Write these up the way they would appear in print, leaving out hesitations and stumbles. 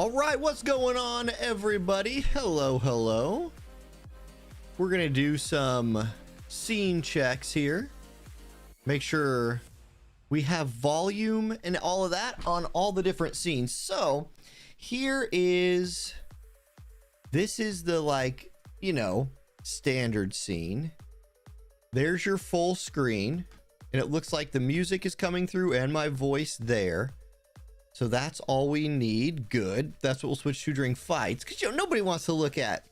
All right, what's going on, everybody? Hello. We're gonna do some scene checks here. Make sure we have volume and all of that on all the different scenes. So here is, this is the, like, you know, standard scene. There's your full screen, and it looks like the music is coming through and my voice there. So that's all we need. Good. That's what we'll switch to during fights, because, you know, nobody wants to look at.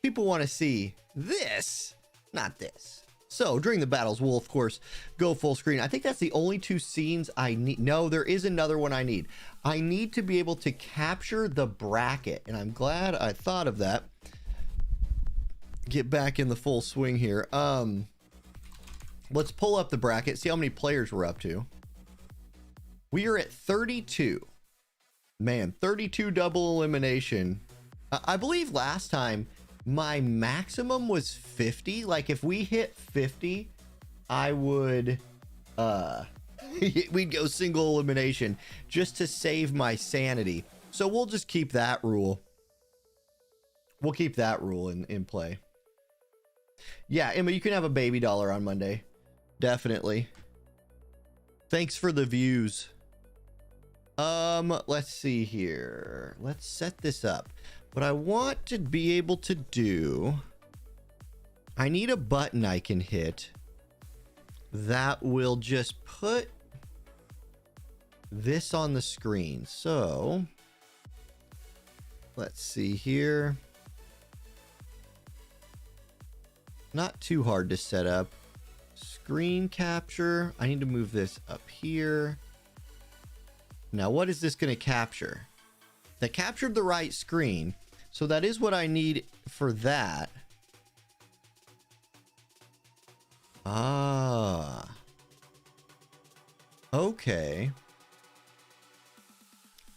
People want to see this, not this. So during the battles, we'll of course go full screen. I think that's the only two scenes I need. No, there is another one I need. I need to be able to capture the bracket, and I'm glad I thought of that. Get back in the full swing here. Let's pull up the bracket, see how many players we're up to. We are at 32. Man, 32 double elimination. I believe last time my maximum was 50. Like, if we hit 50, I would we'd go single elimination just to save my sanity. So we'll just keep that rule. We'll keep that rule in play. Yeah, Emma, you can have a baby dollar on Monday. Definitely. Thanks for the views. Let's see here. Let's set this up. What I want to be able to do, I need a button I can hit that will just put this on the screen. So let's see here. Not too hard to set up. Screen capture. I need to move this up here. Now, what is this going to capture? That captured the right screen. So that is what I need for that. Ah. Okay.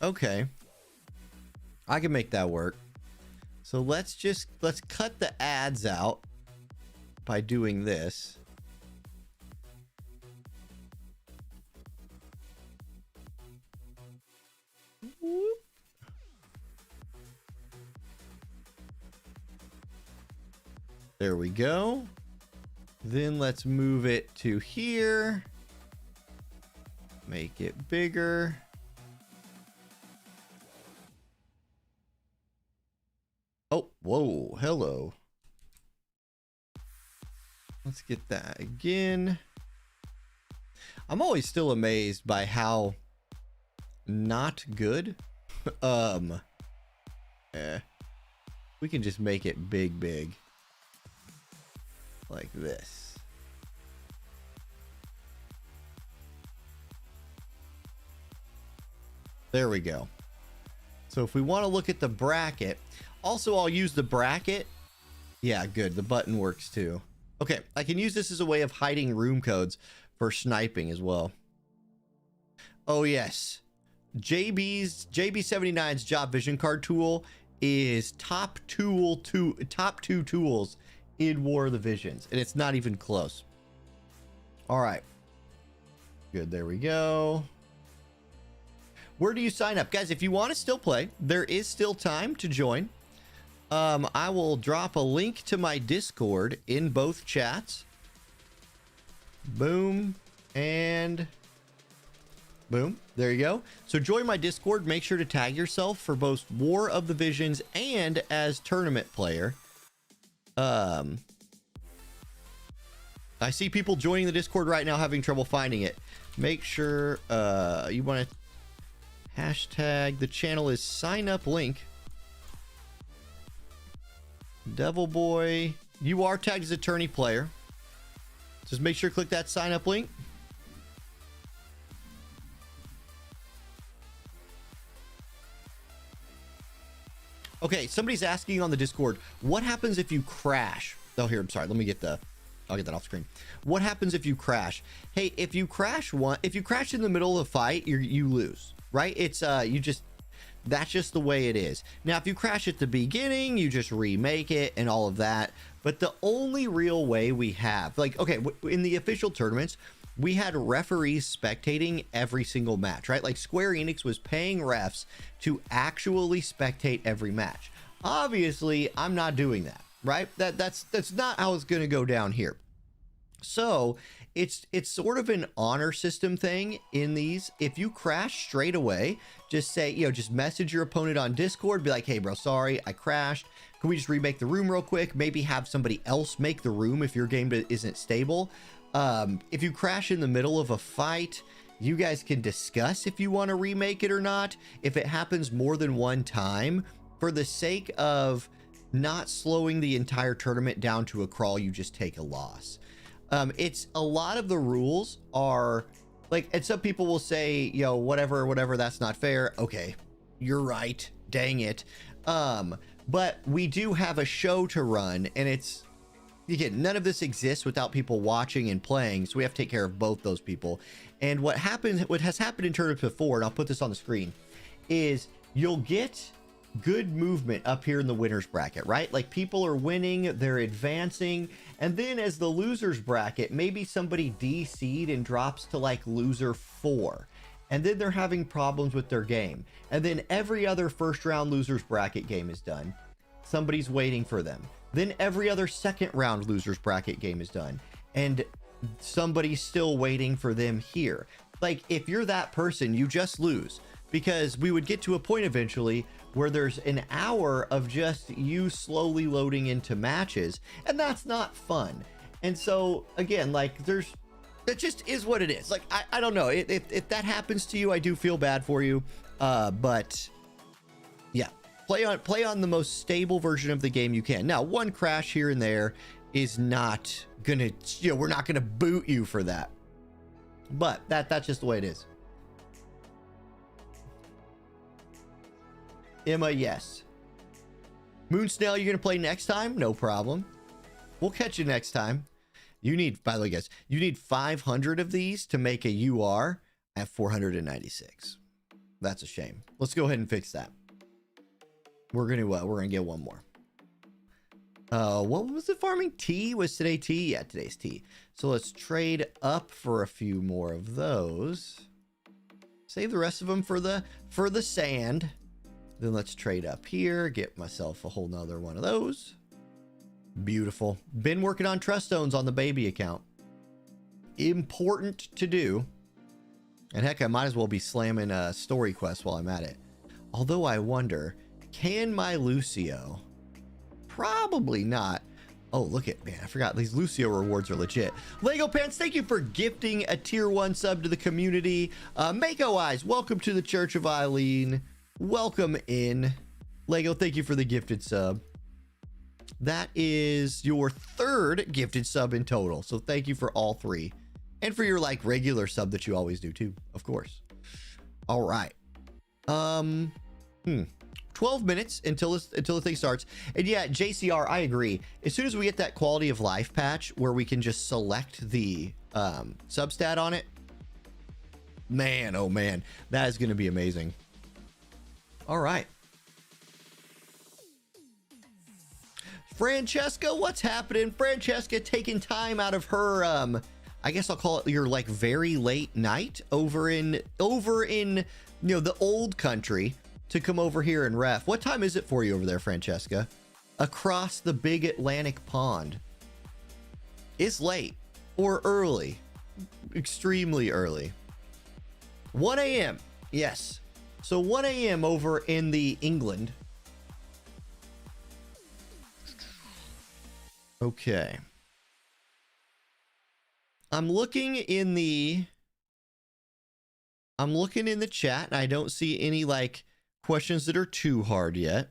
Okay. I can make that work. So let's cut the ads out by doing this. There we go. Then let's move it to here. Make it bigger. Oh, whoa, hello. Let's get that again. I'm always still amazed by how not good. We can just make it big. Like this. There we go. So if we want to look at the bracket, also I'll use the bracket. Yeah, good. The button works too. Okay, I can use this as a way of hiding room codes for sniping as well. Oh yes. JB79's job vision card tool is top two tools in War of the Visions, and it's not even close. All right, good. There we go. Where do you sign up, guys? If you want to still play, there is still time to join. I will drop a link to my Discord in both chats. Boom and boom. There you go. So join my Discord. Make sure to tag yourself for both War of the Visions and as tournament player. I see people joining the Discord right now having trouble finding it. Make sure you want to hashtag the channel is sign up link. Devil Boy, you are tagged as a tourney player. Just make sure to click that sign up link. Okay, somebody's asking on the Discord, what happens if you crash? Oh, here, I'm sorry. I'll get that off screen. What happens if you crash? Hey, if you crash in the middle of a fight, you lose, right? It's that's just the way it is. Now, if you crash at the beginning, you just remake it and all of that. But the only real way we have, like, okay, in the official tournaments, we had referees spectating every single match, right? Like Square Enix was paying refs to actually spectate every match. Obviously, I'm not doing that, right? That's not how it's going to go down here. So it's sort of an honor system thing in these. If you crash straight away, just say, just message your opponent on Discord, be like, hey bro, sorry, I crashed. Can we just remake the room real quick? Maybe have somebody else make the room if your game isn't stable. If you crash in the middle of a fight, you guys can discuss if you want to remake it or not. If it happens more than one time, for the sake of not slowing the entire tournament down to a crawl, you just take a loss. It's a lot of the rules are like, and some people will say, whatever, that's not fair. Okay, you're right. Dang it. But we do have a show to run, and again, none of this exists without people watching and playing, so we have to take care of both those people. And what has happened in tournaments before, and I'll put this on the screen, is you'll get good movement up here in the winners bracket, right? Like people are winning, they're advancing, and then as the losers bracket, maybe somebody DC'd and drops to like loser 4, and then they're having problems with their game, and then every other first round losers bracket game is done. Somebody's waiting for them. Then every other second round losers bracket game is done, and somebody's still waiting for them here. Like if you're that person, you just lose, because we would get to a point eventually where there's an hour of just you slowly loading into matches, and that's not fun. And so again, like that just is what it is. Like I don't know if that happens to you, I do feel bad for you, but yeah, play on the most stable version of the game you can. Now, one crash here and there is not gonna, we're not gonna boot you for that, but that's just the way it is. Emma, yes. Moon Snail, you're gonna play next time? No problem. We'll catch you next time. You need, by the way, guys, you need 500 of these to make a UR at 496. That's a shame. Let's go ahead and fix that. We're gonna get one more. What was the farming? Tea? Was today tea? Yeah, today's tea. So let's trade up for a few more of those. Save the rest of them for the sand. Then let's trade up here, get myself a whole nother one of those. Beautiful. Been working on trust stones on the baby account. Important to do. And heck, I might as well be slamming a story quest while I'm at it. Although I wonder, can my Lucio? Probably not. Oh, look at, man, I forgot these Lucio rewards are legit. Lego Pants, thank you for gifting a tier 1 sub to the community. Mako Eyes, welcome to the Church of Eileen. Welcome in. Lego, thank you for the gifted sub. That is your 3rd gifted sub in total, so thank you for all 3, and for your like regular sub that you always do too, of course. All right, 12 minutes until the thing starts. And yeah, JCR, I agree. As soon as we get that quality of life patch where we can just select the substat on it, man, oh man, that is going to be amazing. All right, Francesca, what's happening? Francesca taking time out of her I guess I'll call it your like very late night over in the old country to come over here and ref. What time is it for you over there, Francesca? Across the big Atlantic pond. It's late or early, extremely early. 1 a.m. Yes. So 1 a.m. over in the England. Okay. I'm looking in the chat and I don't see any like questions that are too hard yet.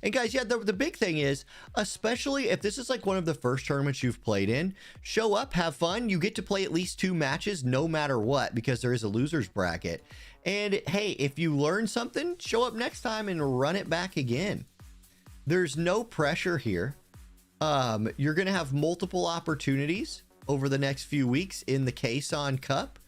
And guys, yeah, the big thing is, especially if this is like one of the first tournaments you've played in, show up, have fun. You get to play at least 2 matches no matter what, because there is a loser's bracket. And hey, if you learn something, show up next time and run it back again. There's no pressure here. You're going to have multiple opportunities over the next few weeks in the Kason Cup.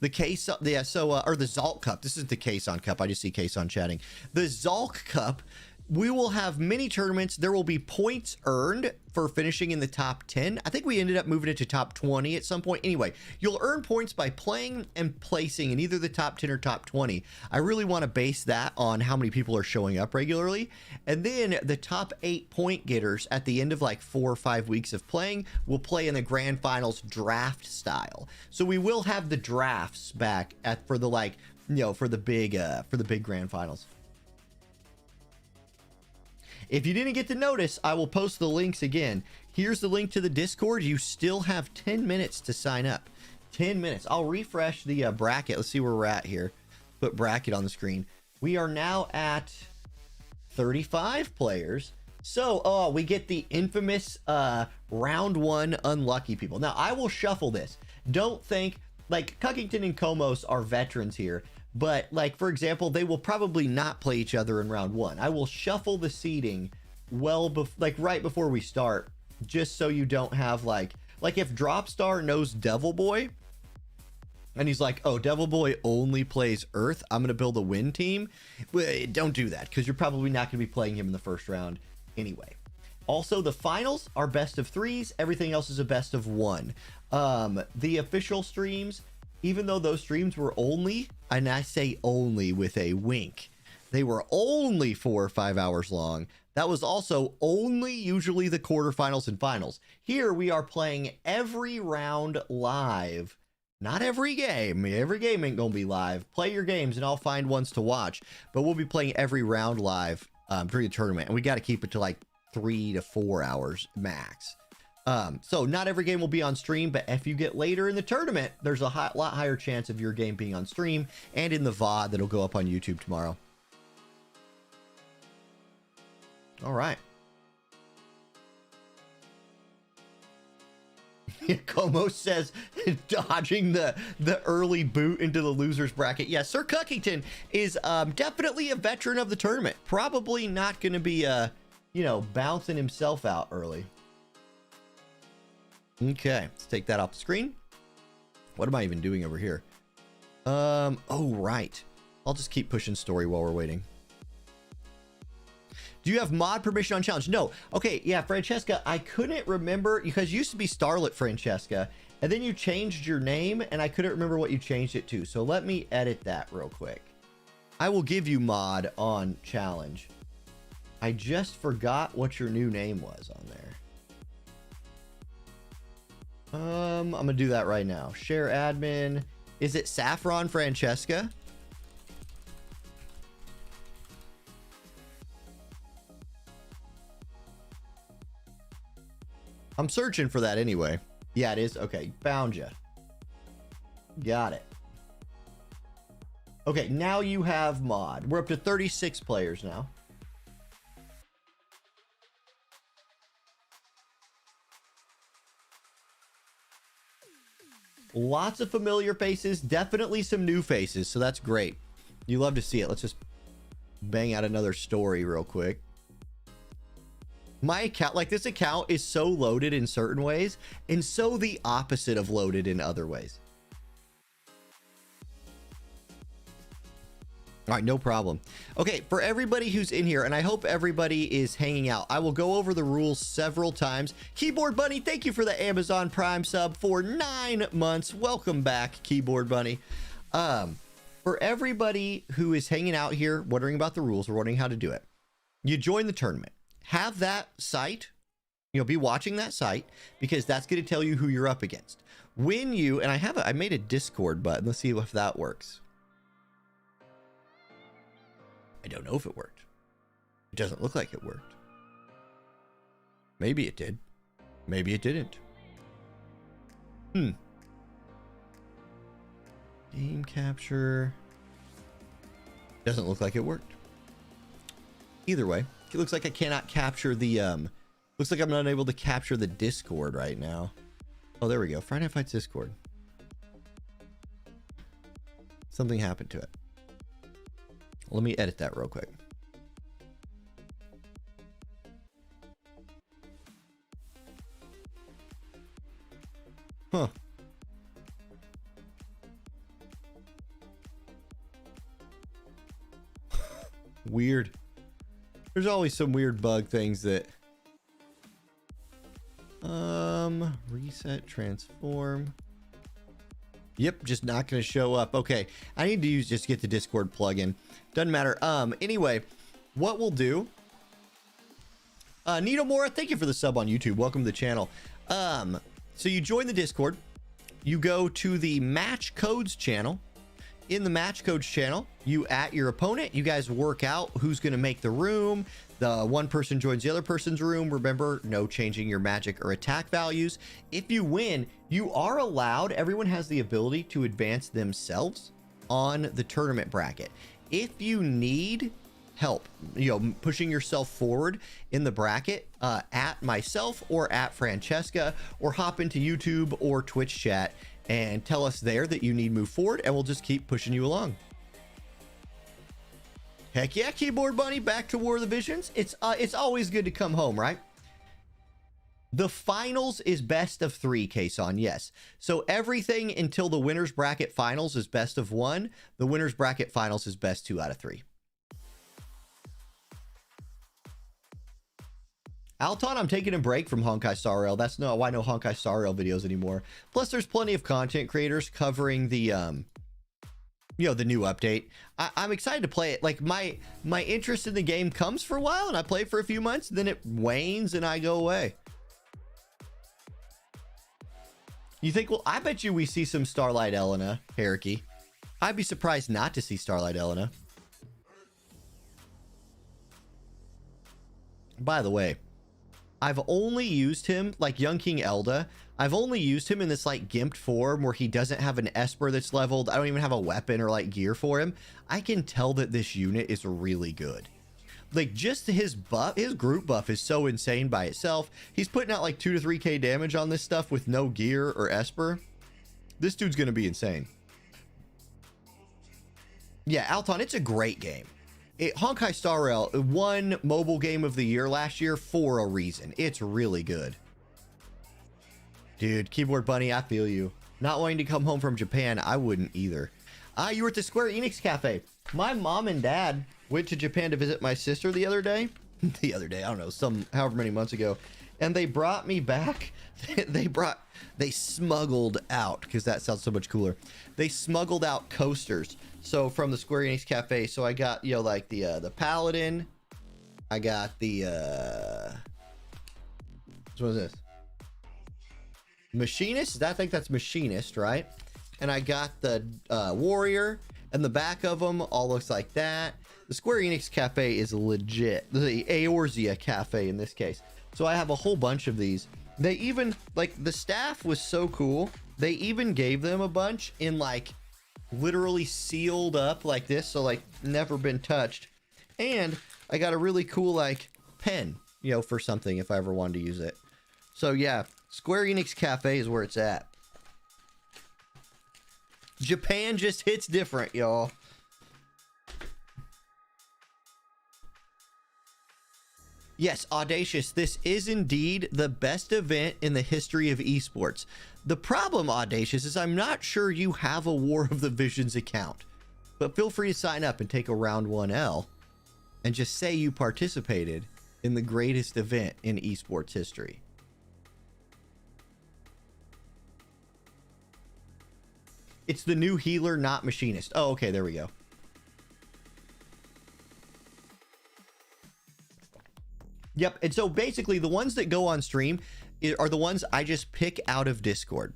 The Kason, yeah, so, or the Zalk Cup. This is the Kason Cup. I just see Kason chatting. The Zalk Cup we will have mini tournaments. There will be points earned for finishing in the top 10. I think we ended up moving it to top 20 at some point. Anyway, you'll earn points by playing and placing in either the top 10 or top 20. I really want to base that on how many people are showing up regularly. And then the top 8 point getters at the end of like 4 or 5 weeks of playing will play in the grand finals draft style. So we will have the drafts back for the like, you know, for the big grand finals. If you didn't get to notice, I will post the links again. Here's the link to the Discord. You still have 10 minutes to sign up. 10 minutes. I'll refresh the bracket. Let's see where we're at here. Put bracket on the screen. We are now at 35 players. So, we get the infamous round 1 unlucky people. Now, I will shuffle this. Don't think, like, Cuckington and Komos are veterans here. But, like, for example, they will probably not play each other in round 1. I will shuffle the seeding right before we start, just so you don't have, like if Dropstar knows Devil Boy, and he's like, oh, Devil Boy only plays Earth, I'm going to build a win team. Well, don't do that, because you're probably not going to be playing him in the first round anyway. Also, the finals are best of 3s. Everything else is a best of 1. The official streams, even though those streams were only, and I say only with a wink, they were only 4 or 5 hours long. That was also only usually the quarterfinals and finals. Here we are playing every round live. Not every game. Every game ain't gonna be live. Play your games and I'll find ones to watch. But we'll be playing every round live during the tournament. And we got to keep it to like 3 to 4 hours max. So not every game will be on stream, but if you get later in the tournament, there's a lot higher chance of your game being on stream and in the VOD that'll go up on YouTube tomorrow. All right. Como says, dodging the early boot into the losers bracket. Yeah, Sir Cuckington is definitely a veteran of the tournament. Probably not going to be, bouncing himself out early. Okay, let's take that off the screen. What am I even doing over here? Oh, right. I'll just keep pushing story while we're waiting. Do you have mod permission on challenge? No. Okay, yeah, Francesca, I couldn't remember because you used to be Starlet Francesca, and then you changed your name, and I couldn't remember what you changed it to. So let me edit that real quick. I will give you mod on challenge. I just forgot what your new name was on there. I'm gonna do that right now. Share admin. Is it Saffron Francesca? I'm searching for that anyway. Yeah, it is. Okay, found you. Got it. Okay, now you have mod. We're up to 36 players now. Lots of familiar faces, definitely some new faces, so that's great. You love to see it. Let's just bang out another story real quick. My account, like this account is so loaded in certain ways and so the opposite of loaded in other ways. All right, no problem. Okay, for everybody who's in here, and I hope everybody is hanging out, I will go over the rules several times. Keyboard Bunny, thank you for the Amazon Prime sub for 9 months. Welcome back, Keyboard Bunny. For everybody who is hanging out here, wondering about the rules or wondering how to do it, you join the tournament. Have that site, be watching that site because that's going to tell you who you're up against. When you, and I made a Discord button. Let's see if that works. I don't know if it worked. It doesn't look like it worked. Maybe it did. Maybe it didn't. Game capture. Doesn't look like it worked. Either way, it looks like I cannot capture the, looks like I'm not able to capture the Discord right now. Oh, there we go. Friday Night Fights Discord. Something happened to it. Let me edit that real quick. Huh. Weird. There's always some weird bug things that reset transform. Yep, just not going to show up. Okay, I need to just get the Discord plugin. Doesn't matter. Anyway, what we'll do, Nito Mora, thank you for the sub on YouTube. Welcome to the channel. So you join the Discord, you go to the match codes channel. In the match codes channel, you at your opponent, you guys work out who's going to make the room. The one person joins the other person's room. Remember, no changing your magic or attack values. If you win, you are allowed, everyone has the ability to advance themselves on the tournament bracket. If you need help, pushing yourself forward in the bracket, at myself or at Francesca, or hop into YouTube or Twitch chat and tell us there that you need move forward, and we'll just keep pushing you along. Heck yeah, Keyboard Bunny, back to War of the Visions. It's always good to come home, right? The finals is best of 3, Kason, yes. So everything until the winner's bracket finals is best of 1. The winner's bracket finals is best 2 out of 3. Alton, I'm taking a break from Honkai Star Rail. That's no why no Honkai Star Rail videos anymore. Plus, there's plenty of content creators covering the the new update. I'm excited to play it. Like my interest in the game comes for a while, and I play for a few months, then it wanes and I go away. You think? Well, I bet you we see some Starlight Elena, Heriki. I'd be surprised not to see Starlight Elena. By the way, I've only used him, like Young King Elda, I've only used him in this like gimped form where he doesn't have an Esper that's leveled. I don't even have a weapon or like gear for him. I can tell that this unit is really good. Like just his buff, his group buff is so insane by itself. He's putting out like 2 to 3k damage on this stuff with no gear or Esper. This dude's going to be insane. Yeah, Alton, it's a great game. Honkai Star Rail won mobile game of the year last year for a reason. It's really good. Dude, Keyboard Bunny, I feel you. Not wanting to come home from Japan, I wouldn't either. You were at the Square Enix Cafe. My mom and dad went to Japan to visit my sister the other day. I don't know, however many months ago. And they brought me back. They smuggled out, because that sounds so much cooler. They smuggled out coasters. So from the Square Enix Cafe, so I got, like the Paladin. I got the, what is this? Machinist? I think that's Machinist, right? And I got the Warrior, and the back of them all looks like that. The Square Enix Cafe is legit. The Eorzea Cafe in this case. So I have a whole bunch of these. They even, like, the staff was so cool. They even gave them a bunch in, like, literally sealed up like this. So, like, never been touched. And I got a really cool, like, pen, for something if I ever wanted to use it. So, yeah, Square Enix Cafe is where it's at. Japan just hits different, y'all. Yes, Audacious, this is indeed the best event in the history of esports. The problem, Audacious, is I'm not sure you have a War of the Visions account. But feel free to sign up and take a round 1L and just say you participated in the greatest event in esports history. It's the new healer, not Machinist. Oh, okay, there we go. Yep, and so basically the ones that go on stream are the ones I just pick out of Discord.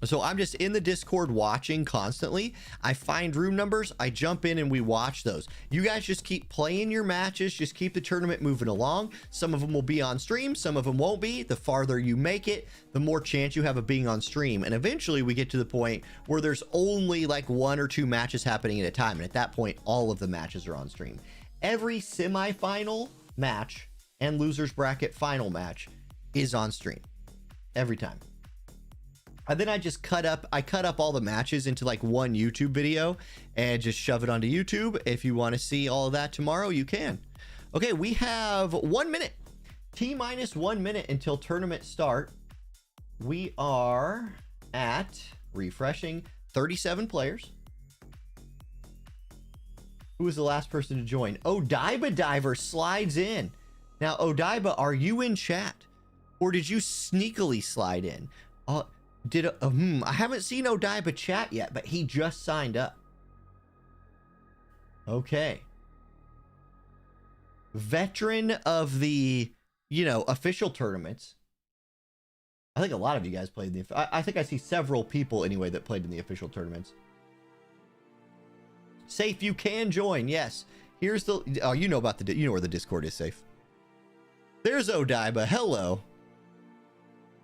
So I'm just in the Discord watching constantly. I find room numbers, I jump in and we watch those. You guys just keep playing your matches, just keep the tournament moving along. Some of them will be on stream, some of them won't be. The farther you make it, the more chance you have of being on stream. And eventually we get to the point where there's only like 1 or 2 matches happening at a time. And at that point, all of the matches are on stream. Every semifinal match and losers bracket final match is on stream every time. And then I just cut up all the matches into like one YouTube video and just shove it onto YouTube. If you want to see all of that tomorrow, you can. Okay, we have 1 minute, T-minus 1 minute until tournament start. We are at, refreshing, 37 players. Who was the last person to join? Odaiba Diver slides in. Now, Odaiba, are you in chat? Or did you sneakily slide in? I haven't seen Odaiba chat yet, but he just signed up. Okay. Veteran of the, official tournaments. I think a lot of you guys played I think I see several people anyway that played in the official tournaments. Safe, you can join. Yes. Here's the, you know about you know where the Discord is, Safe. There's Odaiba. Hello.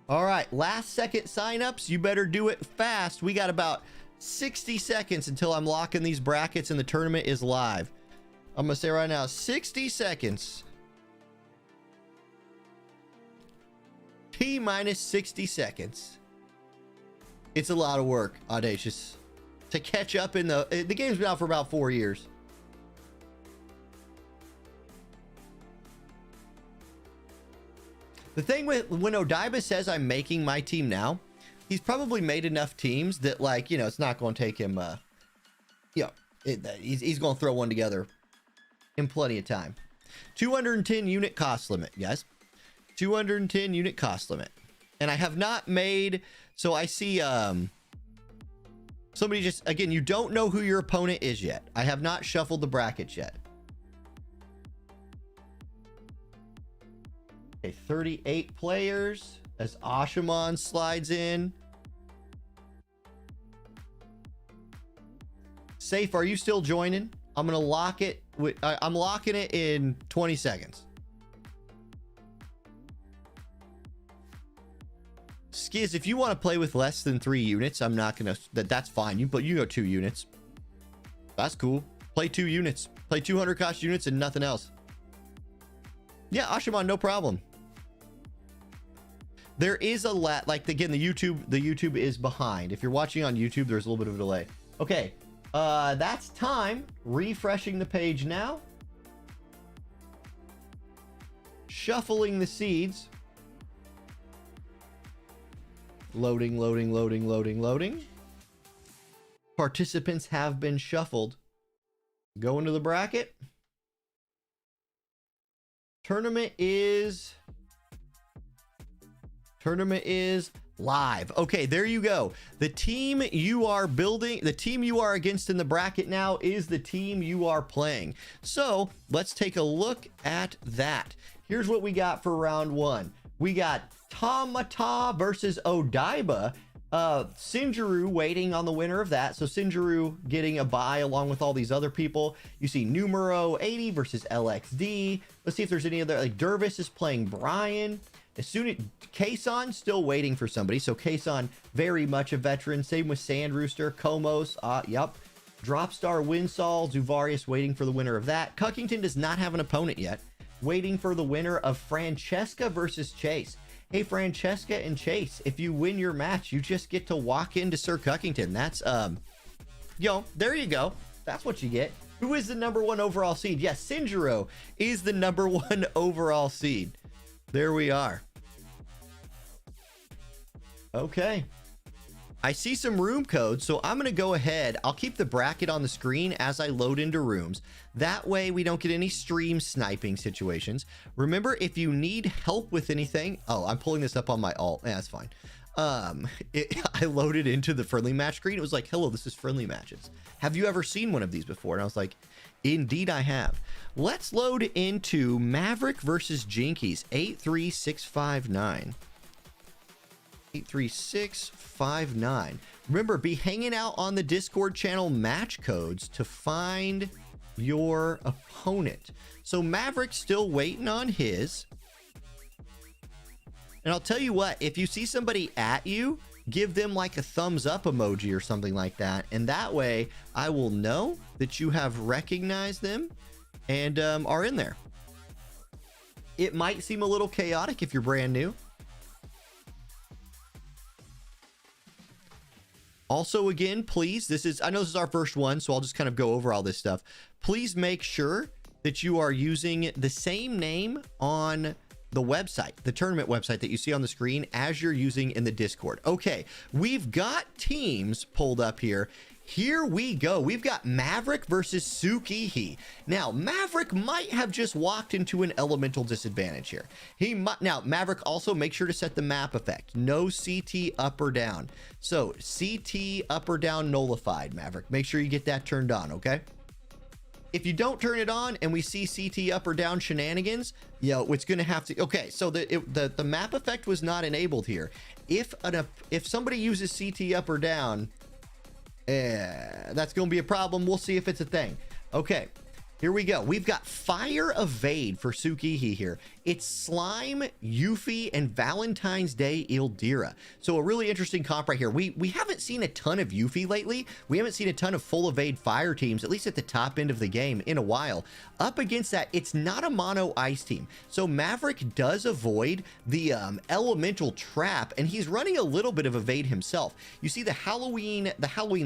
All right. Last second signups. You better do it fast. We got about 60 seconds until I'm locking these brackets and the tournament is live. I'm going to say right now, 60 seconds. T-minus 60 seconds. It's a lot of work, Audacious, to catch up in the game's been out for about 4 years. The thing with when Odaiba says I'm making my team now, he's probably made enough teams that, like, it's not going to take him, he's going to throw one together in plenty of time. 210 unit cost limit, guys. 210 unit cost limit. And I have not made, so I see somebody just, again, you don't know who your opponent is yet. I have not shuffled the brackets yet. Okay, 38 players as Ashamon slides in. Safe, are you still joining? I'm gonna lock it with, I'm locking it in 20 seconds. Skiz, if you want to play with less than 3 units, I'm not gonna, that's fine. But you go 2 units. That's cool. Play 2 units. Play 200 cost units and nothing else. Yeah, Ashamon, no problem. There is a lot, like, again, the YouTube is behind. If you're watching on YouTube, there's a little bit of a delay. Okay, that's time. Refreshing the page now. Shuffling the seeds. Loading, loading, loading, loading, loading. Participants have been shuffled. Go into the bracket. Tournament is live. Okay, there you go. The team you are building, the team you are against in the bracket now is the team you are playing. So let's take a look at that. Here's what we got for round 1. We got Tamata versus Odaiba. Sinjuru waiting on the winner of that. So Sinjuru getting a bye along with all these other people. You see Numero 80 versus LXD. Let's see if there's any other, like Dervis is playing Brian. As soon as Kason still waiting for somebody. So Kason very much a veteran. Same with Sand Rooster, Komos. Yep. Dropstar, Winsall, Zuvarius waiting for the winner of that. Cuckington does not have an opponent yet. Waiting for the winner of Francesca versus Chase. Hey, Francesca and Chase, if you win your match, you just get to walk into Sir Cuckington. That's, there you go. That's what you get. Who is the #1 overall seed? Yes, Sinjuro is the #1 overall seed. There we are. Okay. I see some room codes, so I'm going to go ahead. I'll keep the bracket on the screen as I load into rooms. That way we don't get any stream sniping situations. Remember, if you need help with anything... Oh, I'm pulling this up on my alt. Yeah, that's fine. I loaded into the friendly match screen. It was like, hello, this is friendly matches. Have you ever seen one of these before? And I was like, indeed I have. Let's load into Maverick versus Jinkies. 83659. 83659. Remember, be hanging out on the Discord channel match codes to find your opponent. So Maverick's still waiting on his. And I'll tell you what, if you see somebody at you, give them like a thumbs up emoji or something like that. And that way I will know that you have recognized them and are in there. It might seem a little chaotic if you're brand new. Also, again, please, I know this is our first one, so I'll just kind of go over all this stuff. Please make sure that you are using the same name on the website, the tournament website that you see on the screen as you're using in the Discord. Okay, we've got teams pulled up here. Here we go. We've got Maverick versus Sukihi. Now, Maverick might have just walked into an elemental disadvantage here. He might. Now, Maverick, also make sure to set the map effect. No CT up or down. So, CT up or down nullified, Maverick. Make sure you get that turned on, okay? If you don't turn it on and we see CT up or down shenanigans, it's going to have to... Okay, so the map effect was not enabled here. If somebody uses CT up or down... that's going to be a problem. We'll see if it's a thing. Okay, here we go. We've got Fire Evade for Sukihi here. It's Slime, Yuffie, and Valentine's Day Ildira. So a really interesting comp right here. We haven't seen a ton of Yuffie lately. We haven't seen a ton of full evade fire teams, at least at the top end of the game, in a while. Up against that, it's not a mono ice team. So Maverick does avoid the elemental trap, and he's running a little bit of evade himself. You see the Halloween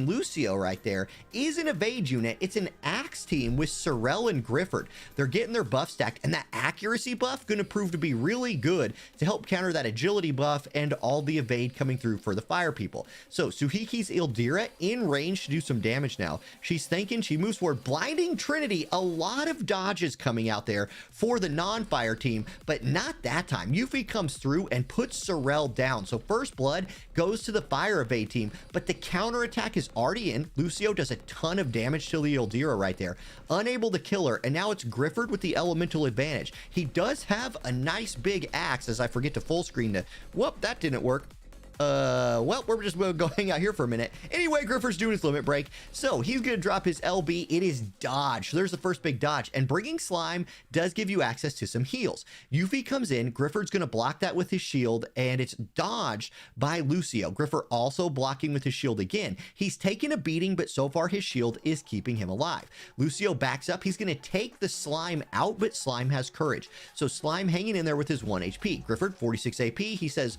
Lucio right there is an evade unit. It's an axe team with Sorel and Grifford. They're getting their buff stacked, and that accuracy buff going to prove to be really good to help counter that agility buff and all the evade coming through for the fire people. So Suhiki's Ildira in range to do some damage now. She's thinking, she moves forward. Blinding Trinity, a lot of dodges coming out there for the non-fire team, but not that time. Yuffie comes through and puts Sorel down. So first blood goes to the fire evade team, but the counter attack is already in. Lucio does a ton of damage to the Ildira right there. Unable to kill her, and now it's Grifford with the elemental advantage. He does have a nice big axe, as I forget to full screen to... Whoop, that didn't work. Well, we're just going to go hang out here for a minute. Anyway, Grifford's doing his limit break, so he's going to drop his LB. It is dodge. So there's the first big dodge, and bringing Slime does give you access to some heals. Yuffie comes in. Grifford's going to block that with his shield, and it's dodged by Lucio. Grifford also blocking with his shield again. He's taken a beating, but so far his shield is keeping him alive. Lucio backs up. He's going to take the Slime out, but Slime has courage. So Slime hanging in there with his 1 HP. Grifford, 46 AP. He says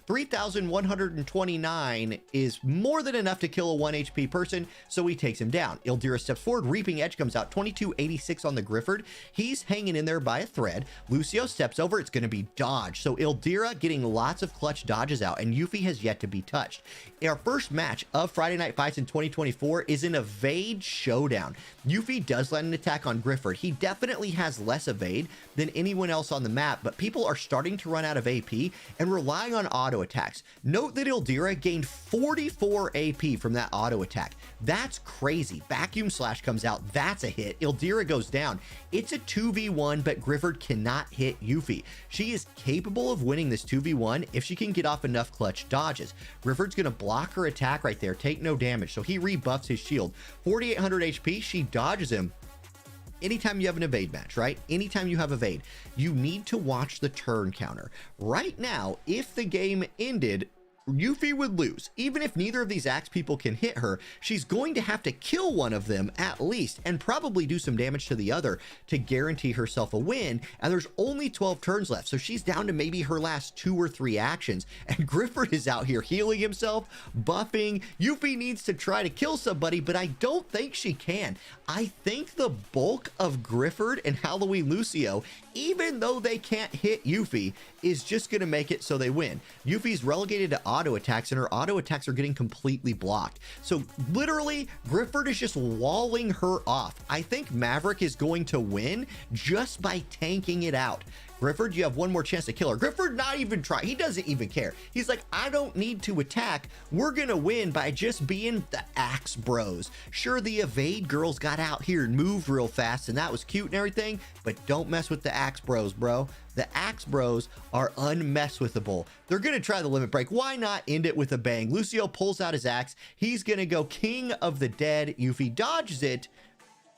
3,129 is more than enough to kill a 1 HP person, so he takes him down. Ildira steps forward. Reaping Edge comes out. 2286 on the Grifford. He's hanging in there by a thread. Lucio steps over. It's going to be dodge. So Ildira getting lots of clutch dodges out, and Yuffie has yet to be touched. Our first match of Friday Night Fights in 2024 is an evade showdown. Yuffie does land an attack on Grifford. He definitely has less evade than anyone else on the map, but people are starting to run out of AP and relying on auto attacks. Note that Ildira gained 44 AP from that auto attack. That's crazy. Vacuum Slash comes out. That's a hit. Ildira goes down. It's a 2v1, but Grifford cannot hit Yuffie. She is capable of winning this 2v1 if she can get off enough clutch dodges. Grifford's going to block her attack right there, take no damage, so he rebuffs his shield. 4,800 HP, she dodges him. Anytime you have an evade match, right? Anytime you have evade, you need to watch the turn counter. Right now, if the game ended, Yuffie would lose. Even if neither of these axe people can hit her, she's going to have to kill one of them at least, and probably do some damage to the other to guarantee herself a win. And there's only 12 turns left, so she's down to maybe her last 2 or 3 actions. And Grifford is out here healing himself, buffing. Yuffie needs to try to kill somebody, but I don't think she can. I think the bulk of Grifford and Halloween Lucio, even though they can't hit Yuffie, is just going to make it so they win. Yuffie's relegated to auto attacks, and her auto attacks are getting completely blocked. So literally, Grifford is just walling her off. I think Maverick is going to win just by tanking it out. Grifford, you have one more chance to kill her. Grifford not even try. He doesn't even care. He's like, I don't need to attack. We're going to win by just being the axe bros. Sure, the evade girls got out here and moved real fast, and that was cute and everything, but don't mess with the axe bros, bro. The axe bros are unmesswithable. They're going to try the limit break. Why not end it with a bang? Lucio pulls out his axe. He's going to go King of the Dead. Yuffie dodges it,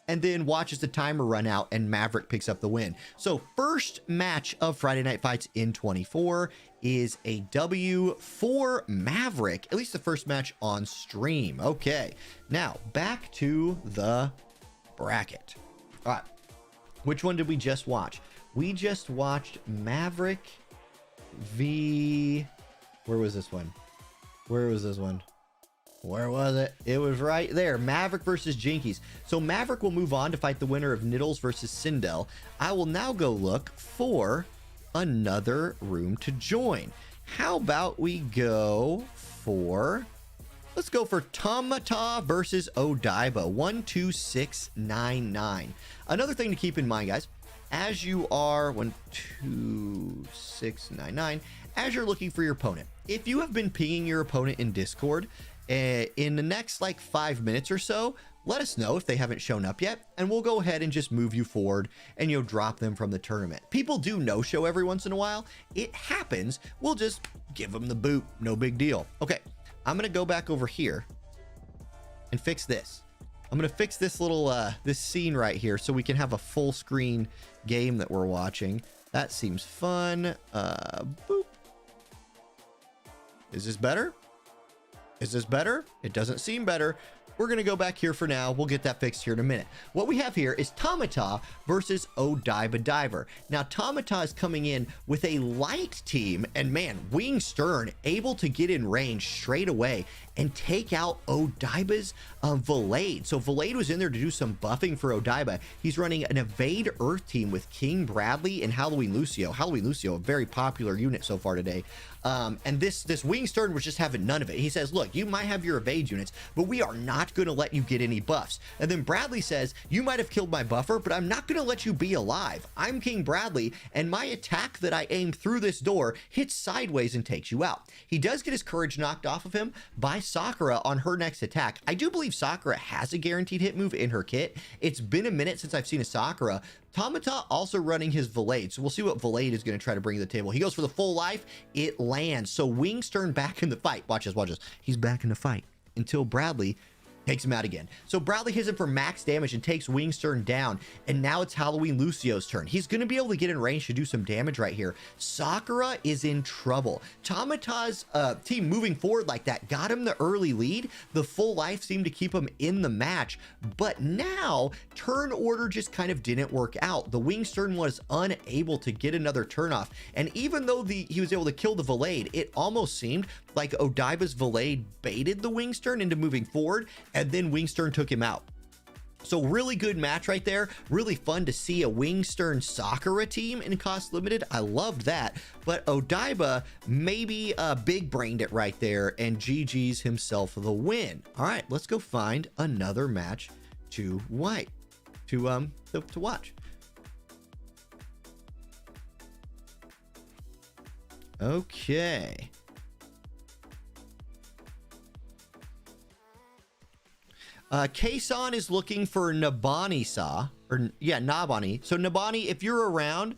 and then watches the timer run out, and Maverick picks up the win. So first match of Friday Night Fights in 24 is a W for Maverick, at least the first match on stream. Okay, now back to the bracket. All right, which one did we just watch? We just watched Maverick v... Where was this one? Where was this one? Where was it? It was right there. Maverick versus Jinkies. So Maverick will move on to fight the winner of Niddles versus Sindel. I will now go look for another room to join. How about we go for Let's go for Tamata versus Odaiba, 12699. Another thing to keep in mind, guys, as you are 12699, as you're looking for your opponent, if you have been pinging your opponent in Discord in the next like 5 minutes or so, let us know if they haven't shown up yet, and we'll go ahead and just move you forward and you'll drop them from the tournament. People do no-show every once in a while. It happens. We'll just give them the boot. No big deal. Okay, I'm gonna go back over here and fix this. I'm gonna fix this little this scene right here so we can have a full screen game that we're watching. That seems fun. Boop. Is this better? Is this better? It doesn't seem better. We're going to go back here for now. We'll get that fixed here in a minute. What we have here is Tamata versus Odaiba Diver. Now, Tamata is coming in with a light team, and man, Wing Stern able to get in range straight away and take out Odaiba's Valade. So Valade was in there to do some buffing for Odaiba. He's running an Evade Earth team with King Bradley and Halloween Lucio. Halloween Lucio, a very popular unit so far today. And this Wing Stern was just having none of it. He says, look, you might have your evade units, but we are not going to let you get any buffs. And then Bradley says, you might have killed my buffer, but I'm not going to let you be alive. I'm King Bradley, and my attack that I aim through this door hits sideways and takes you out. He does get his courage knocked off of him by Sakura on her next attack. I do believe Sakura has a guaranteed hit move in her kit. It's been a minute since I've seen a Sakura. Tamata also running his Valade, so we'll see what Valade is going to try to bring to the table. He goes for the full life. It lands. So Wing Stern back in the fight. Watch this, watch this. He's back in the fight until Bradley takes him out again. So Bradley hits him for max damage and takes Wing Stern down. And now it's Halloween Lucio's turn. He's going to be able to get in range to do some damage right here. Sakura is in trouble. Tamata's team moving forward like that got him the early lead. The full life seemed to keep him in the match. But now turn order just kind of didn't work out. The Wing Stern was unable to get another turn off. And even though he was able to kill the Valade, it almost seemed like Odaiba's Valade baited the Wing Stern into moving forward, and then Wing Stern took him out. So really good match right there. Really fun to see a Wing Stern Sakura team in cost limited. I loved that. But Odaiba maybe big brained it right there and GG's himself the win. All right, let's go find another match to watch. Okay. Kason is looking for Nabani-sa, or yeah, Nabani. So Nabani, if you're around,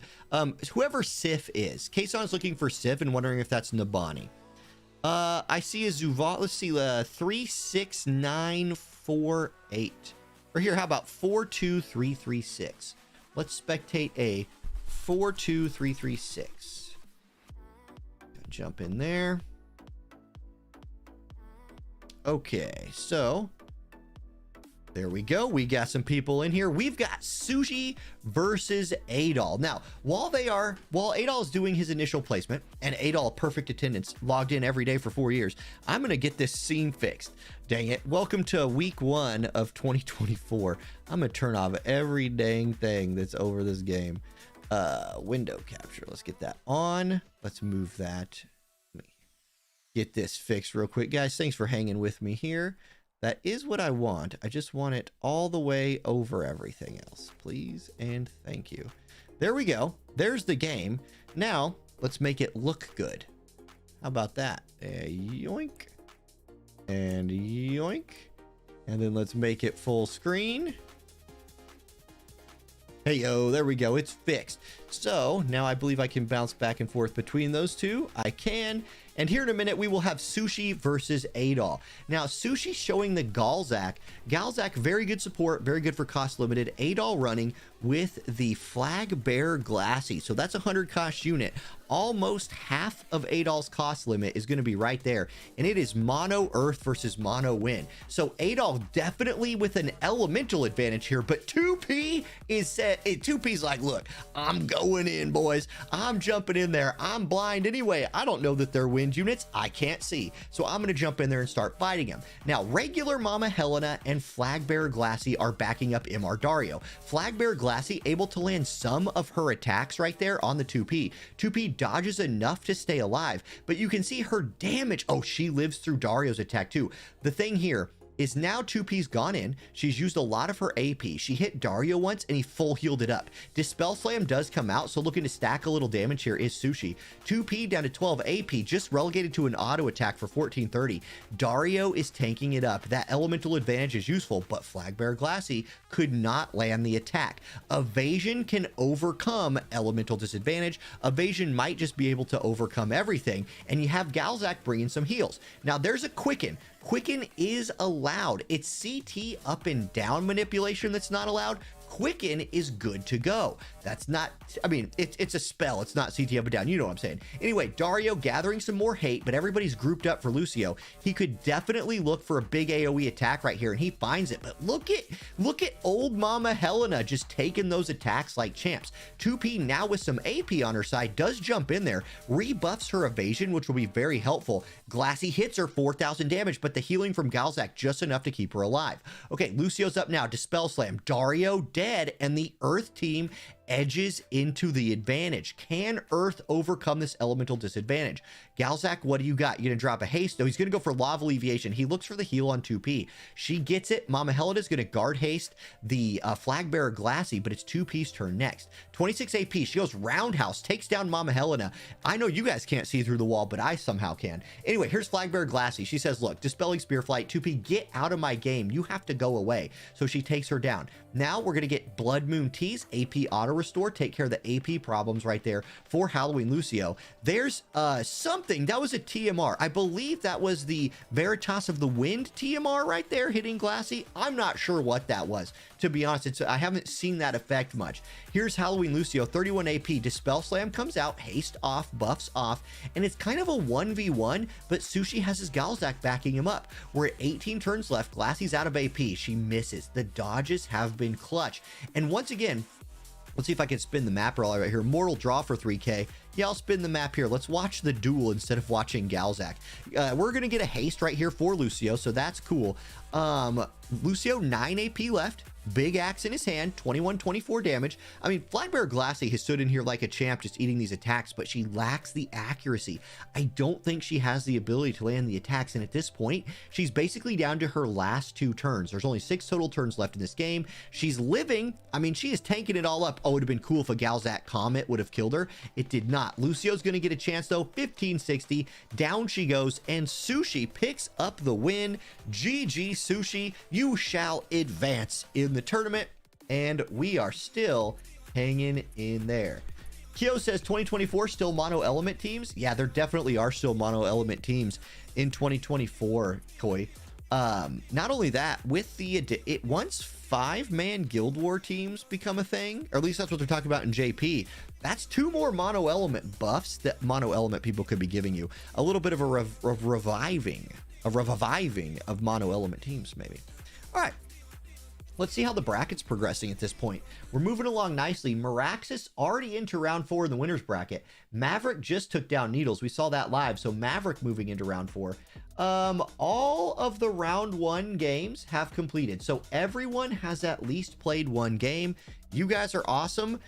whoever Sif is, Kason is looking for Sif and wondering if that's Nabani. I see a Zuval. Let's see, 36948. Or here, how about 42336? Let's spectate a 42336. Jump in there. Okay, so there we go. We got some people in here. We've got Sushi versus Adol. Now, while Adol is doing his initial placement, and Adol, perfect attendance, logged in every day for 4 years, I'm going to get this scene fixed. Dang it. Welcome to week 1 of 2024. I'm going to turn off every dang thing that's over this game. Window capture. Let's get that on. Let's move that. Let me get this fixed real quick. Guys, thanks for hanging with me here. That is what I want. I just want it all the way over everything else. Please and thank you. There we go. There's the game. Now, let's make it look good. How about that? Yoink. And yoink. And then let's make it full screen. Hey, yo, there we go. It's fixed. So now I believe I can bounce back and forth between those two. I can. And here in a minute, we will have Sushi versus Adol. Now, Sushi showing the Galzak. Galzak, very good support, very good for cost limited. Adol running with the Flag Bear Glassy. So that's a 100 cost unit. Almost half of Adol's cost limit is going to be right there. And it is mono earth versus mono wind. So Adol definitely with an elemental advantage here. But 2P is set. 2P's like, look, I'm going in, boys. I'm jumping in there. I'm blind anyway. I don't know that their wind ranged units I can't see. So I'm going to jump in there and start fighting him. Now, regular Mama Helena and Flag Bearer Glassy are backing up MR Dario. Flag Bearer Glassy able to land some of her attacks right there on the 2P. 2P dodges enough to stay alive, but you can see her damage. Oh, she lives through Dario's attack too. The thing here is now 2P's gone in. She's used a lot of her AP. She hit Dario once and he full healed it up. Dispel Slam does come out, so looking to stack a little damage here is Sushi. 2P down to 12 AP, just relegated to an auto attack for 1430. Dario is tanking it up. That elemental advantage is useful, but Flag Bearer Glassy could not land the attack. Evasion can overcome elemental disadvantage. Evasion might just be able to overcome everything, and you have Galzak bringing some heals. Now there's a Quicken. Quicken is allowed. It's CT up and down manipulation that's not allowed. Quicken is good to go. That's not, I mean, it's a spell. It's not CT up and down. You know what I'm saying. Anyway, Dario gathering some more hate, but everybody's grouped up for Lucio. He could definitely look for a big AoE attack right here, and he finds it. But look at old Mama Helena just taking those attacks like champs. 2P now with some AP on her side does jump in there, rebuffs her evasion, which will be very helpful. Glassy hits her 4,000 damage, but the healing from Galzak just enough to keep her alive. Okay, Lucio's up now. Dispel Slam. Dario dead, and the Earth team edges into the advantage. Can Earth overcome this elemental disadvantage? Galzak, what do you got? You gonna drop a haste? No, he's gonna go for Lava Alleviation. He looks for the heal on 2P. She gets it. Mama Helena's gonna guard haste the Flag Bearer Glassy, but it's 2P's turn next. 26 AP. She goes roundhouse, takes down Mama Helena. I know you guys can't see through the wall, but I somehow can. Anyway, here's Flag Bearer Glassy. She says, look, Dispelling Spear Flight, 2P, get out of my game. You have to go away. So she takes her down. Now we're gonna get Blood Moon Tease, AP Auto Restore, take care of the AP problems right there for Halloween Lucio. There's something that was a TMR. I believe that was the Veritas of the Wind TMR right there hitting Glassy. I'm not sure what that was, to be honest. I haven't seen that effect much. Here's Halloween Lucio, 31 AP. Dispel Slam comes out, haste off, buffs off, and it's kind of a 1v1, but Sushi has his Galzak backing him up. We're at 18 turns left. Glassy's out of AP. She misses. The dodges have been clutch. And once again, let's see if I can spin the map right here. Mortal Draw for 3K. Yeah, I'll spin the map here. Let's watch the duel instead of watching Galzak. We're going to get a haste right here for Lucio, so that's cool. Lucio, 9 AP left. Big axe in his hand, 21-24 damage. I mean, Flag Bearer Glassy has stood in here like a champ just eating these attacks, but she lacks the accuracy. I don't think she has the ability to land the attacks, and at this point, she's basically down to her last 2 turns. There's only 6 total turns left in this game. She's living. I mean, she is tanking it all up. Oh, it would have been cool if a Galzak Comet would have killed her. It did not. Lucio's going to get a chance, though. 1560. Down she goes, and Sushi picks up the win. GG, Sushi. You shall advance in the tournament, and we are still hanging in there. Kyo says 2024 still mono element teams. Yeah, there definitely are still mono element teams in 2024, Koi. Not only that, with the once 5-man Guild War teams become a thing, or at least that's what they're talking about in JP, that's 2 more mono element buffs that mono element people could be giving you. A little bit of a reviving of mono element teams, maybe. All right. Let's see how the bracket's progressing at this point. We're moving along nicely. Meraxis already into round 4 in the winner's bracket. Maverick just took down Needles. We saw that live. So Maverick moving into round 4. All of the round 1 games have completed. So everyone has at least played 1 game. You guys are awesome.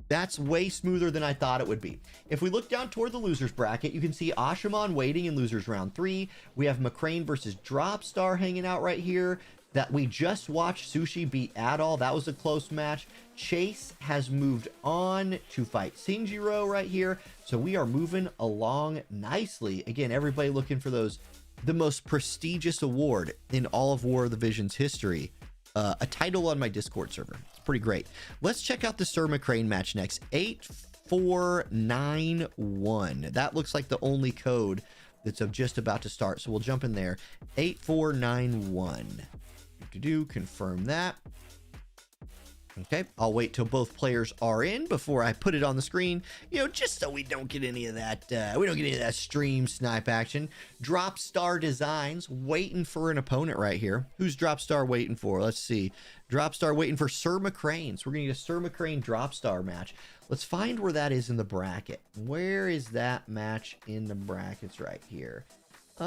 That's way smoother than I thought it would be. If we look down toward the losers bracket, you can see Ashaman waiting in losers round 3. We have McCrane versus Dropstar hanging out right here. That we just watched Sushi beat Adol. That was a close match. Chase has moved on to fight Shinjiro right here. So we are moving along nicely. Again, everybody looking for the most prestigious award in all of War of the Visions history. A title on my Discord server. It's pretty great. Let's check out the Sir McCrane match next. 8491. That looks like the only code that's just about to start. So we'll jump in there. 8491. Confirm that. Okay, I'll wait till both players are in before I put it on the screen, you know, just so we don't get any of that, stream snipe action. Drop Star Designs waiting for an opponent right here. Who's Drop Star waiting for? Let's see. Drop Star waiting for Sir McCrane. So we're going to get a Sir McCrane Drop Star match. Let's find where that is in the bracket. Where is that match in the brackets right here? It's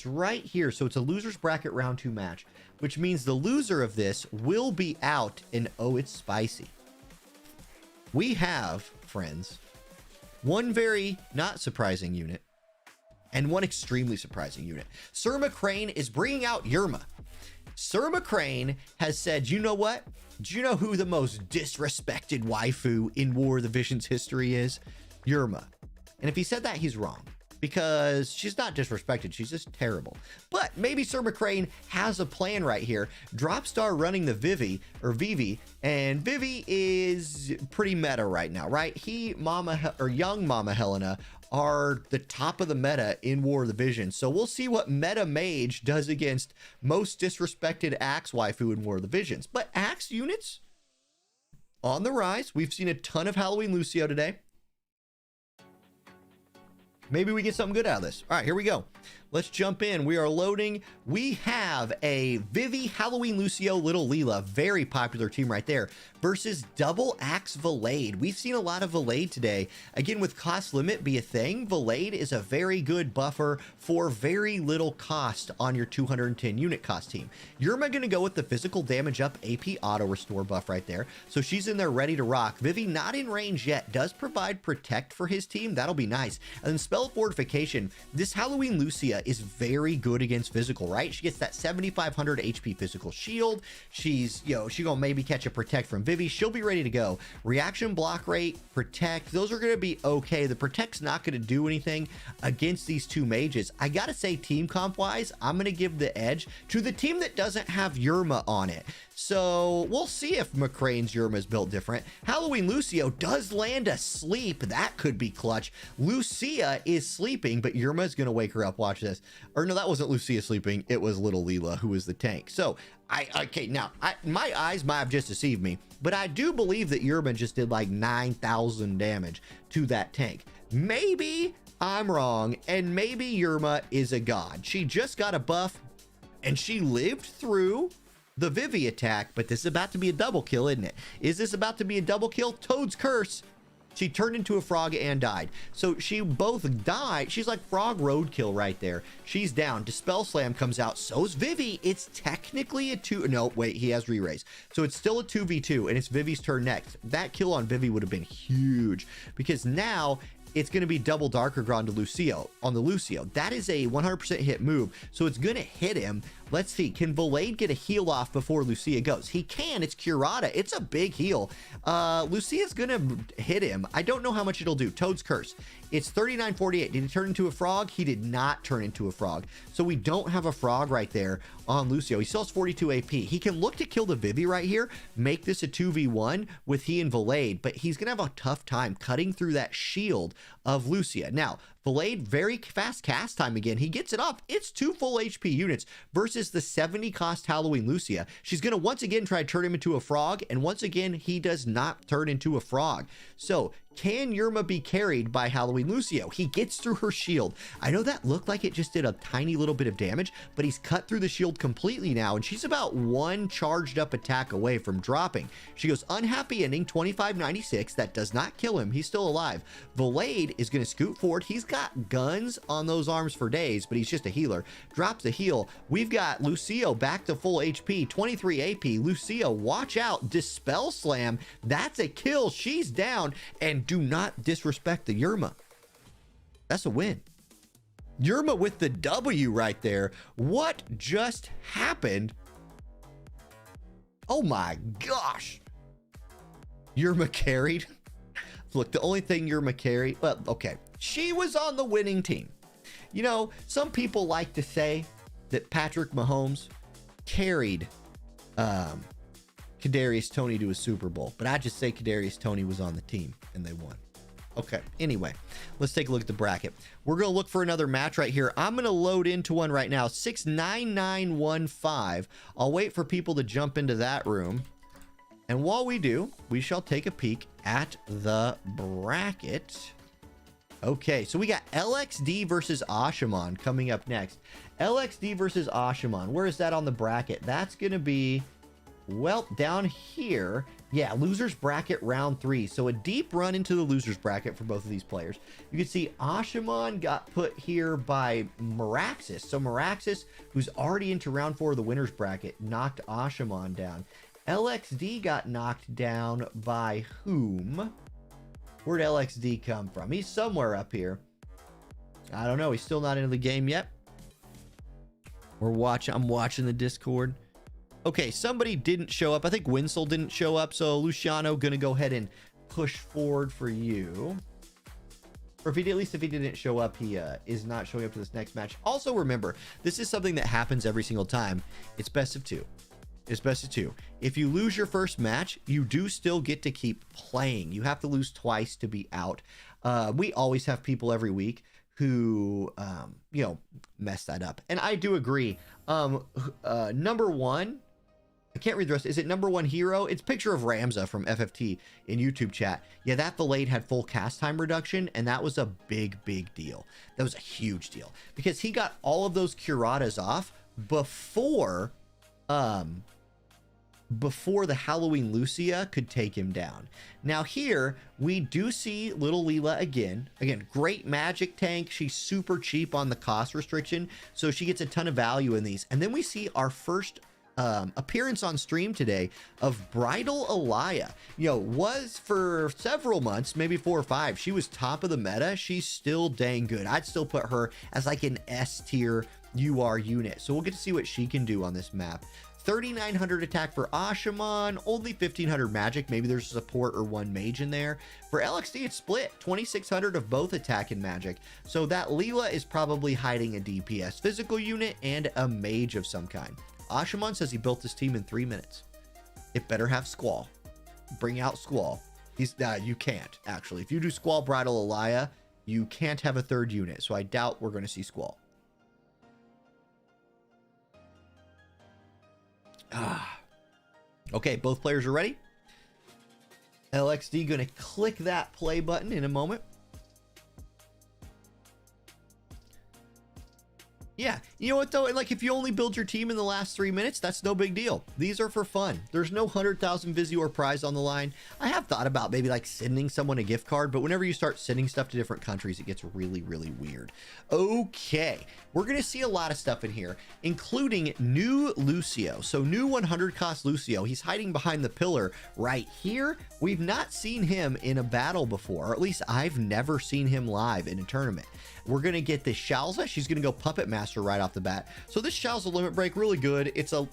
right here. So it's a loser's bracket round 2 match, which means the loser of this will be out in Oh It's Spicy. We have, friends, one very not surprising unit and one extremely surprising unit. Sir McCrane is bringing out Yerma. Sir McCrane has said, you know what? Do you know who the most disrespected waifu in War of the Visions history is? Yerma. And if he said that, he's wrong. Because she's not disrespected, she's just terrible. But maybe Sir McCrane has a plan right here. Dropstar running the Vivi, and Vivi is pretty meta right now, right? Young Mama Helena are the top of the meta in War of the Vision. So we'll see what Meta Mage does against most disrespected Axe waifu in War of the Visions. But Axe units on the rise. We've seen a ton of Halloween Lucio today. Maybe we get something good out of this. All right, here we go. Let's jump in. We are loading. We have a Vivi, Halloween Lucio, Little Leela, very popular team right there, versus Double Axe Valade. We've seen a lot of Valade today. Again, with cost limit be a thing, Valade is a very good buffer for very little cost on your 210 unit cost team. Yerma going to go with the physical damage up AP auto restore buff right there. So she's in there ready to rock. Vivi not in range yet, does provide protect for his team. That'll be nice. And then spell fortification. This Halloween Lucia is very good against physical, right? She gets that 7,500 HP physical shield. She's, she gonna maybe catch a protect from Vivi. She'll be ready to go. Reaction block rate, protect, those are gonna be okay. The protect's not gonna do anything against these two mages. I gotta say, team comp wise, I'm gonna give the edge to the team that doesn't have Yerma on it. So we'll see if McCrane's Yerma is built different. Halloween Lucio does land a sleep. That could be clutch. Lucia is sleeping, but Yerma is going to wake her up. Watch this. Or no, that wasn't Lucia sleeping. It was Little Leela, who was the tank. So, my eyes might have just deceived me, but I do believe that Yerma just did like 9,000 damage to that tank. Maybe I'm wrong, and maybe Yerma is a god. She just got a buff, and she lived through the Vivi attack, but this is about to be a double kill, isn't it? Is this about to be a double kill? Toad's Curse. She turned into a frog and died. So she both died. She's like frog roadkill right there. She's down. Dispel Slam comes out. So's Vivi. It's technically a 2. No, wait, he has re-raise. So it's still a 2v2, and it's Vivi's turn next. That kill on Vivi would have been huge, because now it's going to be double Darker Ground to Lucio on the Lucio. That is a 100% hit move, so it's going to hit him. Let's see, can Valade get a heal off before Lucia goes? He can. It's Curata. It's a big heal. Lucia's going to hit him. I don't know how much it'll do. Toad's Curse. It's 3948. Did he turn into a frog? He did not turn into a frog. So we don't have a frog right there on Lucio. He still has 42 AP. He can look to kill the Vivi right here, make this a 2v1 with he and Valade, but he's going to have a tough time cutting through that shield of Lucia. Now, Valade, very fast cast time again. He gets it off. It's 2 full HP units versus the 70 cost Halloween Lucia. She's going to once again try to turn him into a frog, and once again, he does not turn into a frog. So, can Yerma be carried by Halloween Lucio? He gets through her shield. I know that looked like it just did a tiny little bit of damage, but he's cut through the shield completely now, and she's about 1 charged up attack away from dropping. She goes unhappy ending 2596. That does not kill him. He's still alive. Valade is going to scoot forward. He's got guns on those arms for days, but he's just a healer. Drops a heal. We've got Lucio back to full HP, 23 AP. Lucio, watch out. Dispel Slam. That's a kill. She's down, and do not disrespect the Yerma. That's a win. Yerma with the W right there. What just happened? Oh my gosh. Yerma carried. Look, the only thing Yerma carried, well, okay, she was on the winning team. You know, some people like to say that Patrick Mahomes carried Kadarius Toney to a Super Bowl, but I just say Kadarius Toney was on the team and they won. Okay, anyway, let's take a look at the bracket. We're going to look for another match right here. I'm going to load into one right now, 69915. I'll wait for people to jump into that room. And while we do, we shall take a peek at the bracket. Okay, so we got LXD versus Ashaman coming up next. LXD versus Ashaman. Where is that on the bracket? That's going to be, well, down here. Yeah, losers bracket round 3. So a deep run into the losers bracket for both of these players. You can see Ashaman got put here by Meraxis. So Meraxis, who's already into round 4 of the winners bracket, knocked Ashaman down. LXD got knocked down by whom? Where'd LXD come from? He's somewhere up here. I don't know. He's still not into the game yet. I'm watching the Discord. Okay, somebody didn't show up. I think Winsel didn't show up, so Luciano gonna go ahead and push forward for you. Or if he did, at least if he didn't show up, he is not showing up to this next match. Also remember, this is something that happens every single time. It's best of 2. It's best of 2. If you lose your first match, you do still get to keep playing. You have to lose twice to be out. We always have people every week who mess that up, and I do agree. Number 1, I can't read the rest. Is it number 1 hero? It's picture of Ramza from FFT in YouTube chat. Yeah, that Fillade had full cast time reduction, and that was a big deal. That was a huge deal because he got all of those curatas off before the Halloween Lucia could take him down. Now here we do see little Leela again, great magic tank. She's super cheap on the cost restriction, so she gets a ton of value in these. And then we see our first appearance on stream today of Bridal Alaya. Was for several months, maybe 4 or 5, she was top of the meta. She's still dang good. I'd still put her as like an S tier UR unit, so we'll get to see what she can do on this map. 3,900 attack for Ashaman, only 1,500 magic. Maybe there's a support or 1 mage in there. For LXD, it's split, 2,600 of both attack and magic. So that Leela is probably hiding a DPS physical unit and a mage of some kind. Ashaman says he built this team in 3 minutes. It better have Squall. Bring out Squall. You can't, actually. If you do Squall Bridal Alaya, you can't have a 3rd unit. So I doubt we're going to see Squall. Okay, both players are ready. LXD gonna click that play button in a moment. Yeah, you know what though? Like if you only build your team in the last 3 minutes, that's no big deal. These are for fun. There's no 100,000 Visior prize on the line. I have thought about maybe like sending someone a gift card, but whenever you start sending stuff to different countries, it gets really weird. Okay, we're gonna see a lot of stuff in here, including new Lucio. So new 100 cost Lucio. He's hiding behind the pillar right here. We've not seen him in a battle before, or at least I've never seen him live in a tournament. We're going to get this Shalza. She's going to go Puppet Master right off the bat. So this Shalza limit break, really good. It's one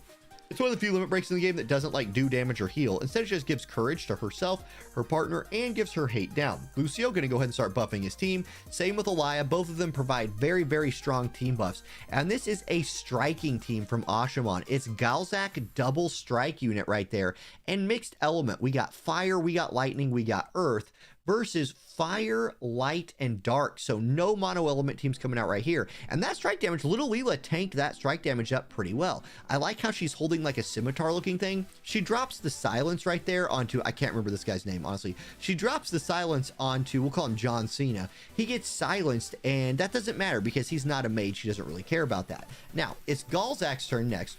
of the few limit breaks in the game that doesn't like do damage or heal. Instead, it just gives courage to herself, her partner, and gives her hate down. Lucio going to go ahead and start buffing his team. Same with Alaya. Both of them provide very strong team buffs. And this is a striking team from Ashaman. It's Galzak double strike unit right there. And mixed element. We got fire, we got lightning, we got earth. Versus fire, light, and dark. So no mono element teams coming out right here. And that strike damage, little Leela tanked that strike damage up pretty well. I like how she's holding like a scimitar looking thing. She drops the silence right there onto, I can't remember this guy's name, honestly. She drops the silence onto, we'll call him John Cena. He gets silenced, and that doesn't matter because he's not a mage. She doesn't really care about that. Now, it's Galzak's turn next.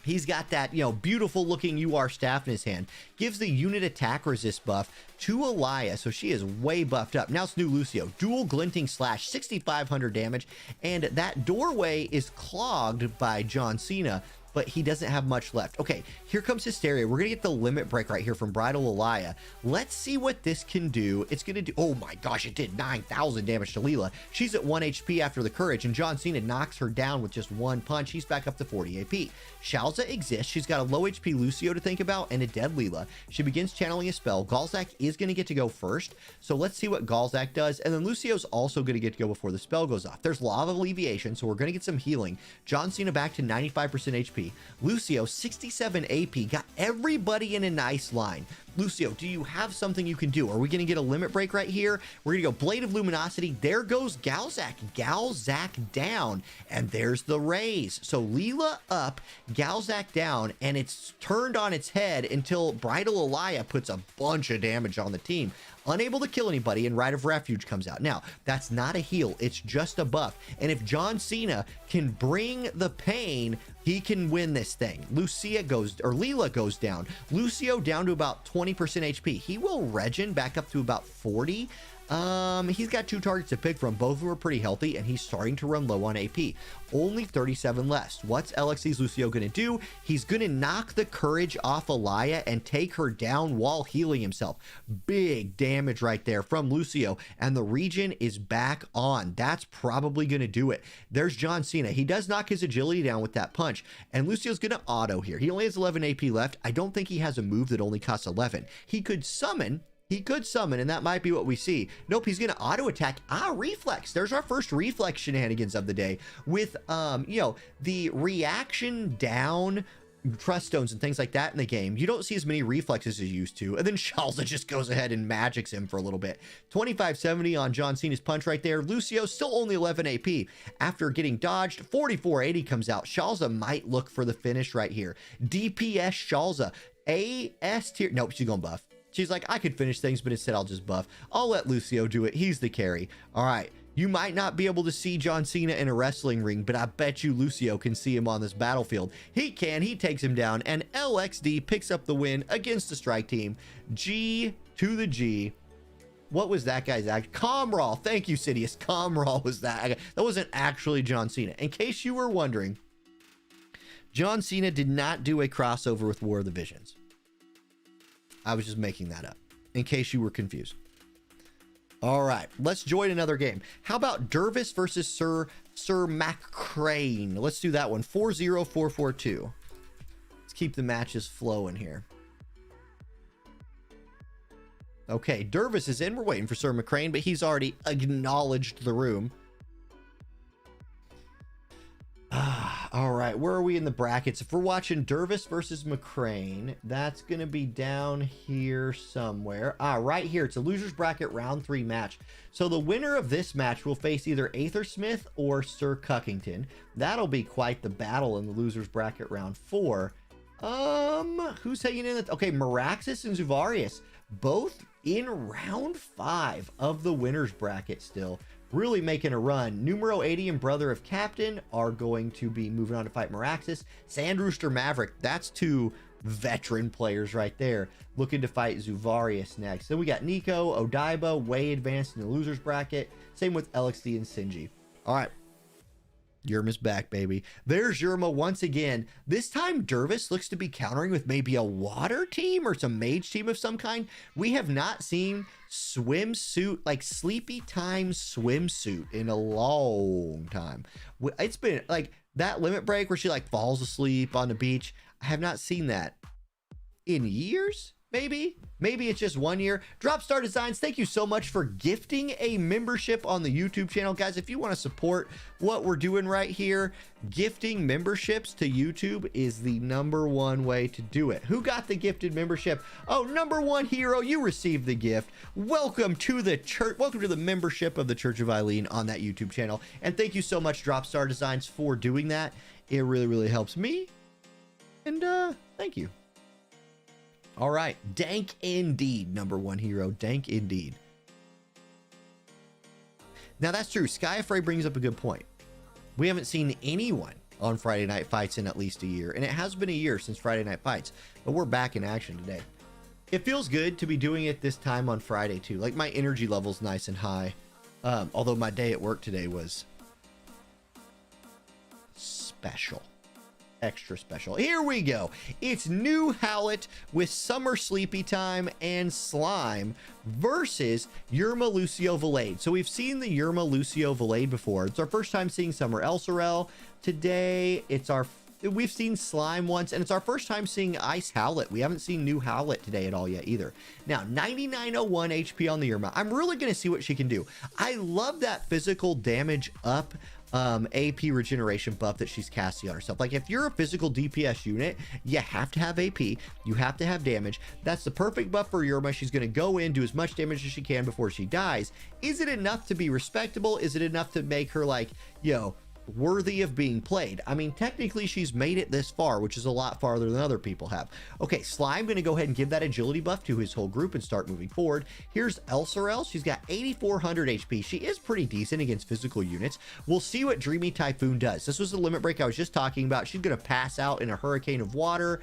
He's got that, beautiful looking UR staff in his hand. Gives the unit attack resist buff to Alaya, so she is way buffed up. Now it's new Lucio. Dual glinting slash, 6,500 damage. And that doorway is clogged by John Cena, but he doesn't have much left. Okay, here comes Hysteria. We're gonna get the limit break right here from Bridal Alaya. Let's see what this can do. It's gonna do, oh my gosh, it did 9,000 damage to Leela. She's at 1 HP after the courage, and John Cena knocks her down with just 1 punch. He's back up to 40 AP. Shalza exists. She's got a low HP Lucio to think about and a dead Leela. She begins channeling a spell. Galzak is gonna get to go first, so let's see what Galzak does, and then Lucio's also gonna get to go before the spell goes off. There's Law of Alleviation, so we're gonna get some healing. John Cena back to 95% HP. Lucio, 67 AP, got everybody in a nice line. Lucio, do you have something you can do? Are we going to get a limit break right here? We're going to go Blade of Luminosity. There goes Galzak. Galzak down. And there's the raise. So Leela up, Galzak down, and it's turned on its head until Bridal Elia puts a bunch of damage on the team. Unable to kill anybody, and Rite of Refuge comes out. Now, that's not a heal. It's just a buff. And if John Cena can bring the pain, he can win this thing. Leela goes down. Lucio down to about 20% HP. He will regen back up to about 40. He's got 2 targets to pick from. Both of them are pretty healthy, and he's starting to run low on AP. Only 37 less. What's LXD's Lucio going to do? He's going to knock the courage off Elia and take her down while healing himself. Big damage right there from Lucio, and the regen is back on. That's probably going to do it. There's John Cena. He does knock his agility down with that punch, and Lucio's going to auto here. He only has 11 AP left. I don't think he has a move that only costs 11. He could summon, and that might be what we see. Nope, he's going to auto attack. Reflex. There's our first reflex shenanigans of the day with, the reaction down trust stones and things like that in the game. You don't see as many reflexes as you used to. And then Shalza just goes ahead and magics him for a little bit. 2570 on John Cena's punch right there. Lucio still only 11 AP. After getting dodged, 4480 comes out. Shalza might look for the finish right here. DPS Shalza. AS tier. Nope, she's going to buff. She's like, I could finish things, but instead I'll just buff. I'll let Lucio do it. He's the carry. All right. You might not be able to see John Cena in a wrestling ring, but I bet you Lucio can see him on this battlefield. He can. He takes him down, and LXD picks up the win against the strike team. G to the G. What was that guy's act? Comral. Thank you, Sidious. Comral was that. That wasn't actually John Cena. In case you were wondering, John Cena did not do a crossover with War of the Visions. I was just making that up in case you were confused. All right, let's join another game. How about Dervis versus Sir McCrane? Let's do that one. 40442. Let's keep the matches flowing here. Okay, Dervis is in. We're waiting for Sir McCrane, but he's already acknowledged the room. All right, where are we in the brackets? If we're watching Dervis versus McCrane, that's going to be down here somewhere. Right here. It's a loser's bracket round 3 match. So the winner of this match will face either Aether Smith or Sir Cuckington. That'll be quite the battle in the loser's bracket round 4. Who's hanging in? Okay, Meraxis and Zuvarius, both in round 5 of the winner's bracket still. Really making a run. Numero 80 and Brother of Captain are going to be moving on to fight Meraxis. Sandrooster Maverick, that's 2 veteran players right there, looking to fight Zuvarius next. Then we got Nico, Odaiba, way advanced in the loser's bracket. Same with LXD and Sinji. All right. Yerma's back, baby. There's Yerma once again. This time, Dervis looks to be countering with maybe a water team or some mage team of some kind. We have not seen swimsuit, like sleepy time swimsuit, in a long time. It's been like that limit break where she like falls asleep on the beach. I have not seen that in years. Maybe it's just 1 year. Dropstar Designs, thank you so much for gifting a membership on the YouTube channel. Guys, if you want to support what we're doing right here, gifting memberships to YouTube is the #1 way to do it. Who got the gifted membership? Oh, #1 hero, you received the gift. Welcome to the church. Welcome to the membership of the Church of Eileen on that YouTube channel. And thank you so much, Dropstar Designs, for doing that. It really, really helps me. And thank you. All right, dank indeed, #1 hero, dank indeed. Now that's true. Skyfray brings up a good point. We haven't seen anyone on Friday Night Fights in at least a year, and it has been a year since Friday Night Fights, but we're back in action today. It feels good to be doing it this time on Friday too. Like my energy level's nice and high. Although my day at work today was special. Extra special. Here we go. It's New Howlet with Summer Sleepy Time and Slime versus Yerma Lucio Valade. So we've seen the Yerma Lucio Valade before. It's our first time seeing Summer Elsorel. Today, we've seen Slime once, and it's our first time seeing Ice Howlet. We haven't seen New Howlet today at all yet either. Now, 9901 HP on the Yerma. I'm really going to see what she can do. I love that physical damage up AP regeneration buff that she's casting on herself. Like if you're a physical DPS unit, you have to have AP, you have to have damage. That's the perfect buff for Yerma. She's going to go in, do as much damage as she can before she dies. Is it enough to be respectable? Is it enough to make her like, worthy of being played? I mean, technically she's made it this far, which is a lot farther than other people have. Okay, Slime going to go ahead and give that agility buff to his whole group and start moving forward. Here's Elsorel. She's got 8,400 HP. She is pretty decent against physical units. We'll see what Dreamy Typhoon does. This was the limit break I was just talking about. She's going to pass out in a hurricane of water.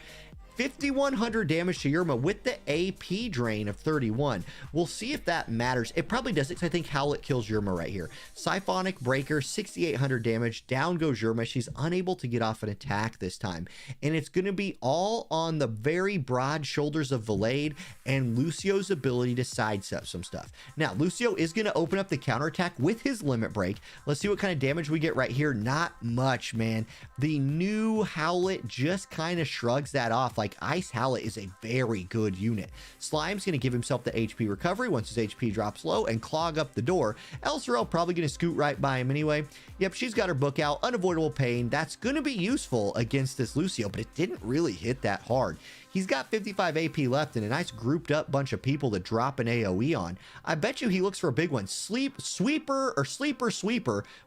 5,100 damage to Yerma with the AP drain of 31. We'll see if that matters. It probably doesn't, because I think Howlet kills Yerma right here. Siphonic Breaker, 6,800 damage. Down goes Yerma. She's unable to get off an attack this time. And it's going to be all on the very broad shoulders of Valade and Lucio's ability to sidestep some stuff. Now, Lucio is going to open up the counterattack with his limit break. Let's see what kind of damage we get right here. Not much, man. The new Howlet just kind of shrugs that off. Like, Ice Howlet is a very good unit. Slime's going to give himself the HP recovery once his HP drops low and clog up the door. Elsorel probably going to scoot right by him anyway. Yep, she's got her book out. Unavoidable pain. That's going to be useful against this Lucio, but it didn't really hit that hard. He's got 55 AP left and a nice grouped up bunch of people to drop an AoE on. I bet you he looks for a big one. Sweeper,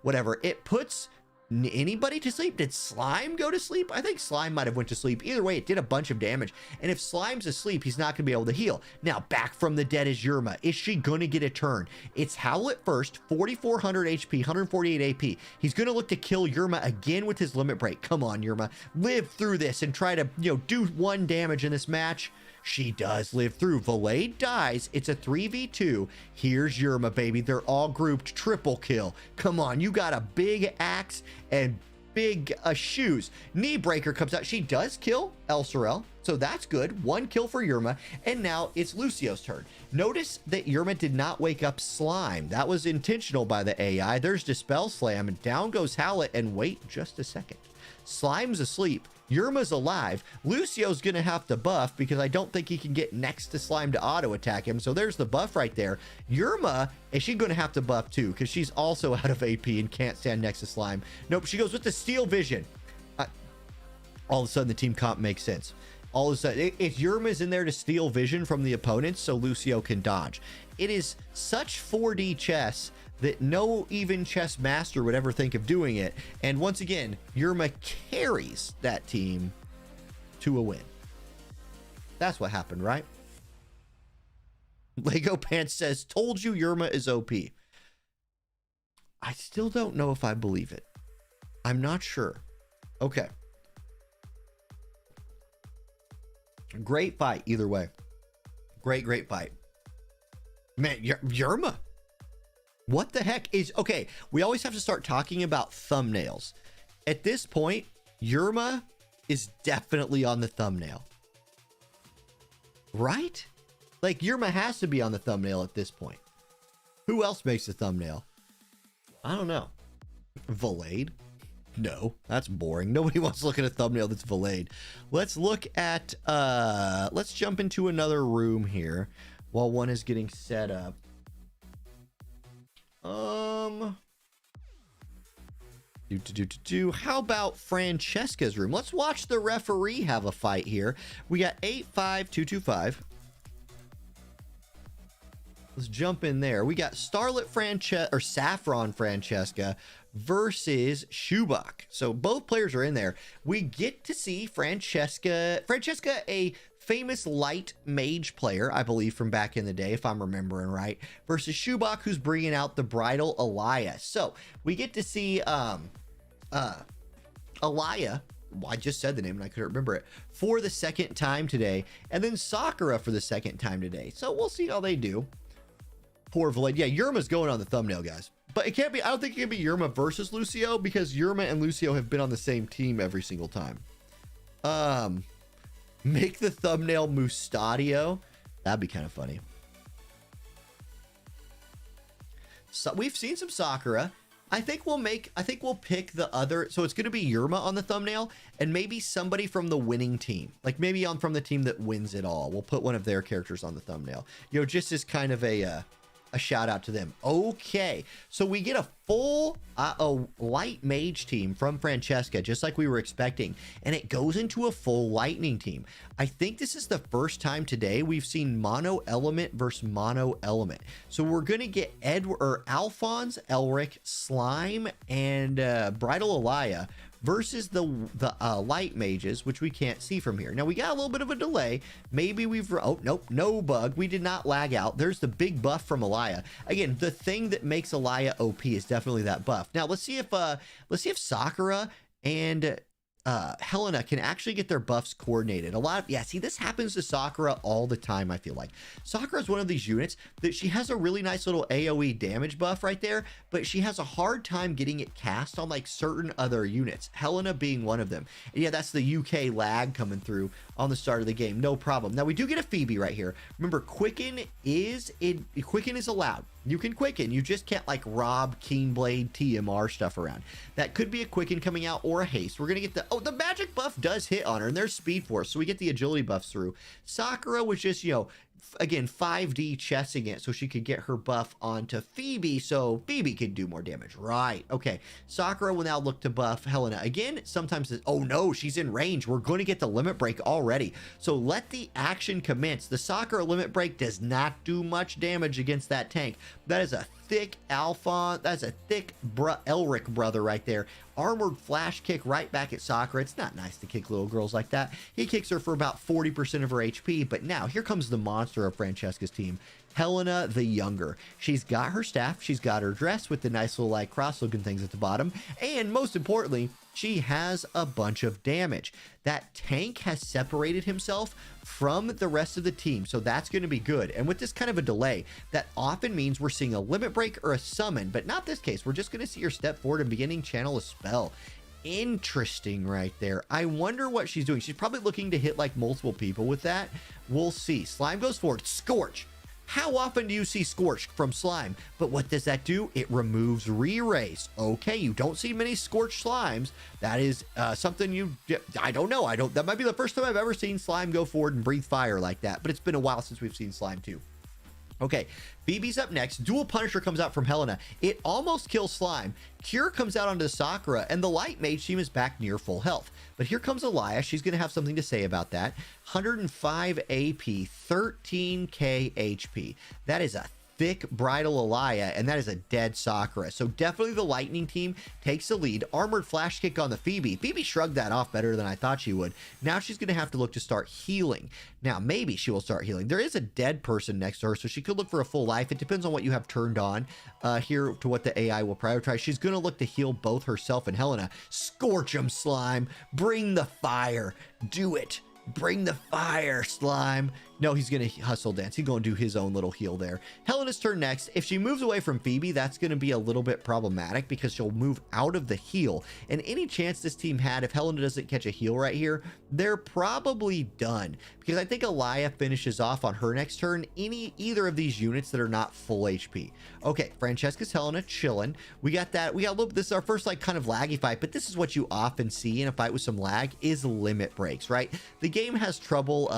whatever. It puts anybody to sleep. Did Slime go to sleep? I think Slime might have went to sleep. Either way, it did a bunch of damage. And if Slime's asleep, he's not going to be able to heal. Now, back from the dead is Yerma. Is she going to get a turn? It's Howlet first, 4,400 HP, 148 AP. He's going to look to kill Yerma again with his limit break. Come on, Yerma. Live through this and try to, do 1 damage in this match. She does live through. Valade dies. It's a 3v2. Here's Yerma, baby. They're all grouped. Triple kill. Come on. You got a big axe and big shoes. Knee breaker comes out. She does kill Elsorel, so that's good. 1 kill for Yerma. And now it's Lucio's turn. Notice that Yerma did not wake up Slime. That was intentional by the AI. There's Dispel Slam, and down goes Howlet, and wait just a second. Slime's asleep. Yerma's alive. Lucio's going to have to buff because I don't think he can get next to Slime to auto attack him. So there's the buff right there. Yerma, is she going to have to buff too? Because she's also out of AP and can't stand next to Slime. Nope, she goes with the Steel Vision. All of a sudden, the team comp makes sense. All of a sudden, it's Yerma's in there to steal vision from the opponents so Lucio can dodge. It is such 4D chess that no even chess master would ever think of doing it. And once again, Yerma carries that team to a win. That's what happened, right? Lego Pants says, told you Yerma is OP. I still don't know if I believe it. I'm not sure. Okay. Great fight either way. Great fight. Man, Yerma. What the heck is... Okay, we always have to start talking about thumbnails. At this point, Yerma is definitely on the thumbnail. Right? Like, Yerma has to be on the thumbnail at this point. Who else makes the thumbnail? I don't know. Valade? No, that's boring. Nobody wants to look at a thumbnail that's Valade. Let's look at... let's jump into another room here while one is getting set up. How about Francesca's room? Let's watch the referee have a fight here. We got 85225. Let's jump in there. We got Saffron Francesca versus Shubak. So both players are in there. We get to see Francesca, a famous light mage player, I believe, from back in the day, if I'm remembering right, versus Shubak, who's bringing out the bridal Alaya. So we get to see Alaya, well, I just said the name and I couldn't remember it, for the second time today, and then Sakura for the second time today. So we'll see how they do. Poor Valade. Yeah, Yerma's going on the thumbnail, guys. But it can't be, I don't think it can be Yerma versus Lucio, because Yerma and Lucio have been on the same team every single time. Make the thumbnail Mustadio. That'd be kind of funny. So we've seen some Sakura. I think we'll pick the other. So it's going to be Yerma on the thumbnail and maybe somebody from the winning team. Like maybe from the team that wins it all. We'll put one of their characters on the thumbnail. Just as kind of a a shout out to them. Okay, so we get a full light mage team from Francesca, just like we were expecting, and it goes into a full lightning team. I think this is the first time today we've seen mono element versus mono element. So we're gonna get Alphonse, Elric, Slime, and Bridal Elia versus the light mages, which we can't see from here. Now we got a little bit of a delay. Maybe we've, oh nope, no bug. We did not lag out. There's the big buff from Elia. Again, the thing that makes Elia OP is definitely that buff. Now let's see if Sakura and Helena can actually get their buffs coordinated. See, this happens to Sakura all the time. I feel like Sakura is one of these units that she has a really nice little AoE damage buff right there, but she has a hard time getting it cast on like certain other units, Helena being one of them. And yeah, that's the UK lag coming through on the start of the game. No problem. Now we do get a Phoebe right here. Remember, quicken is allowed. You can quicken, you just can't like rob Keenblade TMR stuff around. That could be a quicken coming out or a haste. We're gonna get the magic buff does hit on her, and there's speed force, so we get the agility buffs through. Sakura was just, you know, again 5D chessing it so she could get her buff onto Phoebe, so Phoebe could do more damage. Right, okay. Sakura will now look to buff Helena again. Sometimes oh no, she's in range. We're going to get the limit break already, so let the action commence. The Sakura limit break does not do much damage against that tank. That is a thick Alphonse, that's a thick Elric brother right there. Armored flash kick right back at Sakura. It's not nice to kick little girls like that. He kicks her for about 40% of her HP, but now here comes the monster of Francesca's team, Helena the Younger. She's got her staff, she's got her dress with the nice little like cross looking things at the bottom, and most importantly, she has a bunch of damage. That tank has separated himself from the rest of the team, so that's going to be good. And with this kind of a delay, that often means we're seeing a limit break or a summon, but not this case. We're just going to see her step forward and beginning channel a spell. Interesting right there. I wonder what she's doing. She's probably looking to hit like multiple people with that. We'll see. Slime goes forward. Scorch. How often do you see Scorch from Slime? But what does that do? It removes re-raise. Okay, you don't see many Scorch Slimes. That is something I don't know. That might be the first time I've ever seen Slime go forward and breathe fire like that, but it's been a while since we've seen Slime too. Okay, Phoebe's up next. Dual Punisher comes out from Helena. It almost kills Slime. Cure comes out onto Sakura, and the Light Mage team is back near full health. But here comes Elia. She's going to have something to say about that. 105 AP, 13k HP. That is a thick Bridal Elia, and that is a dead Sakura. So definitely the Lightning team takes the lead. Armored flash kick on the Phoebe. Phoebe shrugged that off better than I thought she would. Now she's going to have to look to start healing. Now maybe she will start healing. There is a dead person next to her, so she could look for a full life. It depends on what you have turned on here to what the AI will prioritize. She's going to look to heal both herself and Helena. Scorch 'em, Slime. Bring the fire. Do it. Bring the fire, Slime. No, he's going to hustle dance. He's going to do his own little heal there. Helena's turn next. If she moves away from Phoebe, that's going to be a little bit problematic because she'll move out of the heal. And any chance this team had, if Helena doesn't catch a heal right here, they're probably done. Because I think Elia finishes off on her next turn either of these units that are not full HP. Okay, Francesca's Helena chilling. We got that. We got a little, this is our first like kind of laggy fight, but this is what you often see in a fight with some lag is limit breaks, right? The game has trouble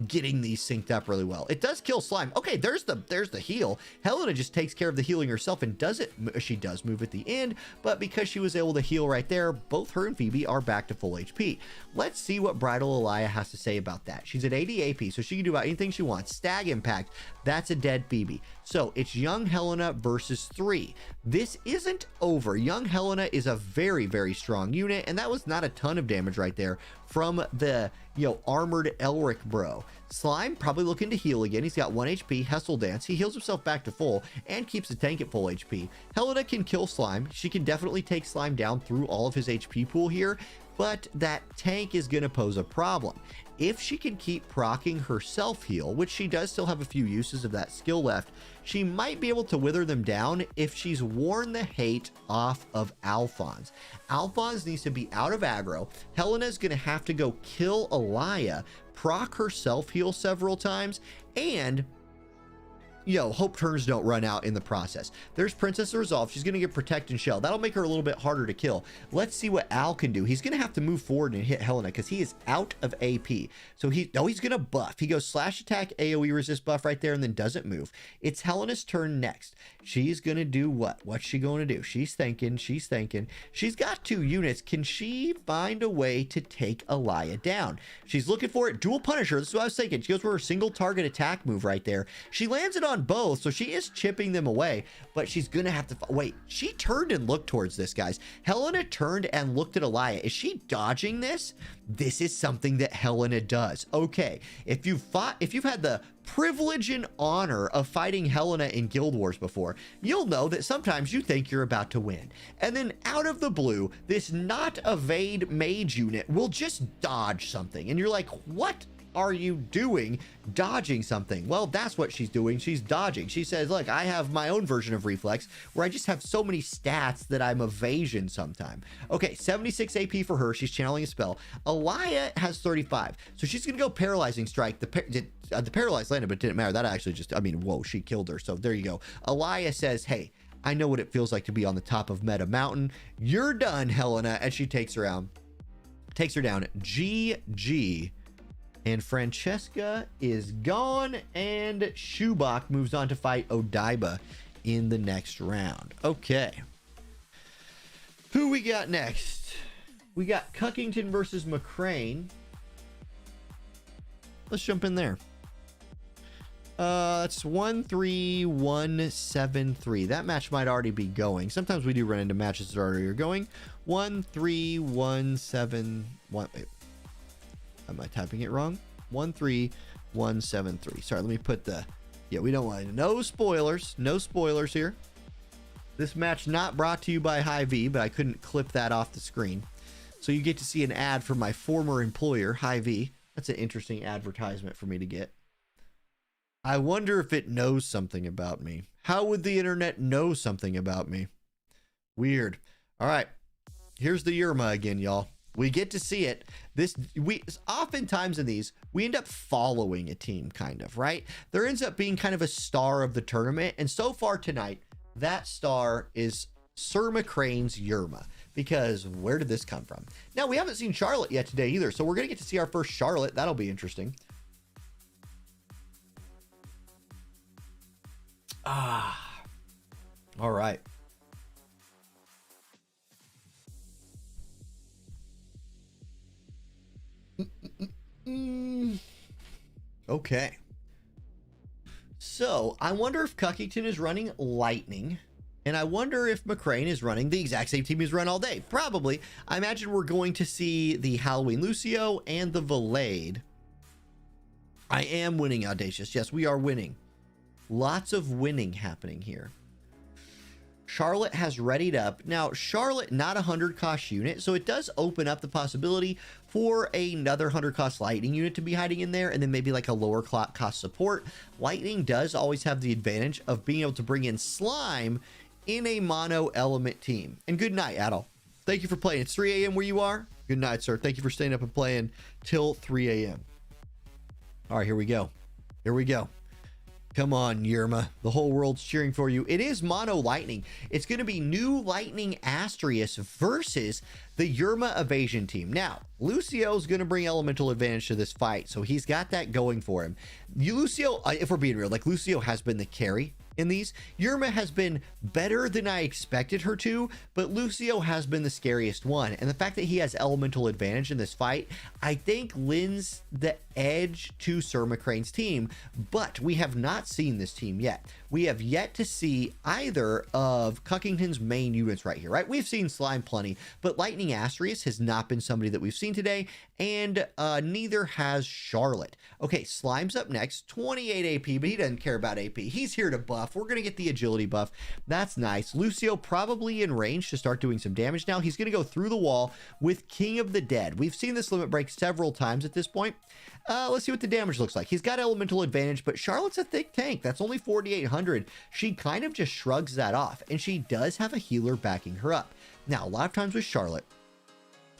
getting these synced up really well. It does kill Slime. Okay, there's the heal. Helena just takes care of the healing herself and does it. She does move at the end, but because she was able to heal right there, both her and Phoebe are back to full HP. Let's see what Bridal Elia has to say about that. She's at 80 AP, so she can do about anything she wants. Stag Impact, that's a dead Phoebe. So it's young Helena versus 3. This isn't over. Young Helena is a very, very strong unit, and that was not a ton of damage right there from the, armored Elric bro. Slime probably looking to heal again. He's got 1 HP. Hustle Dance. He heals himself back to full and keeps the tank at full HP. Helena can kill Slime. She can definitely take Slime down through all of his HP pool here, but that tank is going to pose a problem. If she can keep proccing her self heal, which she does still have a few uses of that skill left, she might be able to wither them down if she's worn the hate off of Alphonse. Alphonse needs to be out of aggro. Helena's going to have to go kill Elia, proc her self heal several times, and hope turns don't run out in the process. There's Princess Resolve. She's going to get Protect and Shell. That'll make her a little bit harder to kill. Let's see what Al can do. He's going to have to move forward and hit Helena because he is out of AP. So he's going to buff. He goes slash attack, AoE resist buff right there, and then doesn't move. It's Helena's turn next. She's going to do what? What's she going to do? She's thinking. She's got 2 units. Can she find a way to take Alaya down? She's looking for it. Dual Punisher. This is what I was thinking. She goes for her single target attack move right there. She lands it on both, so she is chipping them away, but she's gonna have to wait. She turned and looked towards this, guys. Helena turned and looked at Alaya. Is she dodging this? This is something that Helena does. Okay, if you've had the privilege and honor of fighting Helena in Guild Wars before, you'll know that sometimes you think you're about to win, and then out of the blue, this not evade mage unit will just dodge something, and you're like, what are you doing dodging something? Well, that's what she's doing. She's dodging. She says, look, I have my own version of reflex where I just have so many stats that I'm evasion sometime. Okay, 76 AP for her. She's channeling a spell. Alaya has 35, so she's gonna go paralyzing strike. The paralyzed landed, but it didn't matter. That actually just, I mean, whoa, she killed her. So there you go. Alaya says, hey, I know what it feels like to be on the top of Meta Mountain. You're done, Helena. And she takes her down. GG. And Francesca is gone, and Shubak moves on to fight Odaiba in the next round. Okay. Who we got next? We got Cuckington versus McCrane. Let's jump in there. That's 1-3-1-7-3. That match might already be going. Sometimes we do run into matches that already are going. 1-3-1-7-1. Wait. Am I typing it wrong? 1-3-1-7-3. Sorry, let me put the... Yeah, we don't want... No spoilers. No spoilers here. This match not brought to you by Hy-Vee, but I couldn't clip that off the screen. So you get to see an ad from my former employer, Hy-Vee. That's an interesting advertisement for me to get. I wonder if it knows something about me. How would the internet know something about me? Weird. All right. Here's the Yerma again, y'all. We get to see it. We oftentimes in these, we end up following a team, kind of, right? There ends up being kind of a star of the tournament. And so far tonight, that star is Sir McCrane's Yerma. Because where did this come from? Now, we haven't seen Charlotte yet today either. So we're going to get to see our first Charlotte. That'll be interesting. All right. Okay. So I wonder if Cuckington is running Lightning, and I wonder if McCrane is running the exact same team he's run all day. Probably. I imagine we're going to see the Halloween Lucio and the Valade. I am winning, Audacious. Yes, we are winning. Lots of winning happening here. Charlotte has readied up. Now, Charlotte, not a 100 cost unit, so it does open up the possibility for another 100 cost Lightning unit to be hiding in there, and then maybe like a lower cost support. Lightning does always have the advantage of being able to bring in Slime in a mono element team. And good night, Adel. Thank you for playing. It's 3 a.m. where you are. Good night, sir. Thank you for staying up and playing till 3 a.m. All right, here we go. Here we go. Come on, Yerma. The whole world's cheering for you. It is mono Lightning. It's going to be new Lightning Astrius versus the Yerma Evasion team. Now, Lucio's going to bring elemental advantage to this fight, so he's got that going for him. Lucio, if we're being real, like Lucio has been the carry in these. Yerma has been better than I expected her to, but Lucio has been the scariest one. And the fact that he has elemental advantage in this fight, I think lends the edge to Sir McCrane's team, but we have not seen this team yet. We have yet to see either of Cuckington's main units right here, right? We've seen Slime plenty, but Lightning Astrius has not been somebody that we've seen today, and neither has Charlotte. Okay, Slime's up next, 28 AP, but he doesn't care about AP. He's here to buff. We're going to get the agility buff. That's nice. Lucio probably in range to start doing some damage now. He's going to go through the wall with King of the Dead. We've seen this limit break several times at this point. Let's see what the damage looks like. He's got elemental advantage, but Charlotte's a thick tank. That's only 4,800. She kind of just shrugs that off, and she does have a healer backing her up. Now, a lot of times with Charlotte,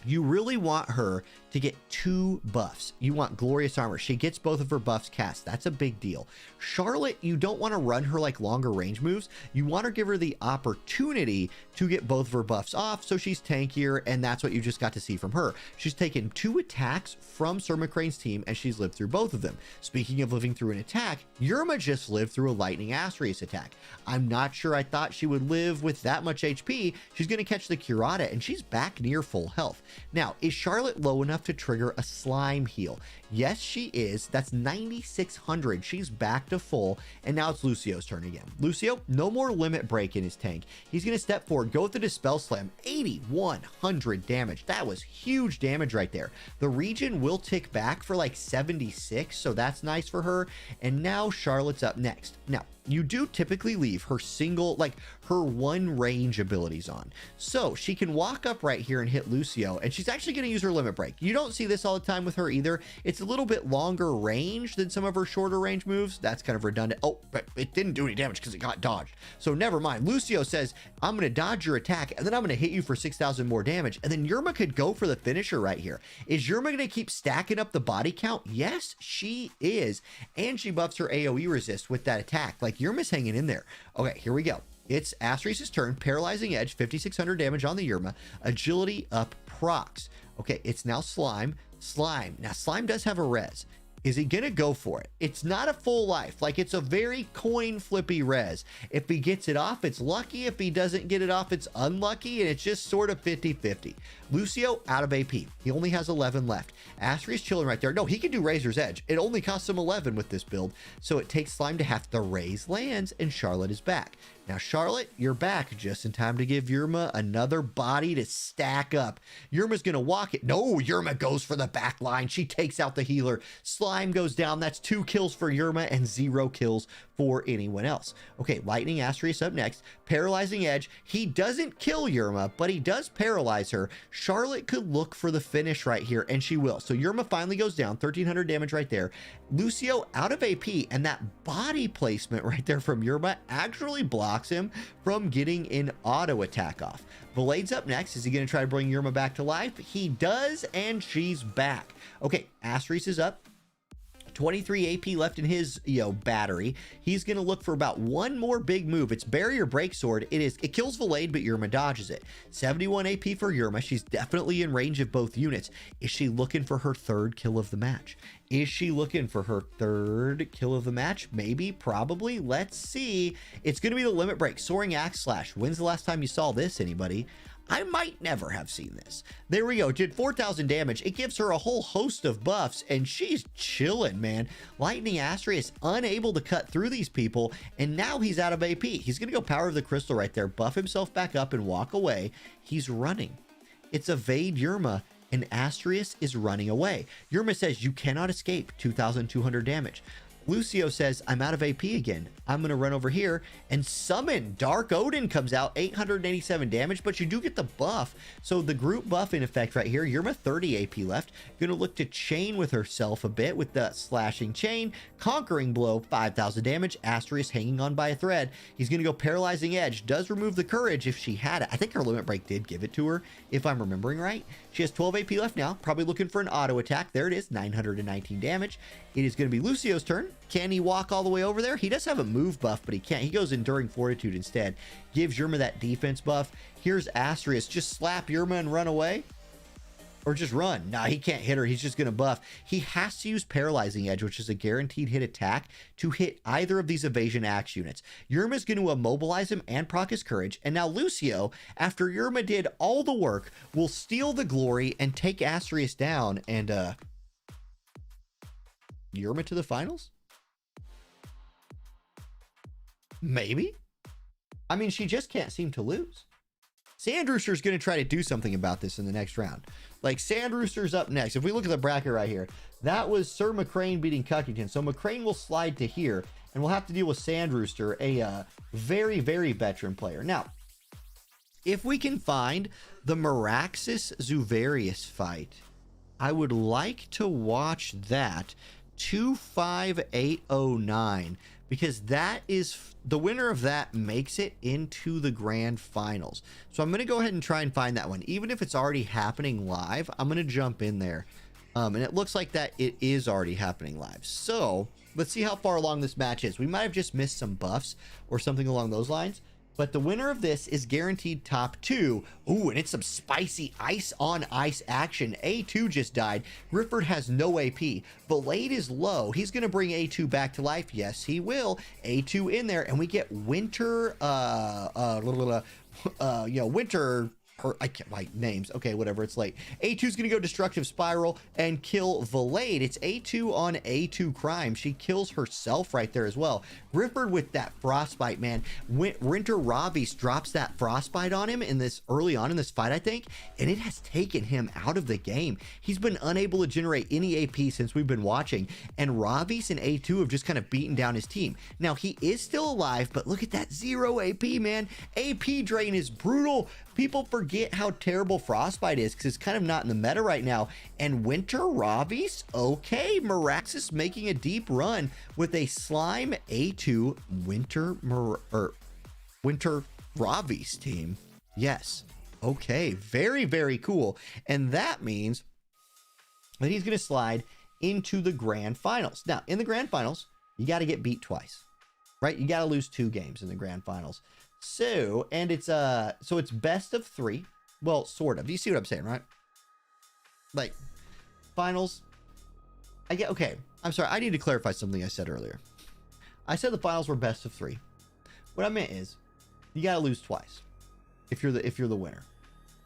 You really want her to get 2 buffs. You want Glorious Armor. She gets both of her buffs cast. That's a big deal. Charlotte, you don't want to run her like longer range moves. You want to give her the opportunity to get both of her buffs off, so she's tankier, and that's what you just got to see from her. She's taken 2 attacks from Sir McCrane's team, and she's lived through both of them. Speaking of living through an attack, Yerma just lived through a Lightning Asterius attack. I'm not sure I thought she would live with that much HP. She's going to catch the Curata, and she's back near full health. Now, is Charlotte low enough to trigger a slime heal? Yes, she is. That's 9,600. She's back to full, and now it's Lucio's turn again. Lucio, no more limit break in his tank. He's going to step forward, go with the Dispel Slam, 8,100 damage. That was huge damage right there. The region will tick back for like 76, so that's nice for her. And now Charlotte's up next. Now, you do typically leave her single, like her 1 range abilities on. So she can walk up right here and hit Lucio, and she's actually going to use her limit break. You don't see this all the time with her either. It's a little bit longer range than some of her shorter range moves. That's kind of redundant. Oh, but it didn't do any damage because it got dodged. So never mind. Lucio says, I'm going to dodge your attack, and then I'm going to hit you for 6,000 more damage. And then Yerma could go for the finisher right here. Is Yerma going to keep stacking up the body count? Yes, she is. And she buffs her AoE resist with that attack. Like, Yerma's hanging in there. Okay, here we go. It's Asterius' turn. Paralyzing Edge, 5,600 damage on the Yerma. Agility up procs. Okay, it's now Slime. Slime. Now, Slime does have a res. Is he going to go for it? It's not a full life. Like, it's a very coin flippy res. If he gets it off, it's lucky. If he doesn't get it off, it's unlucky. And it's just sort of 50-50. Lucio out of AP. He only has 11 left. Asterius chilling right there. No, he can do Razor's Edge. It only costs him 11 with this build. So it takes Slime to have to raise lands, and Charlotte is back. Now, Charlotte, you're back just in time to give Yerma another body to stack up. Yerma's going to walk it. No, Yerma goes for the back line. She takes out the healer. Slime goes down. That's 2 kills for Yerma and 0 kills for anyone else. Okay, Lightning Asterius up next. Paralyzing Edge. He doesn't kill Yerma, but he does paralyze her. Charlotte could look for the finish right here, and she will. So Yerma finally goes down. 1,300 damage right there. Lucio out of AP, and that body placement right there from Yerma actually blocks him from getting an auto attack off. Blade's up next. Is he going to try to bring Yerma back to life? He does, and she's back. Okay, Asterius is up. 23 AP left in his, battery. He's going to look for about 1 more big move. It's Barrier Break Sword. It kills Valade, but Yerma dodges it. 71 AP for Yerma. She's definitely in range of both units. Is she looking for her 3rd kill of the match? Is she looking for her 3rd kill of the match? Maybe, probably. Let's see. It's going to be the Limit Break. Soaring Axe Slash. When's the last time you saw this, anybody? I might never have seen this. There we go. Did 4,000 damage. It gives her a whole host of buffs, and she's chilling, man. Lightning Asterius unable to cut through these people, and now he's out of AP. He's going to go Power of the Crystal right there, buff himself back up, and walk away. He's running. It's Evade Yerma, and Asterius is running away. Yerma says, you cannot escape 2,200 damage. Lucio says, I'm out of AP again. I'm going to run over here and summon. Dark Odin comes out, 887 damage, but you do get the buff. So the group buff in effect right here. Yerma 30 AP left. Going to look to chain with herself a bit with the slashing chain. Conquering Blow, 5,000 damage. Asterius hanging on by a thread. He's going to go Paralyzing Edge. Does remove the courage if she had it. I think her Limit Break did give it to her, if I'm remembering right. She has 12 AP left now. Probably looking for an auto attack. There it is, 919 damage. It is going to be Lucio's turn. Can he walk all the way over there? He does have a move buff, but he can't. He goes Enduring Fortitude instead. Gives Yerma that defense buff. Here's Asterius. Just slap Yerma and run away. Or just run. Nah, he can't hit her. He's just going to buff. He has to use Paralyzing Edge, which is a guaranteed hit attack, to hit either of these Evasion Axe units. Yerma's going to immobilize him and proc his courage. And now Lucio, after Yerma did all the work, will steal the glory and take Asterius down. And, Yerma to the finals? Maybe. I mean, she just can't seem to lose. Sandrooster's going to try to do something about this in the next round. Like, Sandrooster's up next. If we look at the bracket right here, that was Sir McCrane beating Cuckington. So McCrane will slide to here, and we'll have to deal with Sandrooster, a very, very veteran player. Now, if we can find the Meraxis Zuvarius fight, I would like to watch that. 25809. because that is the winner of that makes it into the grand finals. So I'm going to go ahead and try and find that one. Even if it's already happening live, I'm going to jump in there. And it looks like that it is already happening live. So let's see how far along this match is. We might have just missed some buffs or something along those lines. But the winner of this is guaranteed top 2. Ooh, and it's some spicy ice on ice action. A2 just died. Grifford has no AP. Valade is low. He's going to bring A2 back to life. Yes, he will. A2 in there, and we get Winter, Winter, or I can't write names. Okay, whatever. It's late. A2's going to go Destructive Spiral and kill Valade. It's A2 on A2 crime. She kills herself right there as well. Grifford with that Frostbite, man. Winter Ravis drops that Frostbite on him in this early on in this fight, I think, and it has taken him out of the game. He's been unable to generate any AP since we've been watching, and Ravis and A2 have just kind of beaten down his team. Now, he is still alive, but look at that 0 AP, man. AP drain is brutal. People forget how terrible Frostbite is because it's kind of not in the meta right now. And Winter Ravis, okay, Miraxis making a deep run with a Slime A2 Winter Ravis team. Yes, okay, very, very cool. And that means that he's going to slide into the grand finals. Now, in the grand finals, you got to get beat twice, right? You got to lose 2 games in the grand finals. So, and it's best of 3. Well, sort of. You see what I'm saying, right? Like, finals. Okay, I'm sorry. I need to clarify something I said earlier. I said the finals were best of 3. What I meant is, you gotta lose twice if you're the winner.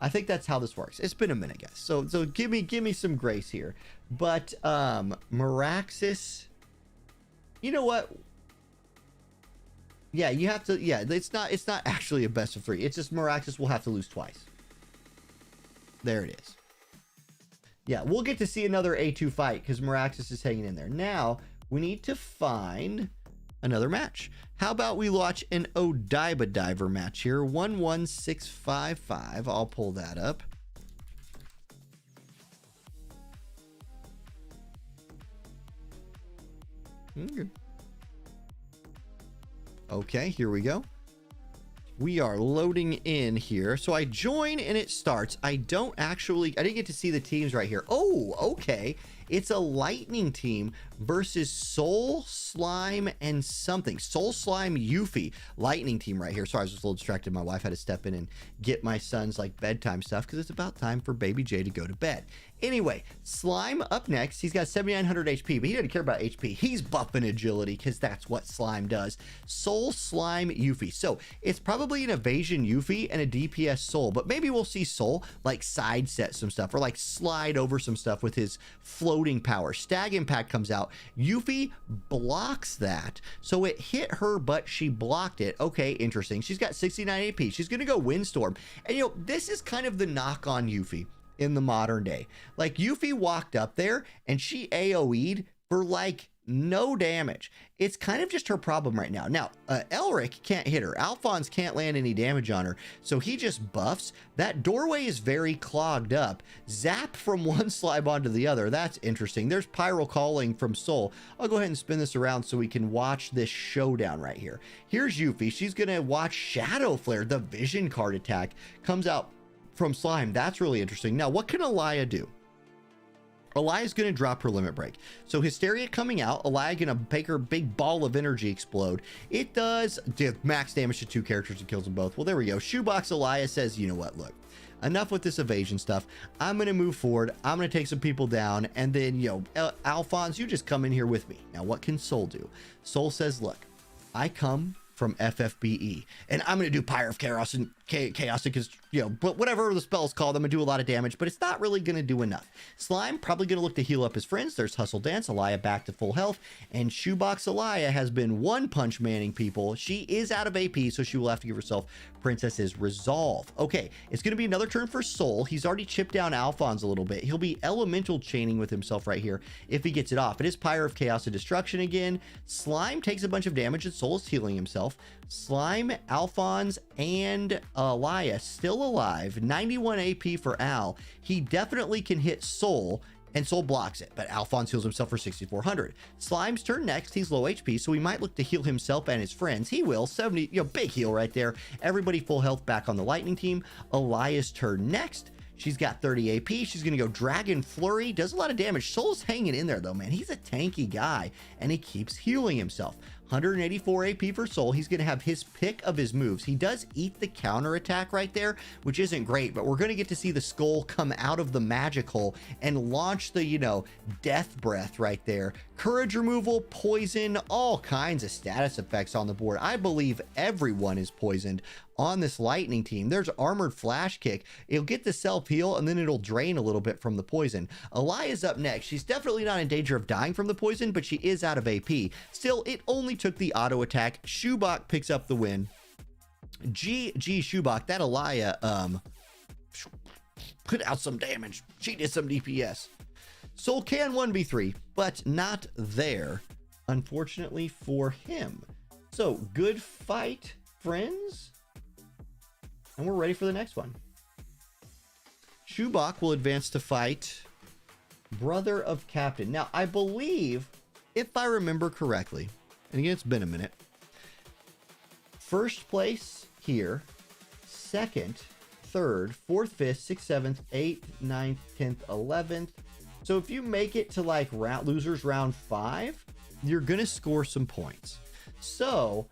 I think that's how this works. It's been a minute, guys. So give me some grace here. But Miraxis, you know what? Yeah, you have to. Yeah, it's not actually a best of 3. It's just Miraxis will have to lose twice. There it is. Yeah, we'll get to see another A2 fight because Miraxis is hanging in there. Now we need to find another match. How about we watch an Odaiba Diver match here? 11655. I'll pull that up. Okay, here we go. We are loading in here. So I join and it starts. I didn't get to see the teams right here. Oh, okay. It's a Lightning team versus Soul, Slime, and something. Soul, Slime, Yuffie. Lightning team right here. Sorry, I was just a little distracted. My wife had to step in and get my son's like bedtime stuff because it's about time for baby J to go to bed. Anyway, Slime up next. He's got 7,900 HP, but he doesn't care about HP. He's buffing agility because that's what Slime does. Soul, Slime, Yuffie. So it's probably an evasion Yuffie and a DPS Soul, but maybe we'll see Soul like side set some stuff or like slide over some stuff with his floating power. Stag Impact comes out. Yuffie blocks that. So it hit her, but she blocked it. Okay, interesting. She's got 69 AP. She's going to go Windstorm. And you know, this is kind of the knock on Yuffie in the modern day. Like Yuffie walked up there and she AoE'd for like no damage. It's kind of just her problem right now. Now, Elric can't hit her. Alphonse can't land any damage on her. So he just buffs. That doorway is very clogged up. Zap from one slime onto the other. That's interesting. There's Pyro Calling from Soul. I'll go ahead and spin this around so we can watch this showdown right here. Here's Yuffie. She's going to watch Shadow Flare. The Vision card attack comes out from Slime. That's really interesting. Now, what can Alaya do? Alaya's going to drop her limit break. So Hysteria coming out. Alaya going to make her big ball of energy explode. It does max damage to 2 characters and kills them both. Well, there we go. Shoebox Alaya says, you know what? Look, enough with this evasion stuff. I'm going to move forward. I'm going to take some people down. And then, you know, Alphonse, you just come in here with me. Now, what can Soul do? Soul says, look, I come from FFBE, and I'm going to do Pyre of Chaos and Chaos because, you know, but whatever the spell's called, I'm going to do a lot of damage, but it's not really going to do enough. Slime probably going to look to heal up his friends. There's Hustle Dance, Alaya back to full health, and Shoebox Alaya has been one punch manning people. She is out of AP, so she will have to give herself Princess's Resolve. Okay, it's going to be another turn for Soul. He's already chipped down Alphonse a little bit. He'll be elemental chaining with himself right here if he gets it off. It is Pyre of Chaos and Destruction again. Slime takes a bunch of damage, and Soul is healing himself. Slime, Alphonse, and Alaya still alive. 91 AP for Al. He definitely can hit Soul and Soul blocks it, but Alphonse heals himself for 6,400. Slime's turn next. He's low HP, so he might look to heal himself and his friends. He will. 70, big heal right there. Everybody full health back on the Lightning team. Alaya's turn next. She's got 30 AP. She's going to go Dragon Flurry. Does a lot of damage. Soul's hanging in there, though, man. He's a tanky guy, and he keeps healing himself. 184 AP for Soul. He's going to have his pick of his moves. He does eat the counter attack right there, which isn't great, but we're going to get to see the skull come out of the magic hole and launch the, death breath right there. Courage removal, poison, all kinds of status effects on the board. I believe everyone is poisoned on this Lightning team. There's Armored Flash Kick. It'll get the self-heal, and then it'll drain a little bit from the poison. Alaya's up next. She's definitely not in danger of dying from the poison, but she is out of AP. Still, it only took the auto attack. Shubak picks up the win. GG Shubak. That Alaya put out some damage. She did some DPS. Soul can 1v3, but not there, unfortunately for him. So, good fight, friends. And we're ready for the next one. Shubak will advance to fight Brother of Captain. Now, I believe, if I remember correctly, and again, it's been a minute, first place here, second, third, fourth, fifth, sixth, seventh, eighth, ninth, 10th, 11th. So if you make it to like losers round 5, you're going to score some points. So,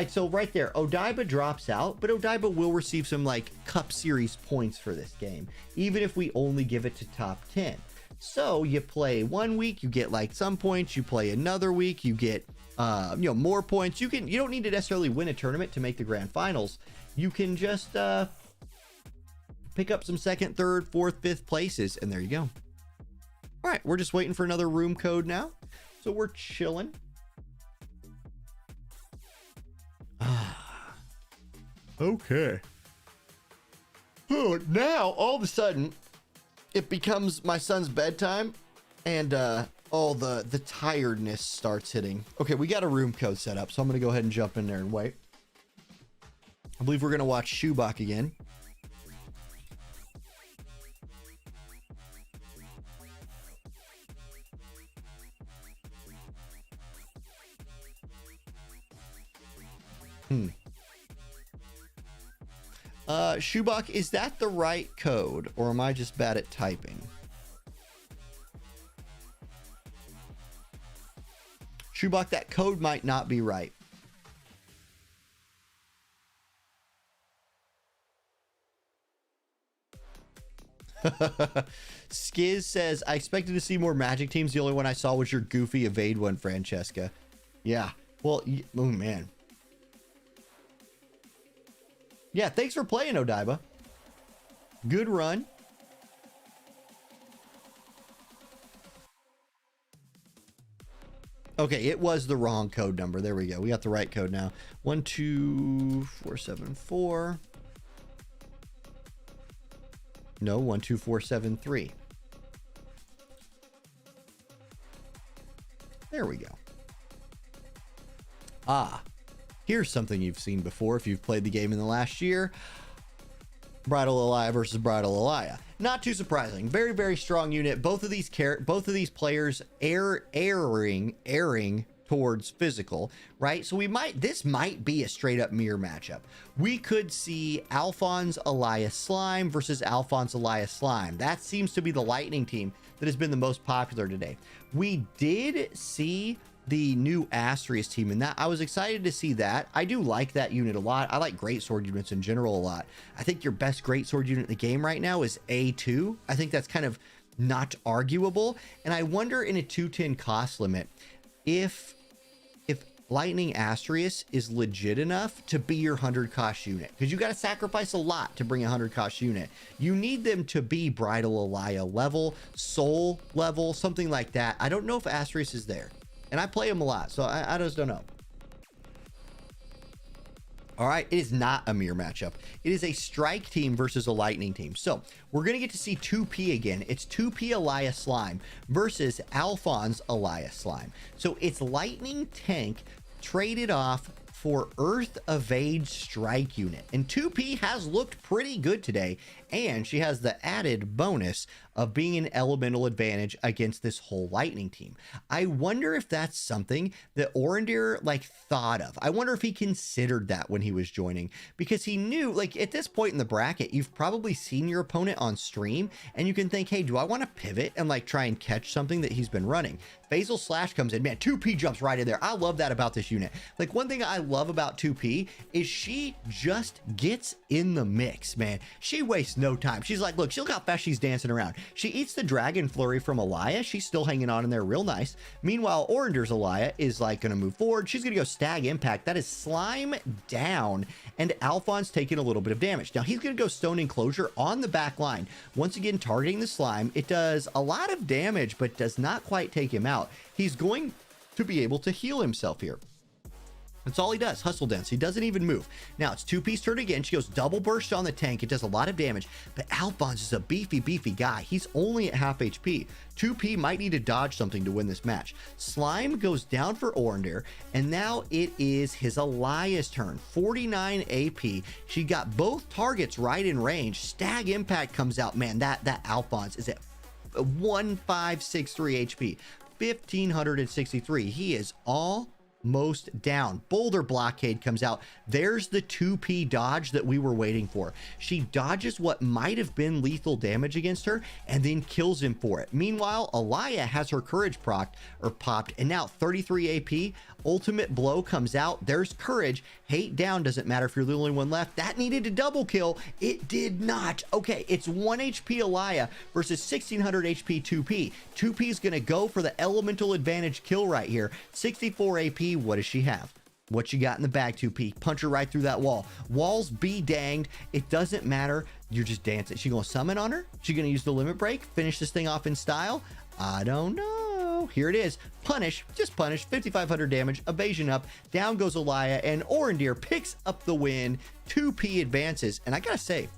so right there, Odaiba drops out, but Odaiba will receive some like Cup Series points for this game, even if we only give it to top 10. So you play 1 week, you get like some points. You play another week, you get more points. You don't need to necessarily win a tournament to make the grand finals. You can just pick up some second, third, fourth, fifth places, and there you go. All right, we're just waiting for another room code now, so we're chilling. Okay. Oh, now all of a sudden it becomes my son's bedtime, and all the tiredness starts hitting. Okay, we got a room code set up, so I'm gonna go ahead and jump in there and wait. I believe we're gonna watch Shubak again. Shubak, is that the right code, or am I just bad at typing? Shubak, that code might not be right. Skiz says, I expected to see more Magic teams. The only one I saw was your goofy evade one, Francesca. Yeah. Well, oh man. Yeah, thanks for playing, Odaiba. Good run. Okay, it was the wrong code number. There we go. We got the right code now. 12474. No, 12473. There we go. Here's something you've seen before if you've played the game in the last year. Bridal Alaya versus Bridal Alaya. Not too surprising. Very, very strong unit. Both of these players erring towards physical, right? So this might be a straight up mirror matchup. We could see Alphonse Alaya Slime versus Alphonse Alaya Slime. That seems to be the Lightning team that has been the most popular today. We did see the new Asterius team, and that I was excited to see that. I do like that unit a lot. I like greatsword units in general a lot. I think your best greatsword unit in the game right now is A2. I think that's kind of not arguable, and I wonder in a 210 cost limit if Lightning Asterius is legit enough to be your 100 cost unit, because you got to sacrifice a lot to bring a 100 cost unit. You need them to be Bridal Alaya level, Soul level, something like that. I don't know if Asterius is there. And I play him a lot, so I just don't know. All right, it is not a mirror matchup. It is a strike team versus a lightning team. So we're going to get to see 2P again. It's 2P Alaya Slime versus Alphonse Alaya Slime. So it's lightning tank traded off for Earth Evade Strike unit. And 2P has looked pretty good today, and she has the added bonus of being an elemental advantage against this whole lightning team. I wonder if that's something that Orendir like thought of. I wonder if he considered that when he was joining, because he knew, like, at this point in the bracket, you've probably seen your opponent on stream and you can think, hey, do I want to pivot and like try and catch something that he's been running? Phasal Slash comes in, man, 2P jumps right in there. I love that about this unit. Like, one thing I love about 2P is she just gets in the mix, man. She wastes no time. She's like, look how fast she's dancing around. She eats the Dragon Flurry from Alaya. She's still hanging on in there real nice. Meanwhile, Orendir's Alaya is like going to move forward. She's going to go Stag Impact. That is Slime down, and Alphonse taking a little bit of damage. Now, he's going to go Stone Enclosure on the back line. Once again, targeting the Slime. It does a lot of damage, but does not quite take him out. He's going to be able to heal himself here. That's all he does. Hustle Dance. He doesn't even move. Now it's 2P's turn again. She goes double burst on the tank. It does a lot of damage, but Alphonse is a beefy guy. He's only at half HP. 2P might need to dodge something to win this match. Slime goes down for Orendir, and now it is his Alaya's turn. 49 AP. She got both targets right in range. Stag Impact comes out. Man, that Alphonse is at 1563 HP. 1563. He is almost down. Boulder Blockade comes out. There's the 2P dodge that we were waiting for. She dodges what might have been lethal damage against her and then kills him for it. Meanwhile, Alaya has her courage popped, and now 33 AP. Ultimate Blow comes out. There's courage. Hate down. Doesn't matter if you're the only one left. That needed a double kill. It did not. Okay, it's 1 HP Alaya versus 1600 HP 2P. 2P is going to go for the elemental advantage kill right here. 64 AP. What does she have? What you got in the bag, 2P? Punch her right through that wall. Walls be danged. It doesn't matter. You're just dancing. She gonna summon on her? She gonna use the limit break? Finish this thing off in style? I don't know. Here it is. Punish. Just punish. 5500 damage. Evasion up. Down goes Alaya, and Orendir picks up the win. 2P advances. And I gotta say,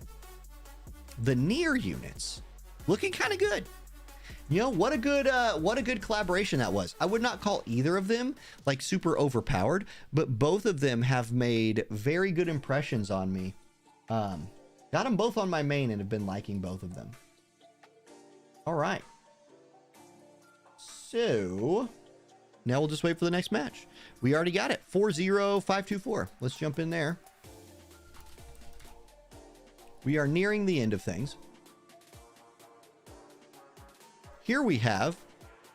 the near units looking kind of good. You know, what a good collaboration that was. I would not call either of them like super overpowered, but both of them have made very good impressions on me. Got them both on my main and have been liking both of them. All right. So now we'll just wait for the next match. We already got it. 40524. Let's jump in there. We are nearing the end of things. Here we have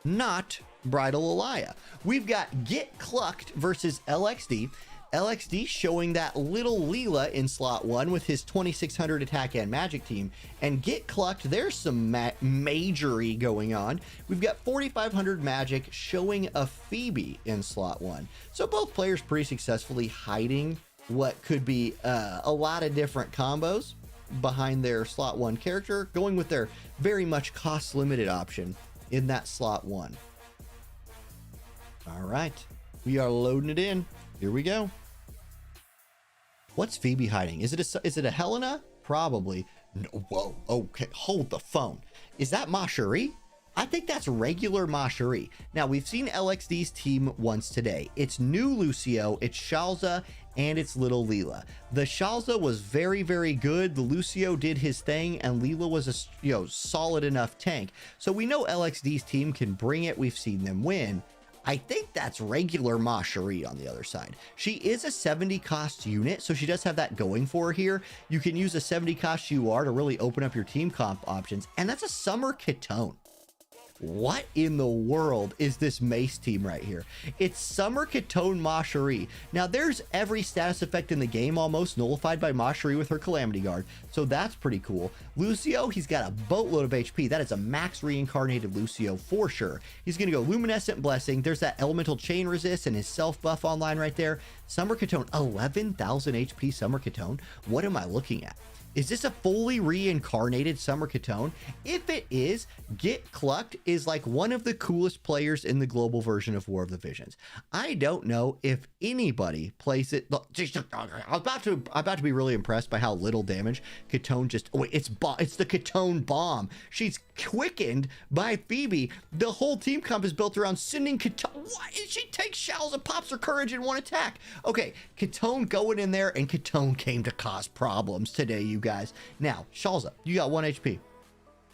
not Bridal Alaya. We've got Get Clucked versus LXD. LXD showing that little Leela in slot 1 with his 2600 attack and magic team. And Get Clucked, there's some majory going on. We've got 4500 magic showing a Phoebe in slot 1. So both players pretty successfully hiding what could be a lot of different combos behind their slot 1 character, going with their very much cost limited option in that slot 1. All right, we are loading it in. Here we go. What's Phoebe hiding? Is it a Helena? Probably. No, whoa, okay, hold the phone. Is that Mashuri? I think that's regular Mashuri. Now, we've seen LXD's team once today. It's new Lucio, it's Shalza, and it's little Leela. The Shalza was very good. The Lucio did his thing, and Leela was a solid enough tank. So we know LXD's team can bring it. We've seen them win. I think that's regular Mashuri on the other side. She is a 70 cost unit, so she does have that going for her here. You can use a 70 cost UR to really open up your team comp options, and that's a Summer Ketone. What in the world is this Mace team right here? It's Summer Ketone Mashuri. Now, there's every status effect in the game almost nullified by Mashuri with her Calamity Guard, so that's pretty cool. Lucio, he's got a boatload of HP. That is a max reincarnated Lucio for sure. He's going to go Luminescent Blessing. There's that Elemental Chain Resist and his self buff online right there. Summer Ketone, 11,000 HP Summer Ketone. What am I looking at? Is this a fully reincarnated Summer Katone? If it is, Get Clucked is like one of the coolest players in the global version of War of the Visions. I don't know if anybody plays it. Look, I'm about to be really impressed by how little damage Katone just. Oh, wait, it's the Katone bomb. She's quickened by Phoebe. The whole team comp is built around sending Katone. What? She takes shells and pops her courage in one attack. Okay, Katone going in there, and Katone came to cause problems today, you guys. Now, Shalza, you got 1 HP.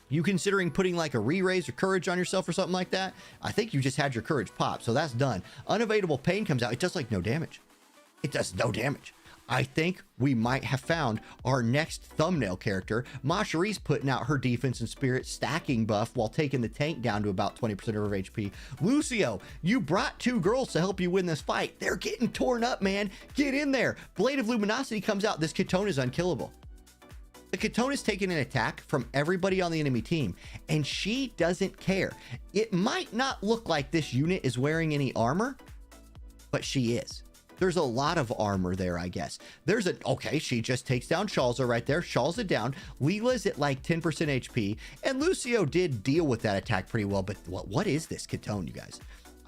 You considering putting like a re-raise or courage on yourself or something like that? I think you just had your courage pop, so that's done. Unavailable pain comes out. It does like no damage. It does no damage. I think we might have found our next thumbnail character. Mashari's putting out her defense and spirit stacking buff while taking the tank down to about 20% of her HP. Lucio, you brought 2 girls to help you win this fight. They're getting torn up, man. Get in there. Blade of Luminosity comes out. This Katone is unkillable. The Katone is taking an attack from everybody on the enemy team, and she doesn't care. It might not look like this unit is wearing any armor, but she is. There's a lot of armor there, I guess. Okay, she just takes down Shalza right there. Shalza down. Leela's at like 10% HP, and Lucio did deal with that attack pretty well, but what is this Katone, you guys?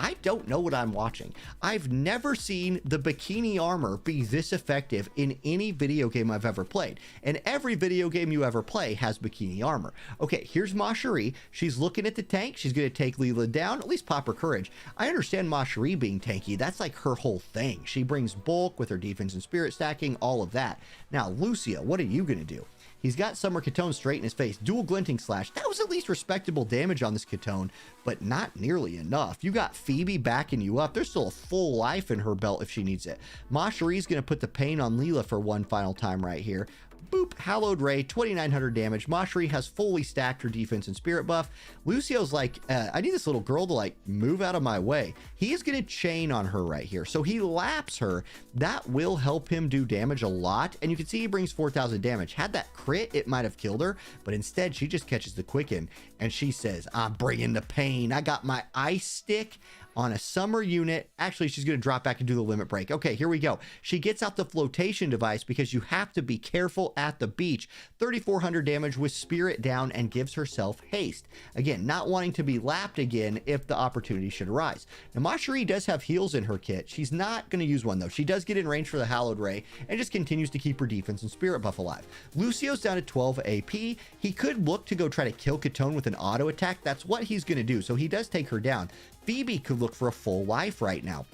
I don't know what I'm watching. I've never seen the bikini armor be this effective in any video game I've ever played. And every video game you ever play has bikini armor. Okay, here's Mashari. She's looking at the tank. She's going to take Leela down, at least pop her courage. I understand Mashari being tanky. That's like her whole thing. She brings bulk with her defense and spirit stacking, all of that. Now, Lucio, what are you going to do? He's got Summer Katone straight in his face. Dual Glinting Slash. That was at least respectable damage on this Katone, but not nearly enough. You got Phoebe backing you up. There's still a full life in her belt if she needs it. Mashari's going to put the pain on Leela for one final time right here. Boop, Hallowed Ray, 2,900 damage. Mashari has fully stacked her defense and spirit buff. Lucio's like, I need this little girl to like move out of my way. He is going to chain on her right here. So he laps her. That will help him do damage a lot. And you can see he brings 4,000 damage. Had that crit, it might have killed her. But instead, she just catches the quicken. And she says, I'm bringing the pain. I got my ice stick on a summer unit. Actually, she's going to drop back and do the limit break. Okay, here we go. She gets out the flotation device because you have to be careful at the beach. 3,400 damage with spirit down and gives herself haste. Again, not wanting to be lapped again if the opportunity should arise. Now, Mashari does have heals in her kit. She's not going to use one though. She does get in range for the Hallowed Ray and just continues to keep her defense and spirit buff alive. Lucio's down to 12 AP. He could look to go try to kill Katone with an auto attack. That's what he's going to do. So he does take her down. Phoebe could look for a full life right now.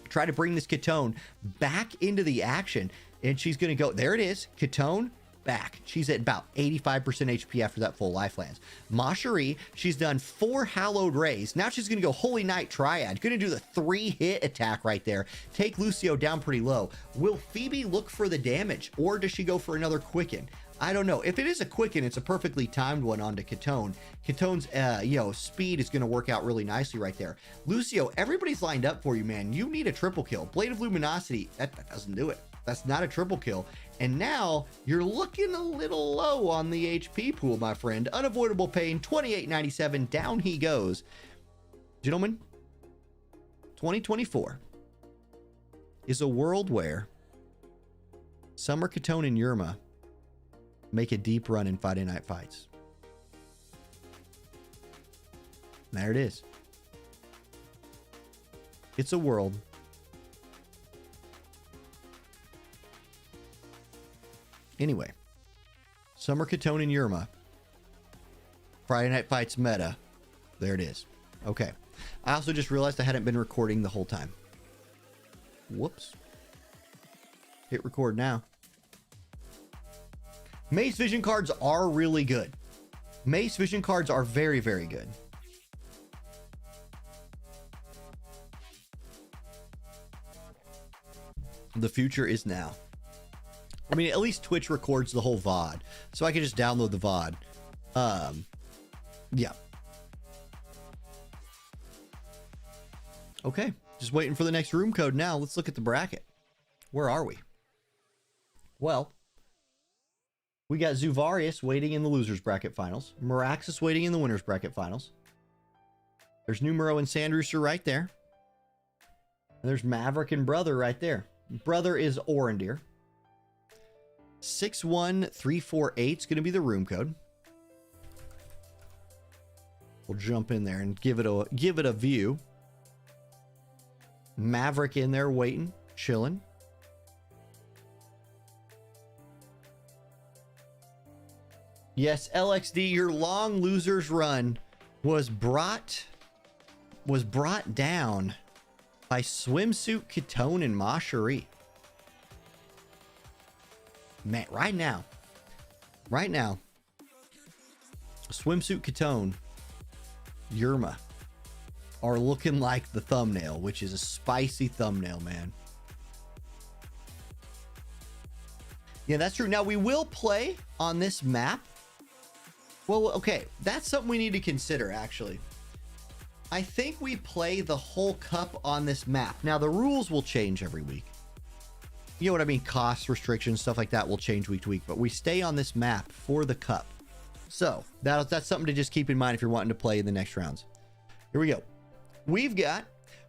Try to bring this Katone back into the action, and she's going to go. There it is. Katone back. She's at about 85% HP after that full life lands. Mashari, she's done 4 Hallowed Rays. Now she's going to go Holy Knight Triad. Going to do the 3-hit attack right there. Take Lucio down pretty low. Will Phoebe look for the damage, or does she go for another Quicken? I don't know. If it is a Quicken, it's a perfectly timed one onto Katone. Katone's, speed is going to work out really nicely right there. Lucio, everybody's lined up for you, man. You need a triple kill. Blade of Luminosity, that doesn't do it. That's not a triple kill. And now you're looking a little low on the HP pool, my friend. Unavoidable pain, 2897. Down he goes. Gentlemen, 2024 is a world where Summer Katone and Yerma make a deep run in Friday Night Fights. There it is. It's a world anyway. Summer Katone and Yerma, Friday Night Fights meta. There it is. Okay. I also just realized I hadn't been recording the whole time. Whoops. Hit record now. Mace Vision cards are really good. Mace Vision cards are very, very good. The future is now. I mean, at least Twitch records the whole VOD, so I can just download the VOD. Yeah. Okay, just waiting for the next room code now. Let's look at the bracket. Where are we? Well, we got Zuvarius waiting in the losers bracket finals. Meraxis waiting in the winners bracket finals. There's Numero and Sandrooster right there. And there's Maverick and Brother right there. Brother is Orendir. 61348 is going to be the room code. We'll jump in there and give it a view. Maverick in there waiting, chilling. Yes, LXD, your long losers run was brought down by Swimsuit Catone and Macherie. Man, right now, Swimsuit Catone, Yerma are looking like the thumbnail, which is a spicy thumbnail, man. Yeah, that's true. Now we will play on this map. Well, okay, that's something we need to consider, actually. I think we play the whole cup on this map. Now, the rules will change every week. You know what I mean? Cost restrictions, stuff like that will change week to week, but we stay on this map for the cup. So that's something to just keep in mind if you're wanting to play in the next rounds. Here we go. We've got,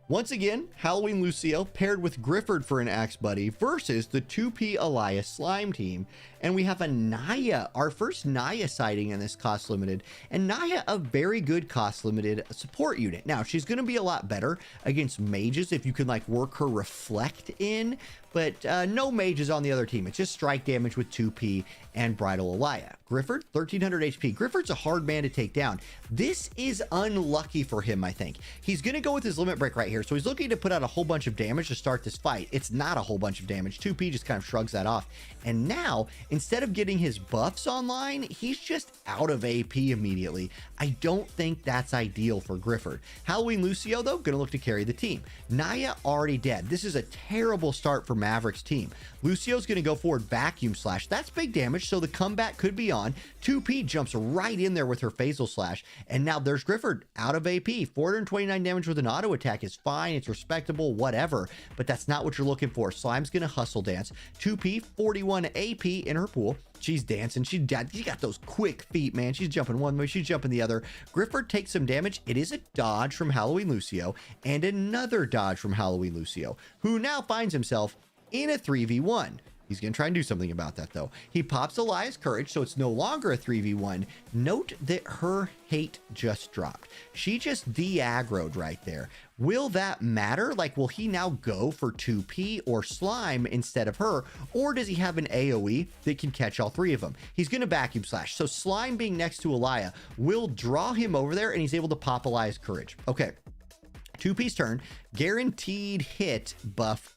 once again, Halloween Lucio paired with Grifford for an Axe Buddy versus the 2P Elias Slime team. And we have a Naya, our first Naya sighting in this cost limited. And Naya, a very good cost limited support unit. Now, she's going to be a lot better against mages if you can like work her reflect in. But no mages on the other team. It's just strike damage with 2P and Bridal Elia. Grifford, 1300 HP. Grifford's a hard man to take down. This is unlucky for him, I think. He's going to go with his limit break right here. So he's looking to put out a whole bunch of damage to start this fight. It's not a whole bunch of damage. 2P just kind of shrugs that off. And now, instead of getting his buffs online, he's just out of AP immediately. I don't think that's ideal for Grifford. Halloween Lucio, though, going to look to carry the team. Naya already dead. This is a terrible start for Maverick's team. Lucio's going to go forward Vacuum Slash. That's big damage, so the comeback could be on. 2P jumps right in there with her Phasal Slash, and now there's Grifford out of AP. 429 damage with an auto attack is fine. It's respectable, whatever, but that's not what you're looking for. Slime's going to hustle dance. 2P, 41 AP in her pool. She's dancing. She got those quick feet, man. She's jumping one way, she's jumping the other. Grifford takes some damage. It is a dodge from Halloween Lucio and another dodge from Halloween Lucio, who now finds himself in a 3v1. He's going to try and do something about that, though. He pops Elias Courage, so it's no longer a 3v1. Note that her hate just dropped. She just de-aggroed right there. Will that matter? Like, will he now go for 2P or Slime instead of her? Or does he have an AoE that can catch all three of them? He's going to Vacuum Slash. So Slime being next to Elia will draw him over there, and he's able to pop Elias Courage. Okay. 2P's turn, guaranteed hit buff.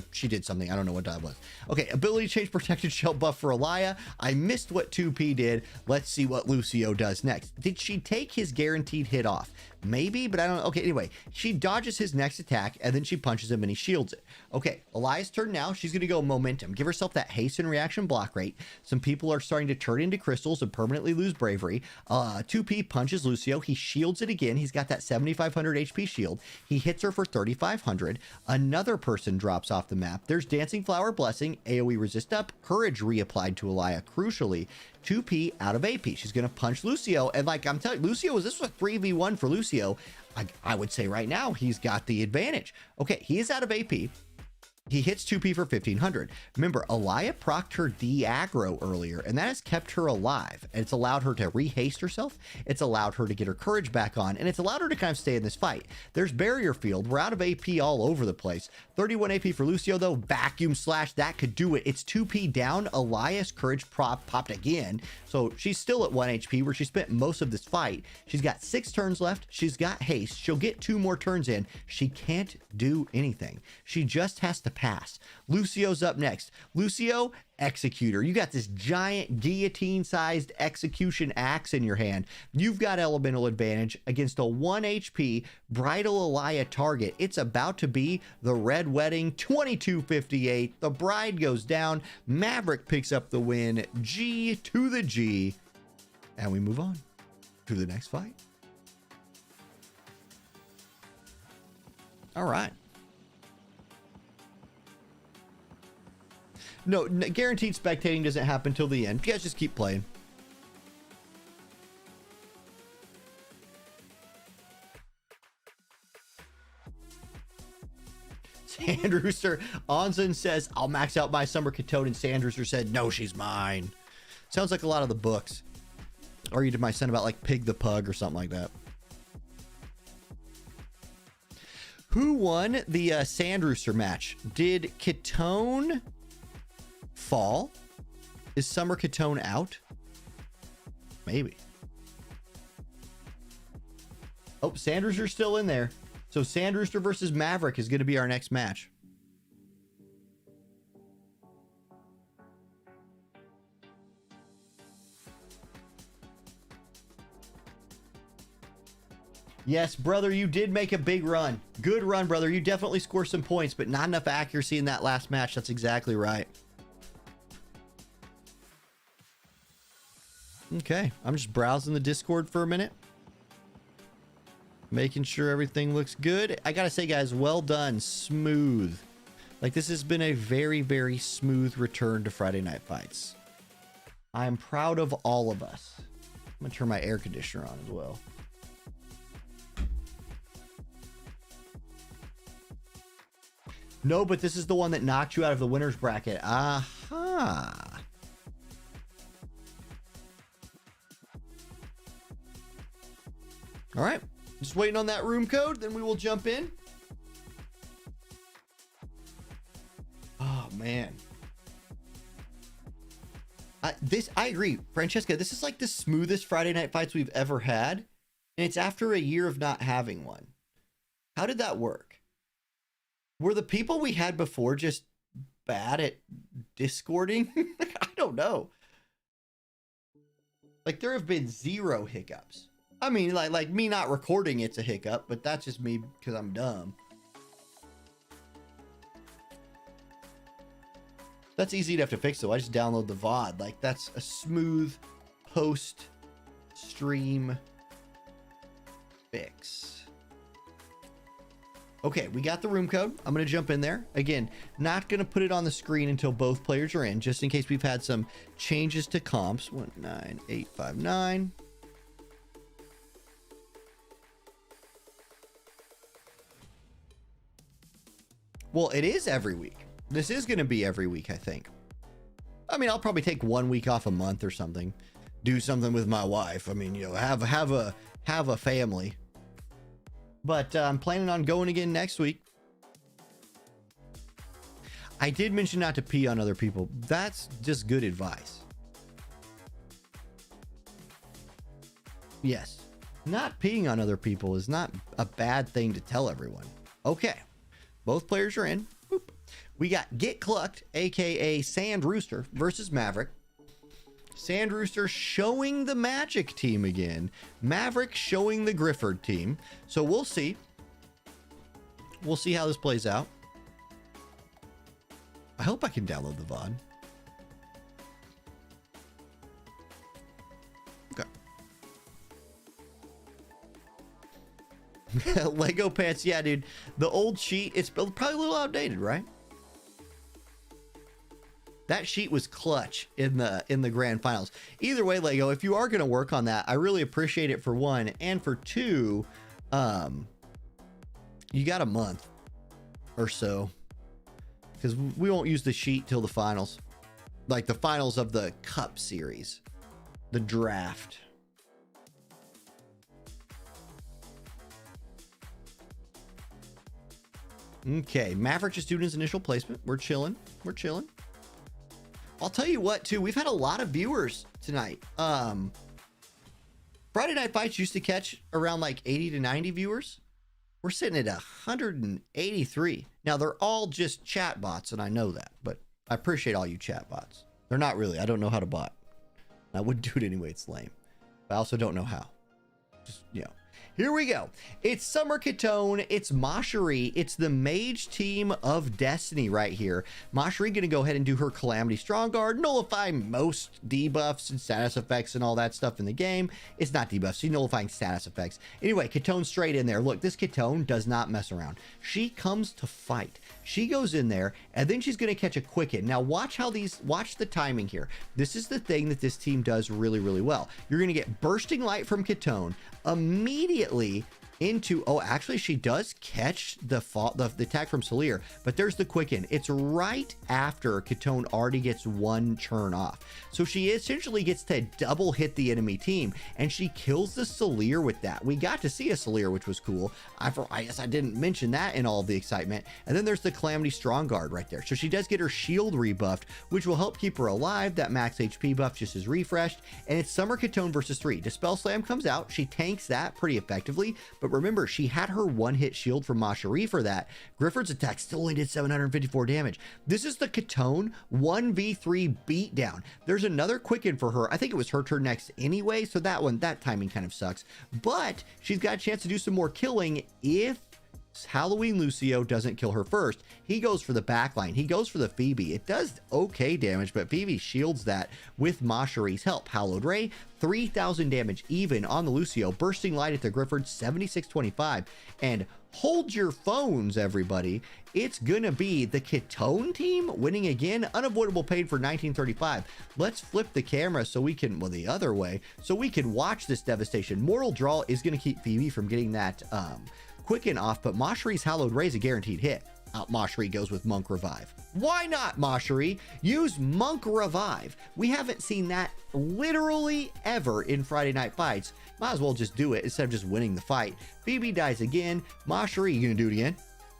She did something. I don't know what that was. Okay, ability change protected shell buff for Elia. I missed what 2P did. Let's see what Lucio does next. Did she take his guaranteed hit off? Maybe, but I don't know. Okay, anyway, she dodges his next attack and then she punches him and he shields it. Okay, Elia's turn now. She's going to go momentum. Give herself that haste and reaction block rate. Some people are starting to turn into crystals and permanently lose bravery. 2P punches Lucio. He shields it again. He's got that 7,500 HP shield. He hits her for 3,500. Another person drops off the map. There's Dancing Flower Blessing, AoE resist up, Courage reapplied to Elia. Crucially, 2P out of AP. She's going to punch Lucio. And like I'm telling you, this was a 3v1 for Lucio. I would say right now, he's got the advantage. Okay, he is out of AP. He hits 2P for 1,500. Remember, Elia procced her de-aggro earlier, and that has kept her alive. And it's allowed her to re-haste herself. It's allowed her to get her courage back on, and it's allowed her to kind of stay in this fight. There's Barrier Field. We're out of AP all over the place. 31 AP for Lucio, though. Vacuum Slash, that could do it. It's 2P down. Elias courage popped again. So she's still at 1 HP, where she spent most of this fight. She's got 6 turns left. She's got haste. She'll get 2 more turns in. She can't do anything. She just has to pass. Lucio's up next. Lucio, Executor. You got this giant guillotine-sized execution axe in your hand. You've got elemental advantage against a 1 HP Bridal Elia target. It's about to be the Red Wedding. 2258. The bride goes down. Maverick picks up the win. G to the G. And we move on to the next fight. All right. No, guaranteed spectating doesn't happen till the end. You guys just keep playing. Sand Rooster. Onzen says, I'll max out my Summer Katone. And Sand Rooster said, no, she's mine. Sounds like a lot of the books. Or you did my son about like Pig the Pug or something like that. Who won the Sand Rooster match? Did Katone fall? Is Summer Katone out? Maybe. Oh, Sand Rooster's still in there. So Sand Rooster versus Maverick is going to be our next match. Yes, brother, you did make a big run. Good run, brother. You definitely scored some points, but not enough accuracy in that last match. That's exactly right. Okay, I'm just browsing the Discord for a minute. Making sure everything looks good. I gotta say, guys, well done. Smooth. Like, this has been a very, very smooth return to Friday Night Fights. I'm proud of all of us. I'm gonna turn my air conditioner on as well. No, but this is the one that knocked you out of the winner's bracket. Aha. All right. Just waiting on that room code, then we will jump in. Oh, man. I agree. Francesca, this is like the smoothest Friday Night Fights we've ever had. And it's after a year of not having one. How did that work? Were the people we had before just bad at Discording? I don't know. Like, there have been 0 hiccups. I mean, like me not recording it's a hiccup, but that's just me because I'm dumb. That's easy enough to fix, though. I just download the VOD. Like, that's a smooth post-stream fix. Okay, we got the room code. I'm going to jump in there. Again, not going to put it on the screen until both players are in, just in case we've had some changes to comps. 19859. Well, it is every week. This is going to be every week, I think. I mean, I'll probably take 1 week off a month or something. Do something with my wife. I mean, you know, have a family. But I'm planning on going again next week. I did mention not to pee on other people. That's just good advice. Yes. Not peeing on other people is not a bad thing to tell everyone. Okay. Both players are in. Boop. We got Get Clucked, aka Sand Rooster, versus Maverick. Sand Rooster showing the Magic team again. Maverick showing the Grifford team. So we'll see. We'll see how this plays out. I hope I can download the VOD. Okay. Lego pants. Yeah, dude. The old sheet, it's probably a little outdated, right? That sheet was clutch in the grand finals. Either way, Lego, if you are going to work on that, I really appreciate it for one. And for two, you got a month or so. Because we won't use the sheet till the finals. Like the finals of the Cup Series. The draft. Okay, Maverick just doing his initial placement. We're chilling. We're chilling. I'll tell you what, too. We've had a lot of viewers tonight. Friday Night Fights used to catch around like 80 to 90 viewers. We're sitting at 183. Now, they're all just chat bots, and I know that. But I appreciate all you chat bots. They're not really. I don't know how to bot. I wouldn't do it anyway. It's lame. But I also don't know how. Just, you know. Here we go. It's Summer Katone. It's Mashari. It's the mage team of Destiny right here. Mashari going to go ahead and do her Calamity Strong Guard, nullify most debuffs and status effects and all that stuff in the game. It's not debuffs. She's nullifying status effects. Anyway, Katone straight in there. Look, this Katone does not mess around. She comes to fight. She goes in there, and then she's going to catch a Quicken. Now, watch the timing here. This is the thing that this team does really, really well. You're going to get Bursting Light from Katone. Immediately, into, oh, actually she does catch the attack from Salir, but there's the quicken. It's right after Katone already gets one churn off. So she essentially gets to double hit the enemy team, and she kills the Salir with that. We got to see a Salir, which was cool. I guess I didn't mention that in all of the excitement. And then there's the Calamity Strong Guard right there. So she does get her shield rebuffed, which will help keep her alive. That max HP buff just is refreshed, and it's Summer Katone versus 3. Dispel Slam comes out. She tanks that pretty effectively, but remember, she had her one-hit shield from Mashari for that. Grifford's attack still only did 754 damage. This is the Katone 1v3 beatdown. There's another quicken for her. I think it was her turn next anyway, so that timing kind of sucks. But she's got a chance to do some more killing if Halloween Lucio doesn't kill her first. He goes for the backline. He goes for the Phoebe. It does okay damage, but Phoebe shields that with Mashari's help. Hallowed Ray, 3,000 damage even on the Lucio. Bursting Light at the Grifford, 7625. And hold your phones, everybody. It's gonna be the Katone team winning again. Unavoidable pain for 1935. Let's flip the camera so we can, well, the other way, so we can watch this devastation. Mortal Draw is gonna keep Phoebe from getting that quicken off, but Mashari's Hallowed Ray is a guaranteed hit. Out Mashari goes with Monk Revive. Why not, Mashari? Use Monk Revive. We haven't seen that literally ever in Friday Night Fights. Might as well just do it instead of just winning the fight. Phoebe dies again. Mashari, you gonna do it again?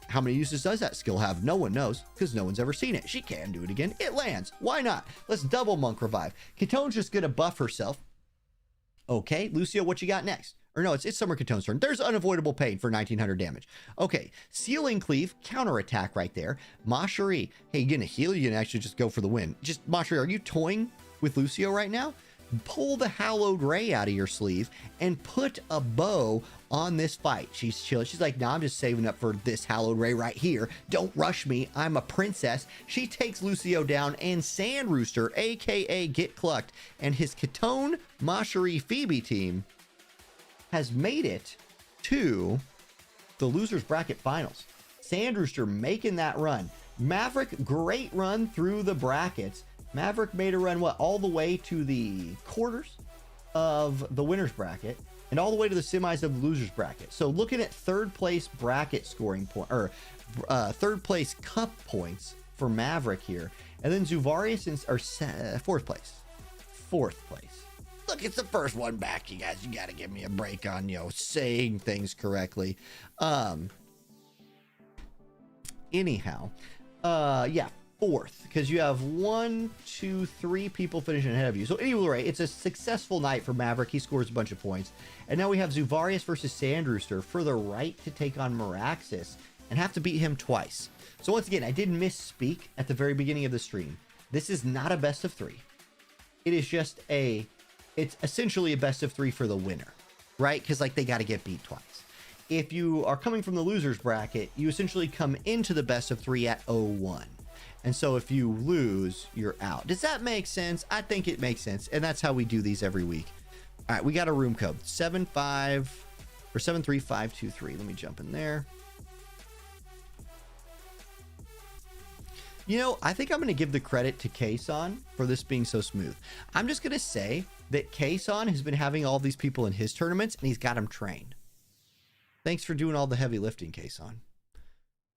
How many uses does that skill have? No one knows, because no one's ever seen it. She can do it again. It lands. Why not? Let's double Monk Revive. Katone's just gonna buff herself. Okay, Lucio, what you got next? Or no, it's Summer Katone's turn. There's Unavoidable Pain for 1900 damage. Okay, Sealing Cleave, counterattack right there. Mashari, hey, you gonna heal? You gonna actually just go for the win? Just, Mashari, are you toying with Lucio right now? Pull the Hallowed Ray out of your sleeve and put a bow on this fight. She's chilling. She's like, nah, I'm just saving up for this Hallowed Ray right here. Don't rush me. I'm a princess. She takes Lucio down, and Sand Rooster, aka Get Clucked, and his Katone Mashari Phoebe team has made it to the losers bracket finals. Sand Rooster making that run. Maverick, great run through the brackets. Maverick made a run, what, all the way to the quarters of the winners bracket and all the way to the semis of the losers bracket. So looking at third place bracket scoring point, or third place cup points for Maverick here. And then Zuvarius in fourth place. Fourth place. Look, it's the first one back, you guys. You got to give me a break on, saying things correctly. Anyhow, yeah, fourth, because you have 1, 2, 3 people finishing ahead of you. So anyway, it's a successful night for Maverick. He scores a bunch of points. And now we have Zuvarius versus Sand Rooster for the right to take on Meraxis and have to beat him twice. So once again, I did misspeak at the very beginning of the stream. This is not a best of 3. It is just it's essentially a best of 3 for the winner, right? Because they got to get beat twice. If you are coming from the losers bracket, you essentially come into the best of 3 at 0-1. And so if you lose, you're out. Does that make sense? I think it makes sense. And that's how we do these every week. All right, we got a room code 73523. Let me jump in there. I think I'm going to give the credit to Kason for this being so smooth. I'm just going to say that Kason has been having all these people in his tournaments, and he's got them trained. Thanks for doing all the heavy lifting, Kason.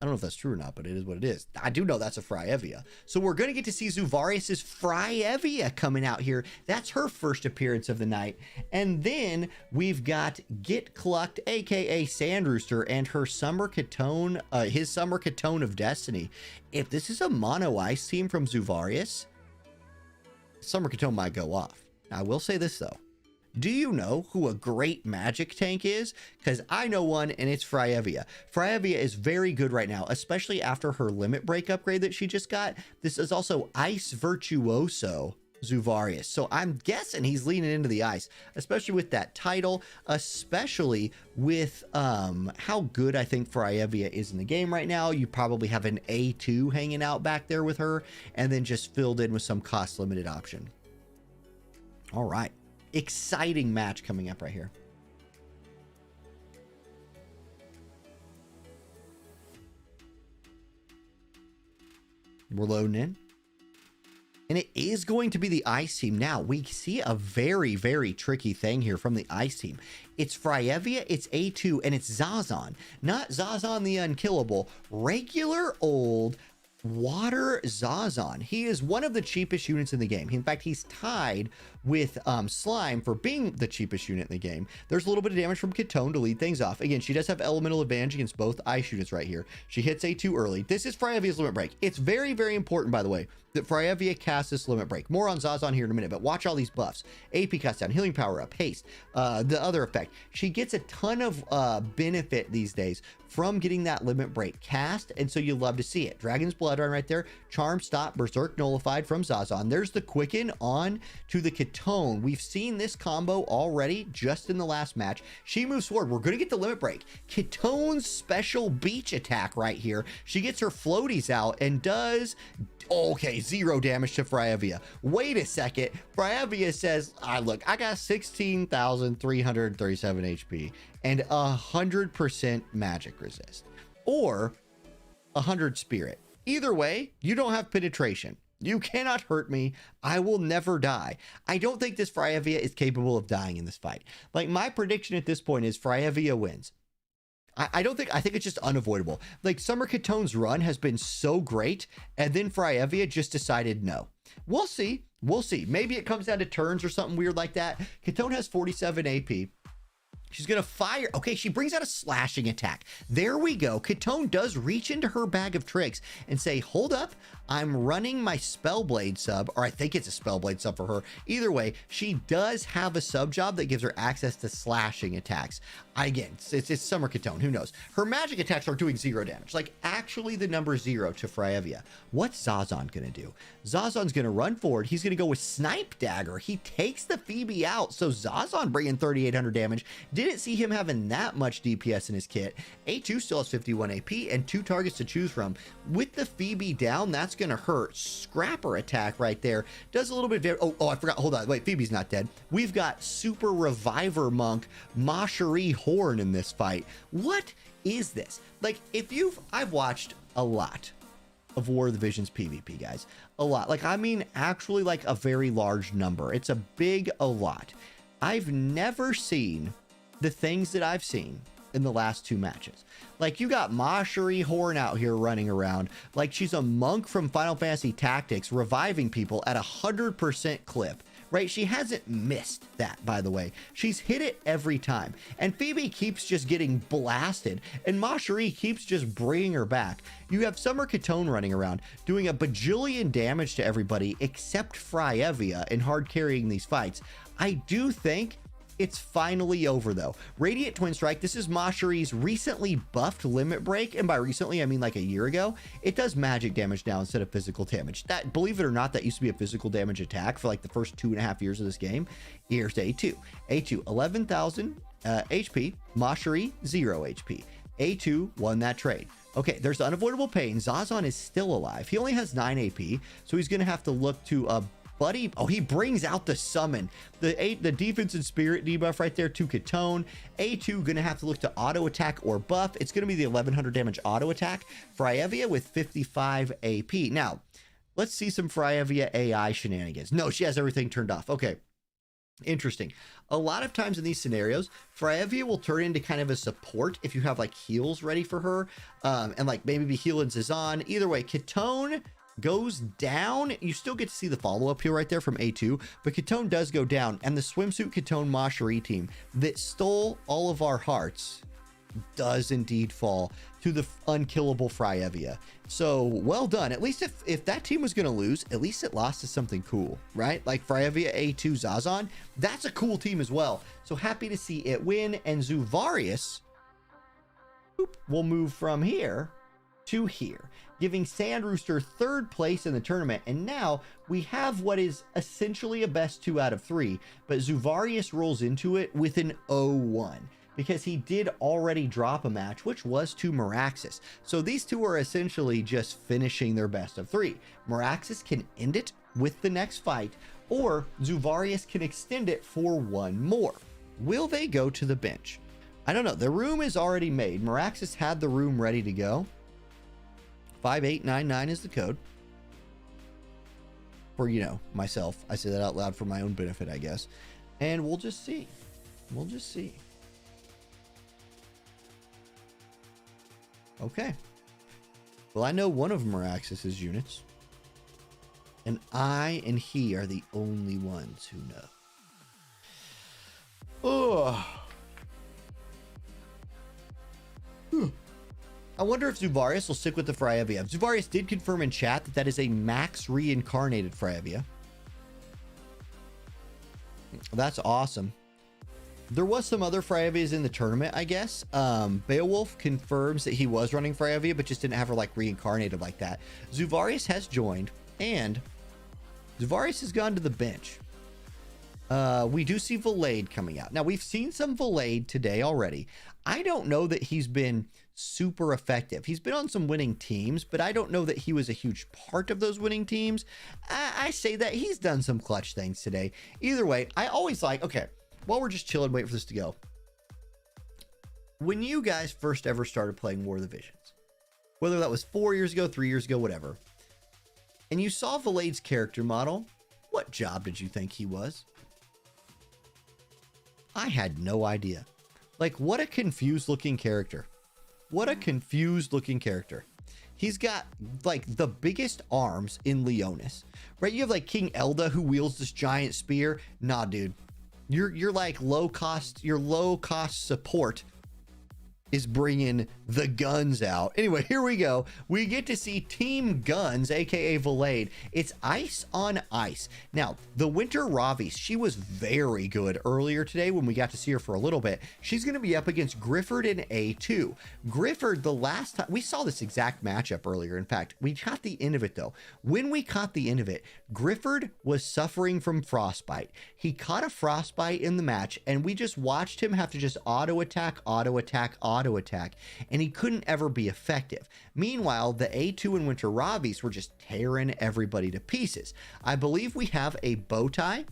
I don't know if that's true or not, but it is what it is. I do know that's a Fryevia. So we're going to get to see Zuvarius' Fryevia coming out here. That's her first appearance of the night. And then we've got Get Clucked, aka Sand Rooster, and her Summer Katone, his Summer Katone of Destiny. If this is a mono ice team from Zuvarius, Summer Katone might go off. Now, I will say this though. Do you know who a great magic tank is? Because I know one, and it's Fryevia. Fryevia is very good right now, especially after her limit break upgrade that she just got. This is also Ice Virtuoso Zuvarius. So I'm guessing he's leaning into the ice, especially with that title, especially with how good I think Fryevia is in the game right now. You probably have an A2 hanging out back there with her, and then just filled in with some cost limited option. All right. Exciting match coming up right here. We're loading in. and it is going to be the Ice team. Now, we see a very, very tricky thing here from the Ice team. It's Fryevia, it's A2, and it's Zazan. Not Zazan the Unkillable, regular old Water Zazan. He is one of the cheapest units in the game. In fact, he's tied with Slime for being the cheapest unit in the game. There's a little bit of damage from Ketone to lead things off. Again, she does have elemental advantage against both ice units right here. She hits A2 early. This is Fryevia's limit break. It's very, very important, by the way, that Fryevia casts this limit break. More on Zazan here in a minute, but watch all these buffs. AP cuts down, healing power up, haste, the other effect. She gets a ton of benefit these days from getting that limit break cast, and so you love to see it. Dragon's Blood Run right there, Charm Stop, Berserk Nullified from Zazan. There's the Quicken on to the Ketone. We've seen this combo already just in the last match. She moves forward. We're going to get the limit break. Ketone's special beach attack right here. She gets her floaties out and does... Okay, 0 damage to Fryevia. Wait a second. Fryevia says, look, I got 16,337 HP and 100% magic resist or 100 spirit. Either way, you don't have penetration. You cannot hurt me. I will never die. I don't think this Fryevia is capable of dying in this fight. Like, my prediction at this point is Fryevia wins. I think it's just unavoidable. Like, Summer Ketone's run has been so great, and then Fryevia just decided no. We'll see. We'll see. Maybe it comes down to turns or something weird like that. Ketone has 47 AP. She's going to fire. Okay, she brings out a slashing attack. There we go. Ketone does reach into her bag of tricks and say, hold up, I'm running my Spellblade sub, or I think it's a Spellblade sub for her. Either way, she does have a sub job that gives her access to slashing attacks. Again, it's Summer Ketone. Who knows? Her magic attacks are doing 0 damage. Like, actually the number 0 to Fryevia. What's Zazan going to do? Zazan's going to run forward. He's going to go with Snipe Dagger. He takes the Phoebe out. So Zazan bringing 3,800 damage. Didn't see him having that much DPS in his kit. A2 still has 51 AP and 2 targets to choose from. With the Phoebe down, that's going to hurt. Scrapper attack right there. Does a little bit of... Oh, I forgot. Hold on. Wait, Phoebe's not dead. We've got Super Reviver Monk Macherie Horn in this fight. What is this? Like, I've watched a lot of War of the Visions PvP, guys. A lot. Like, I mean, actually, like, a very large number. It's a lot. I've never seen the things that I've seen in the last 2 matches. Like, you got Macherie Horn out here running around like she's a monk from Final Fantasy Tactics, reviving people at 100% clip, right? She hasn't missed that, by the way. She's hit it every time. And Phoebe keeps just getting blasted, and Macherie keeps just bringing her back. You have Summer Ketone running around, doing a bajillion damage to everybody except Fryevia and hard carrying these fights. I do think it's finally over, though. Radiant Twin Strike, this is Macherie's recently buffed limit break, and by recently I mean like a year ago. It does magic damage now instead of physical damage. That, believe it or not, that used to be a physical damage attack for like the first 2.5 years of this game. Here's A2. A2, 11,000 HP. Macherie, 0 HP. A2 won that trade. Okay, there's unavoidable pain. Zazan is still alive. He only has 9 AP, so he's going to have to look to buddy. Oh, he brings out the summon. The defense and spirit debuff right there to Ketone. A2 gonna have to look to auto attack or buff. It's gonna be the 1100 damage auto attack. Fryevia with 55 AP. Now, let's see some Fryevia AI shenanigans. No, she has everything turned off. Okay. Interesting. A lot of times in these scenarios, Fryevia will turn into kind of a support if you have like heals ready for her, and like maybe be healing Zazan. Either way, Ketone goes down. You still get to see the follow-up here right there from A2, but Ketone does go down, and the swimsuit Ketone Macherie team that stole all of our hearts does indeed fall to the unkillable Fryevia. So well done. At least if that team was going to lose, at least it lost to something cool, right? Like Fryevia, A2, Zazan, that's a cool team as well. So happy to see it win. And Zuvarius will move from here to here, giving Sand Rooster 3rd place in the tournament. And now we have what is essentially a best 2 out of 3, but Zuvarius rolls into it with an 0-1 because he did already drop a match, which was to Meraxis. So these two are essentially just finishing their best of 3. Meraxis can end it with the next fight, or Zuvarius can extend it for 1 more. Will they go to the bench? I don't know. The room is already made. Meraxis had the room ready to go. 5899 is the code. for, you know, myself. I say that out loud for my own benefit, I guess. And we'll just see. We'll just see. Okay. Well, I know one of Meraxis's units. And I and he are the only ones who know. Oh. I wonder if Zuvarius will stick with the Freyevia. Zuvarius did confirm in chat that that is a max reincarnated Freyevia. That's awesome. There was some other Freyevias in the tournament, I guess. Beowulf confirms that he was running Freyevia, but just didn't have her like reincarnated like that. Zuvarius has joined, and Zuvarius has gone to the bench. We do see Valade coming out. Now, we've seen some Valade today already. I don't know that he's been super effective. He's been on some winning teams, but I don't know that he was a huge part of those winning teams. I say that he's done some clutch things today. Either way, I always like, okay, while we're just chilling, wait for this to go. When you guys first ever started playing War of the Visions, whether that was 4 years ago, 3 years ago, whatever, and you saw Valade's character model, what job did you think he was? I had no idea. Like, what a confused looking character. What a confused looking character. He's got like the biggest arms in Leonis, right? You have like King Elda who wields this giant spear. Nah, dude, you're like low cost support is bringing the guns out. Anyway, here we go. We get to see Team Guns, aka Valade. It's ice on ice. Now, the Winter Ravis, she was very good earlier today when we got to see her for a little bit. She's going to be up against Grifford in A2. Grifford, the last time we saw this exact matchup earlier. In fact, we caught the end of it though. When we caught the end of it, Grifford was suffering from frostbite. He caught a frostbite in the match, and we just watched him have to just auto attack, and he couldn't ever be effective. Meanwhile, the A2 and Winter Ravis were just tearing everybody to pieces. I believe we have a bow tie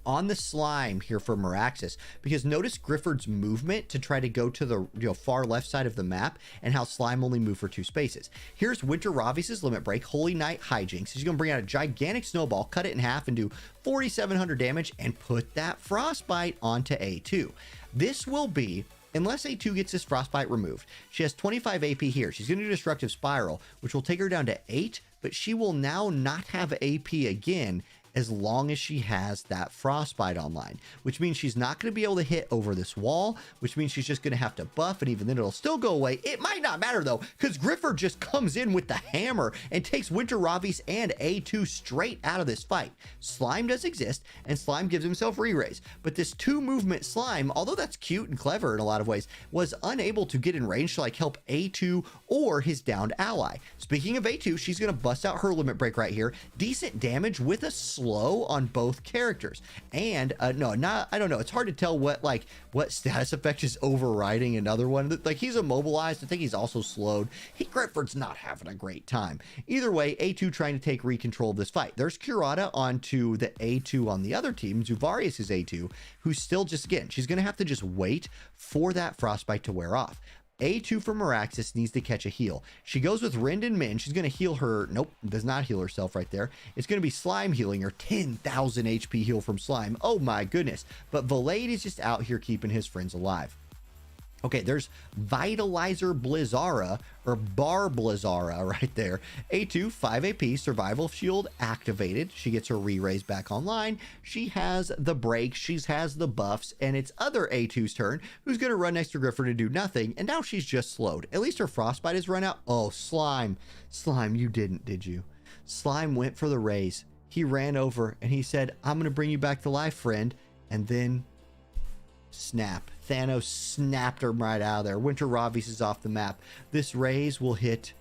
on the slime here for Meraxis, because notice Grifford's movement to try to go to the far left side of the map, and how slime only move for 2 spaces. Here's Winter Ravis's limit break, Holy Knight hijinks. He's going to bring out a gigantic snowball, cut it in half, and do 4,700 damage, and put that frostbite onto A2. This will be, unless A2 gets this frostbite removed, she has 25 AP here. She's going to do Destructive Spiral, which will take her down to 8, but she will now not have AP again as long as she has that frostbite online, which means she's not going to be able to hit over this wall, which means she's just going to have to buff, and even then it'll still go away. It might not matter though, because Grifford just comes in with the hammer and takes Winter Ravis and A2 straight out of this fight. Slime does exist, and Slime gives himself re-raise, but this 2 movement Slime, although that's cute and clever in a lot of ways, was unable to get in range to like help A2 or his downed ally. Speaking of A2, she's going to bust out her limit break right here. Decent damage with a slow on both characters, and I don't know, it's hard to tell what status effect is overriding another one. Like, he's immobilized, I think he's also slowed. Grifford's not having a great time. Either way, A2 trying to take control of this fight. There's Kurata onto the A2 on the other team. Zuvarius is A2, who's still just, again, she's gonna have to just wait for that frostbite to wear off. A2 for Meraxis needs to catch a heal. She goes with Rind and Min. She's going to heal her. Nope, does not heal herself right there. It's going to be Slime healing her. 10,000 HP heal from Slime. Oh my goodness. But Valade is just out here keeping his friends alive. Okay, there's Vitalizer Blizzara, or Bar Blizzara right there. A2, 5 AP, Survival Shield activated. She gets her re-raise back online. She has the break, she has the buffs, and it's other A2's turn, who's going to run next to Grifford and do nothing, and now she's just slowed. At least her frostbite is run out. Oh, Slime. Slime, you didn't, did you? Slime went for the raise. He ran over, and he said, I'm going to bring you back to life, friend. And then, snap. Thanos snapped her right out of there. Winter Ravis is off the map. This raise will hit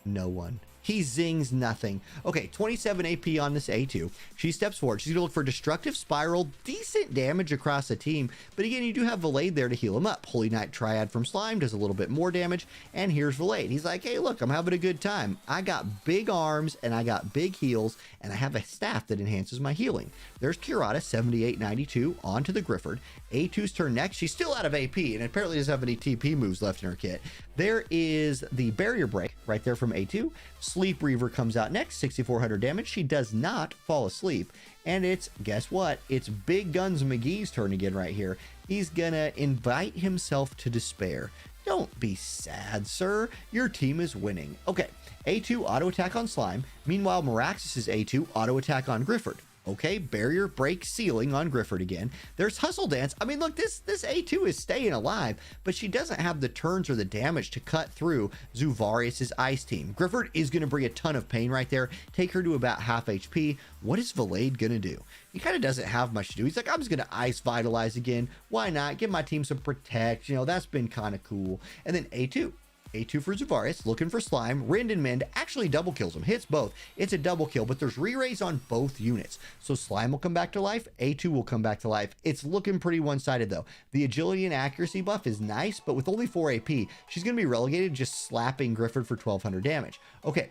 no one. He zings nothing. Okay, 27 AP on this A2. She steps forward. She's going to look for Destructive Spiral. Decent damage across the team. But again, you do have Valade there to heal him up. Holy Knight Triad from Slime does a little bit more damage. And here's Valade. He's like, hey, look, I'm having a good time. I got big arms and I got big heals. And I have a staff that enhances my healing. There's Kurata, 78-92, onto the Grifford. A2's turn next. She's still out of AP and apparently doesn't have any TP moves left in her kit. There is the Barrier Break. right there from A2. Sleep Reaver comes out next, 6,400 damage. She does not fall asleep. And it's, guess what? It's Big Guns McGee's turn again right here. He's gonna invite himself to despair. Don't be sad, sir. Your team is winning. Okay, A2 auto attack on Slime. Meanwhile, Meraxis' A2 auto attack on Grifford. Okay, barrier break ceiling on Grifford again. There's Hustle Dance. I mean, look, this A2 is staying alive, but she doesn't have the turns or the damage to cut through Zuvarius' Ice Team. Grifford is going to bring a ton of pain right there, take her to about half HP. What is Valade going to do? He kind of doesn't have much to do. He's like, I'm just going to Ice Vitalize again. Why not? Give my team some Protect. You know, that's been kind of cool. And then A2. A2 for Zuvarius, looking for Slime. Rind and Mend actually double kills him, hits both. It's a double kill, but there's re-raise on both units. So Slime will come back to life, A2 will come back to life. It's looking pretty one-sided though. The agility and accuracy buff is nice, but with only 4 AP, she's going to be relegated just slapping Grifford for 1,200 damage. Okay.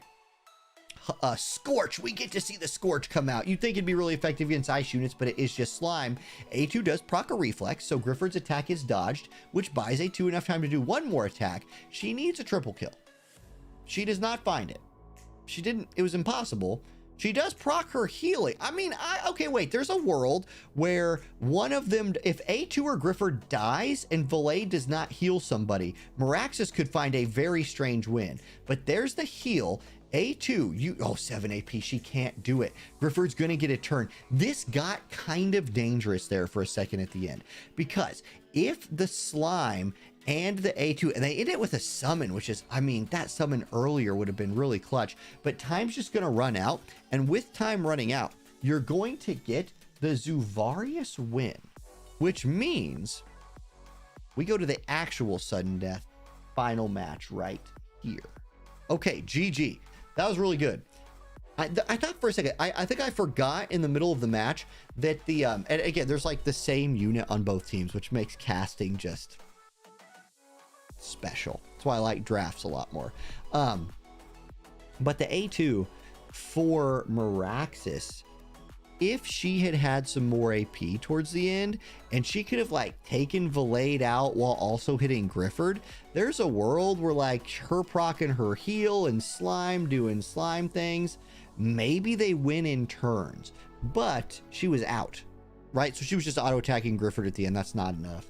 Scorch, we get to see the Scorch come out. You'd think it'd be really effective against ice units, but it is just Slime. A2 does proc a reflex, so Grifford's attack is dodged, which buys A2 enough time to do one more attack. She needs a triple kill. She does not find it. She didn't, it was impossible. She does proc her healing. I mean, okay, wait, there's a world where one of them, if A2 or Grifford dies and Valade does not heal somebody, Meraxis could find a very strange win. But there's the heal. A2, 7 AP, she can't do it. Grifford's gonna get a turn. This got kind of dangerous there for a second at the end, because if the Slime and the A2, and they end it with a summon, which is, I mean, that summon earlier would have been really clutch, but time's just gonna run out, and with time running out, you're going to get the Zuvarius win, which means we go to the actual sudden death final match right here. Okay, GG. That was really good. I thought for a second, I think I forgot in the middle of the match that the, and again, there's like the same unit on both teams, which makes casting just special. That's why I like drafts a lot more. But the A2 for Meraxis, if she had had some more AP towards the end and she could have like taken Valade out while also hitting Grifford, there's a world where like her procking her heal and Slime doing Slime things, maybe they win in turns, but she was out, right? So she was just auto attacking Grifford at the end. That's not enough.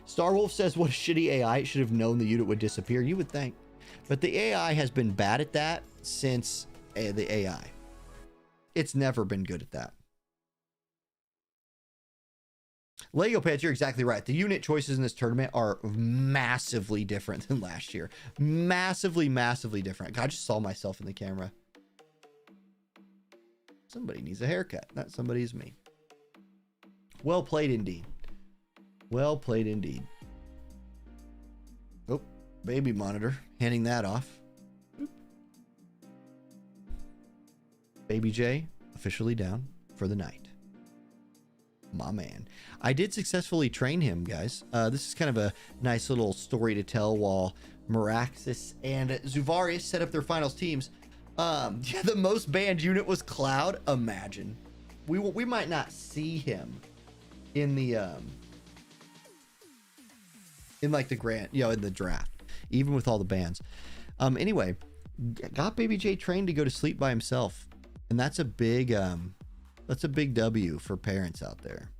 Starwolf says, what a shitty AI. It should have known the unit would disappear. You would think, but the AI has been bad at that since the AI. It's never been good at that. Lego Pants, you're exactly right. The unit choices in this tournament are massively different than last year. Massively, massively different. God, I just saw myself in the camera. Somebody needs a haircut. That somebody is me. Well played indeed. Well played indeed. Oh, baby monitor. Handing that off. Baby J officially down for the night. My man. I did successfully train him, guys. This is kind of a nice little story to tell while Meraxis and Zuvarius set up their finals teams. Yeah, the most banned unit was Cloud. Imagine. We might not see him in the in like the grand, in the draft, even with all the bans. Anyway, got Baby J trained to go to sleep by himself. And that's a big W for parents out there.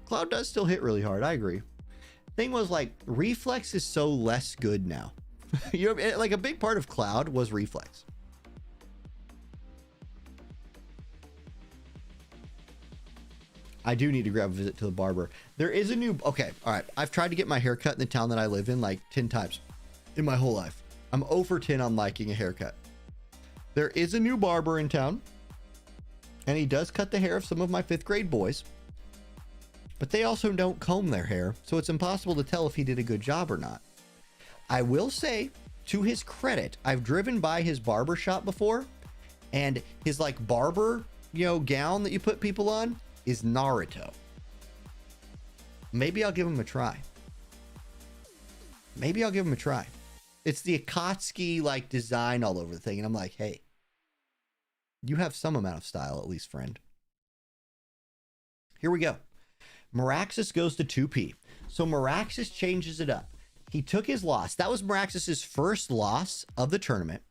Cloud does still hit really hard. I agree. Thing was, like, reflex is so less good now. You know, like a big part of Cloud was reflex. I do need to grab a visit to the barber. There is a new, okay, all right. I've tried to get my hair cut in the town that I live in like 10 times in my whole life. I'm 0 for 10 on liking a haircut. There is a new barber in town, and he does cut the hair of some of my 5th grade boys, but they also don't comb their hair, so it's impossible to tell if he did a good job or not. I will say, to his credit, I've driven by his barber shop before, and his like barber, gown that you put people on is Naruto. Maybe I'll give him a try. Maybe I'll give him a try. It's the Akatsuki like design all over the thing. And I'm like, hey, you have some amount of style, at least, friend. Here we go. Meraxis goes to 2P. So Meraxis changes it up. He took his loss. That was Meraxis's first loss of the tournament.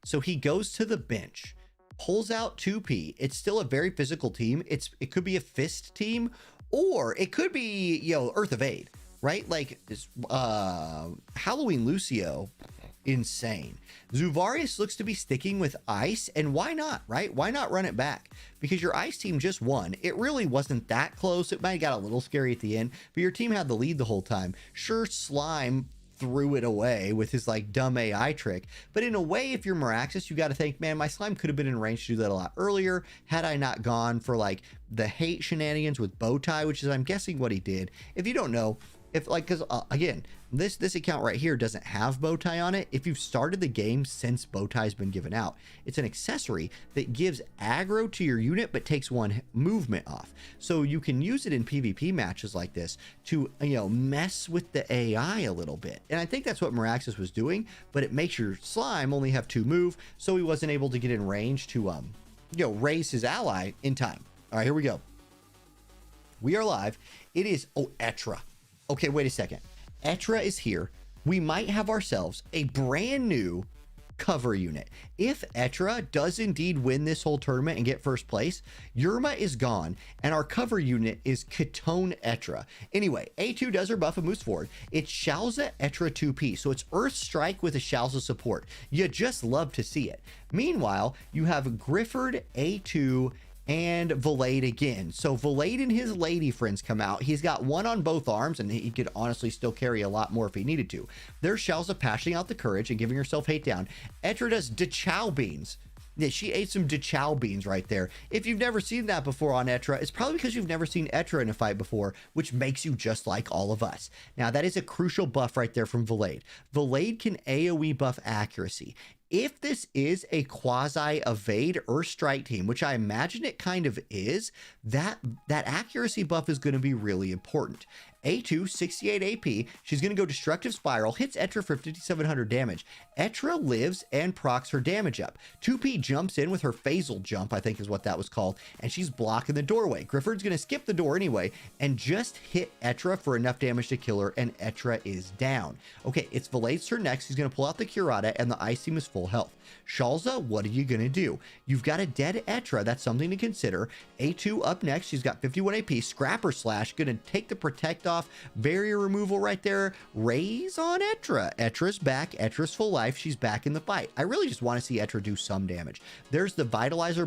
So he goes to the bench, pulls out 2P. It's still a very physical team. It could be a fist team, or it could be, Earth Evade, right? Like Halloween Lucio, insane. Zuvarius looks to be sticking with ice, and why not, right? Why not run it back? Because your ice team just won. It really wasn't that close. It might have got a little scary at the end, but your team had the lead the whole time. Sure, Slime threw it away with his like dumb AI trick, but in a way, if you're Meraxis, you got to think, man, my Slime could have been in range to do that a lot earlier had I not gone for like the hate shenanigans with Bowtie, which is, I'm guessing, what he did. If you don't know, if like, because again, this account right here doesn't have Bowtie on it. If you've started the game since Bowtie's been given out, it's an accessory that gives aggro to your unit but takes one movement off. So you can use it in PvP matches like this to, mess with the AI a little bit. And I think that's what Meraxis was doing, but it makes your Slime only have 2 move, so he wasn't able to get in range to raise his ally in time. All right, here we go. We are live. It is Etra. Okay, wait a second. Etra is here. We might have ourselves a brand new cover unit. If Etra does indeed win this whole tournament and get first place, Yurma is gone, and our cover unit is Ketone Etra. Anyway, A2 does her buff and moves forward. It's Shalza Etra 2P, so it's Earth Strike with a Shalza support. You just love to see it. Meanwhile, you have Grifford, A2, and Valade again. So Valade and his lady friends come out. He's got one on both arms, and he could honestly still carry a lot more if he needed to. There's Shalza passing out the courage and giving herself hate down. Etra does DeChow beans. Yeah, she ate some DeChow beans right there. If you've never seen that before on Etra, it's probably because you've never seen Etra in a fight before, which makes you just like all of us. Now, that is a crucial buff right there from Valade. Valade can AoE buff accuracy. If this is a quasi-evade Earth Strike team, which I imagine it kind of is, that accuracy buff is going to be really important. A2, 68 AP. She's going to go Destructive Spiral, hits Etra for 5,700 damage. Etra lives and procs her damage up. 2P jumps in with her Phasal Jump, I think is what that was called, and she's blocking the doorway. Grifford's going to skip the door anyway and just hit Etra for enough damage to kill her, and Etra is down. Okay, it's Valade's turn next. He's going to pull out the Curata, and the Ice team is full health. Shalza, what are you going to do? You've got a dead Etra. That's something to consider. A2 up next. She's got 51 AP. Scrapper Slash, going to take the Protect off. Barrier removal right there. Raise on Etra. Etra's back. Etra's full life. She's back in the fight. I really just want to see Etra do some damage. There's the Vitalizer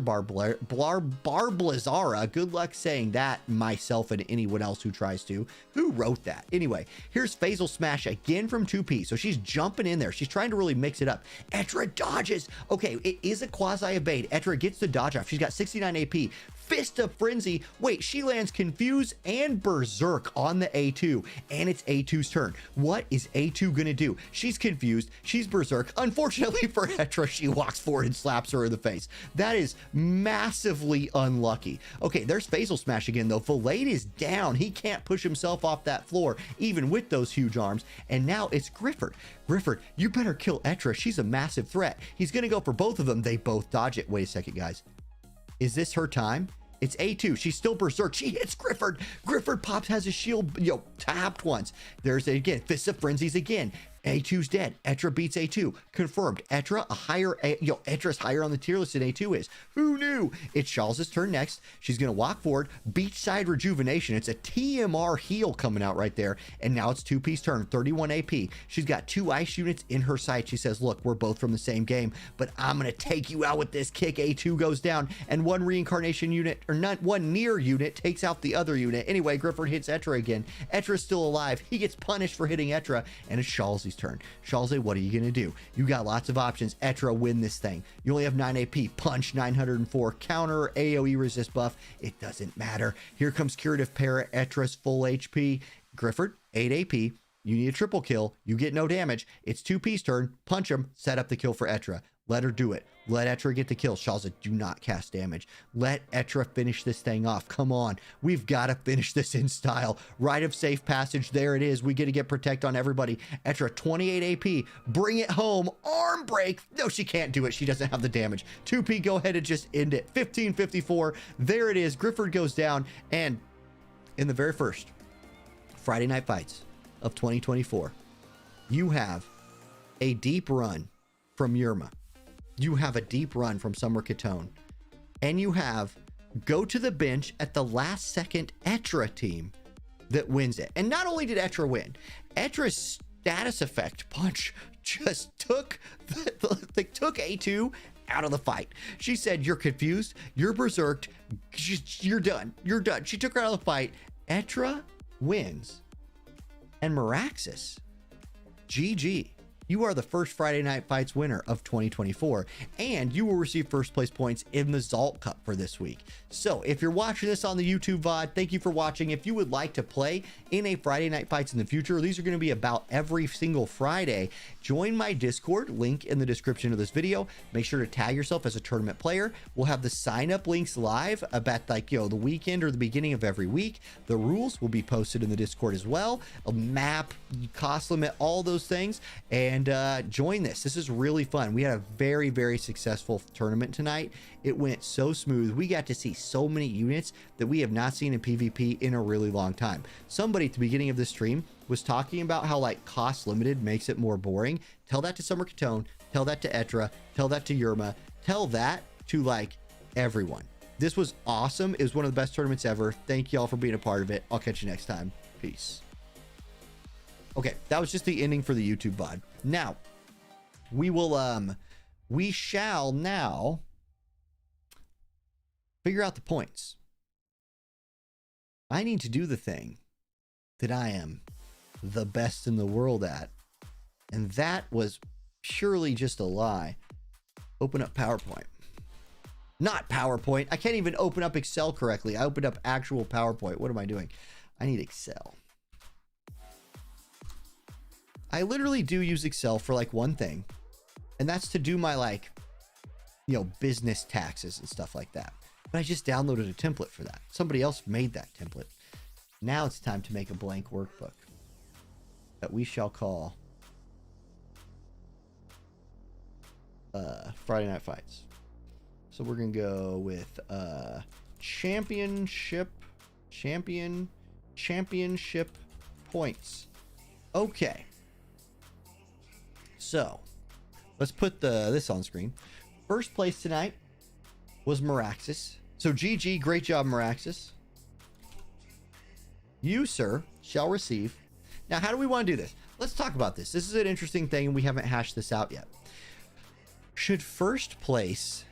Barblazara. Good luck saying that, myself and anyone else who tries to. Who wrote that? Anyway, here's Phasal Smash again from 2P. So she's jumping in there. She's trying to really mix it up. Etra dodges. Okay, it is a quasi-evade. Etra gets the dodge off. She's got 69 AP. Fist of Frenzy. Wait, she lands Confuse and Berserk on the A2, and it's A2's turn. What is A2 gonna do? She's confused. She's Berserk. Unfortunately for Etra, she walks forward and slaps her in the face. That is massively unlucky. Okay, there's Phasal Smash again, though. Valade is down. He can't push himself off that floor, even with those huge arms. And now it's Grifford. Grifford, you better kill Etra. She's a massive threat. He's gonna go for both of them. They both dodge it. Wait a second, guys. Is this her time? It's A2. She's still Berserk. She hits Grifford. Grifford pops, has his shield, tapped once. There's again. Fist of Frenzies again. A2's dead. Etra beats A2. Confirmed. Etra, Etra's higher on the tier list than A2 is. Who knew? It's Shalza's turn next. She's going to walk forward. Beachside Rejuvenation. It's a TMR heal coming out right there. And now it's 2P's turn. 31 AP. She's got 2 ice units in her sight. She says, look, we're both from the same game, but I'm going to take you out with this kick. A2 goes down, and one reincarnation unit, or not one near unit, takes out the other unit. Anyway, Grifford hits Etra again. Etra's still alive. He gets punished for hitting Etra, and it's Shalza's turn. Shalza, what are you gonna do? You got lots of options. Etra, win this thing. You only have 9 AP. Punch, 904. Counter, AoE resist buff. It doesn't matter. Here comes Curative Para. Etra's full HP. Grifford, 8 AP. You need a triple kill. You get no damage. It's 2P's turn. Punch him. Set up the kill for Etra. Let her do it. Let Etra get the kill. Shalza, do not cast damage. Let Etra finish this thing off. Come on. We've got to finish this in style. Rite of Safe Passage. There it is. We get to get Protect on everybody. Etra, 28 AP. Bring it home. Arm break. No, she can't do it. She doesn't have the damage. 2P, go ahead and just end it. 1554. There it is. Grifford goes down, and in the very first Friday Night Fights of 2024, you have a deep run from Yerma. You have a deep run from Summer Katone. And you have go to the bench at the last second Etra team that wins it. And not only did Etra win, Etra's status effect punch just took took A2 out of the fight. She said, "You're confused, you're berserked, you're done, you're done." She took her out of the fight. Etra wins. And Meraxis, GG. You are the first Friday Night Fights winner of 2024, and you will receive first place points in the Zalt Cup for this week. So if you're watching this on the YouTube VOD, thank you for watching. If you would like to play in a Friday Night Fights in the future, these are going to be about every single Friday. Join my Discord, link in the description of this video. Make sure to tag yourself as a tournament player. We'll have the sign up links live about the weekend or the beginning of every week. The rules will be posted in the Discord as well. A map, cost limit, all those things. And join this. This is really fun. We had a very, very successful tournament tonight. It went so smooth. We got to see so many units that we have not seen in PvP in a really long time. Somebody at the beginning of this stream was talking about how like cost limited makes it more boring. Tell that to Summer Katone. Tell that to Etra. Tell that to Yerma. Tell that to like everyone. This was awesome. It was one of the best tournaments ever. Thank y'all for being a part of it. I'll catch you next time. Peace. Okay, that was just the ending for the YouTube VOD. Now, we shall now figure out the points. I need to do the thing that I am the best in the world at, and that was purely just a lie. Open up PowerPoint. Not PowerPoint. I can't even open up Excel correctly. I opened up actual PowerPoint. What am I doing? I need Excel. I literally do use Excel for like one thing, and that's to do my business taxes and stuff like that. But I just downloaded a template for that. Somebody else made that template. Now it's time to make a blank workbook that we shall call Friday Night Fights. So we're going to go with championship points. Okay. So let's put this on screen. First place tonight was Meraxis. So GG, great job, Meraxis. You, sir, shall receive. Now, how do we want to do this? Let's talk about this. This is an interesting thing, and we haven't hashed this out yet. Should first place,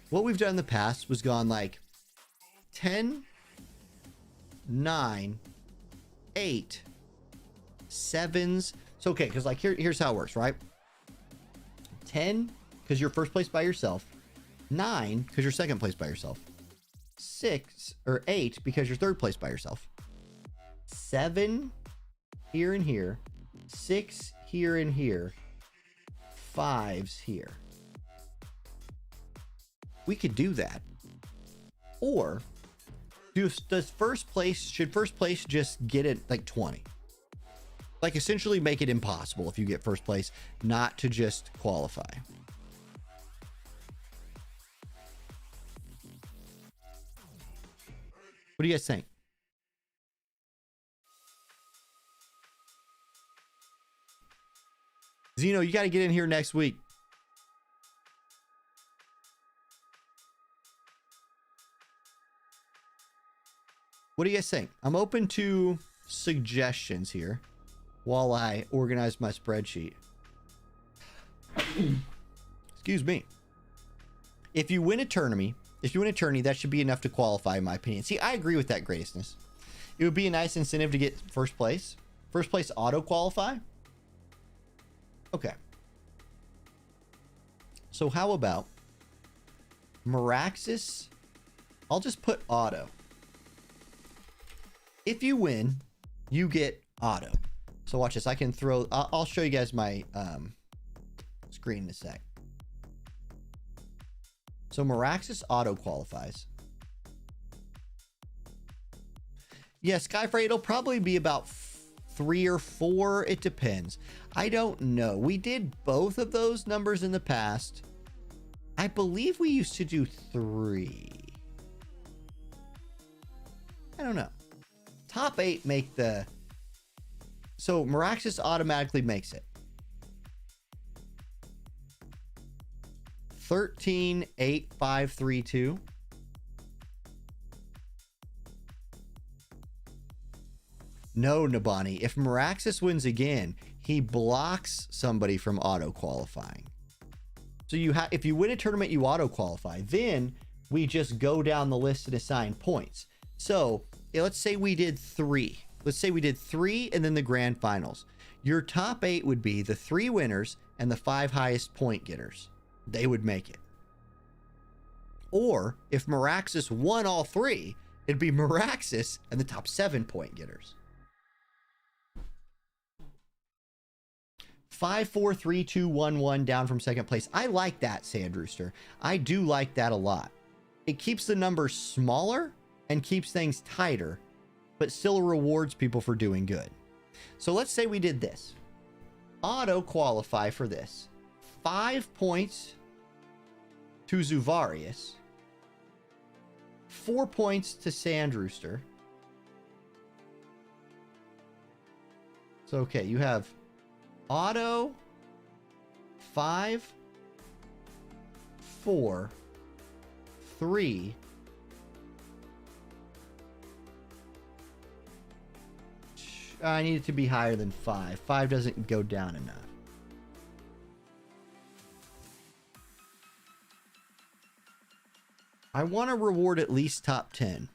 what we've done in the past was gone like 10, 9, 8, 7s. So okay, because like here's how it works, right? 10 because you're first place by yourself, 9 because you're second place by yourself, 6 or 8 because you're third place by yourself, 7 here and here, 6 here and here, 5s here. We could do that. Or should first place just get it like 20? Like essentially make it impossible if you get first place not to just qualify. What do you guys think? Zeno, you got to get in here next week. What do you guys think? I'm open to suggestions here while I organize my spreadsheet. Excuse me. If you win a tourney, that should be enough to qualify, in my opinion. See, I agree with that, Greatness. It would be a nice incentive to get first place. First place auto qualify. Okay. So how about Meraxis? I'll just put auto. If you win, you get auto. So watch this. I can throw, I'll show you guys my screen in a sec. So Meraxis auto qualifies. Yeah, Skyfrey, it'll probably be about 3 or 4. It depends. I don't know. We did both of those numbers in the past. I believe we used to do 3. I don't know. Top 8 make the... So Meraxis automatically makes it. 13, 8, 5, 3, 2. No, Nabani. If Meraxis wins again, he blocks somebody from auto qualifying. So if you win a tournament, you auto qualify. Then we just go down the list and assign points. So let's say we did 3. Let's say we did 3 and then the grand finals. Your top 8 would be the 3 winners and the 5 highest point getters. They would make it. Or if Meraxis won all 3, it'd be Meraxis and the top 7 point getters. 5, 4, 3, 2, 1, 1 down from second place. I like that, Sandrooster. I do like that a lot. It keeps the numbers smaller and keeps things tighter, but still rewards people for doing good. So let's say we did this. Auto qualify for this. 5 points to Zuvarius. 4 points to Sandrooster. So, okay, you have auto 5, 4, 3. I need it to be higher than 5. 5 doesn't go down enough. I want to reward at least top 10.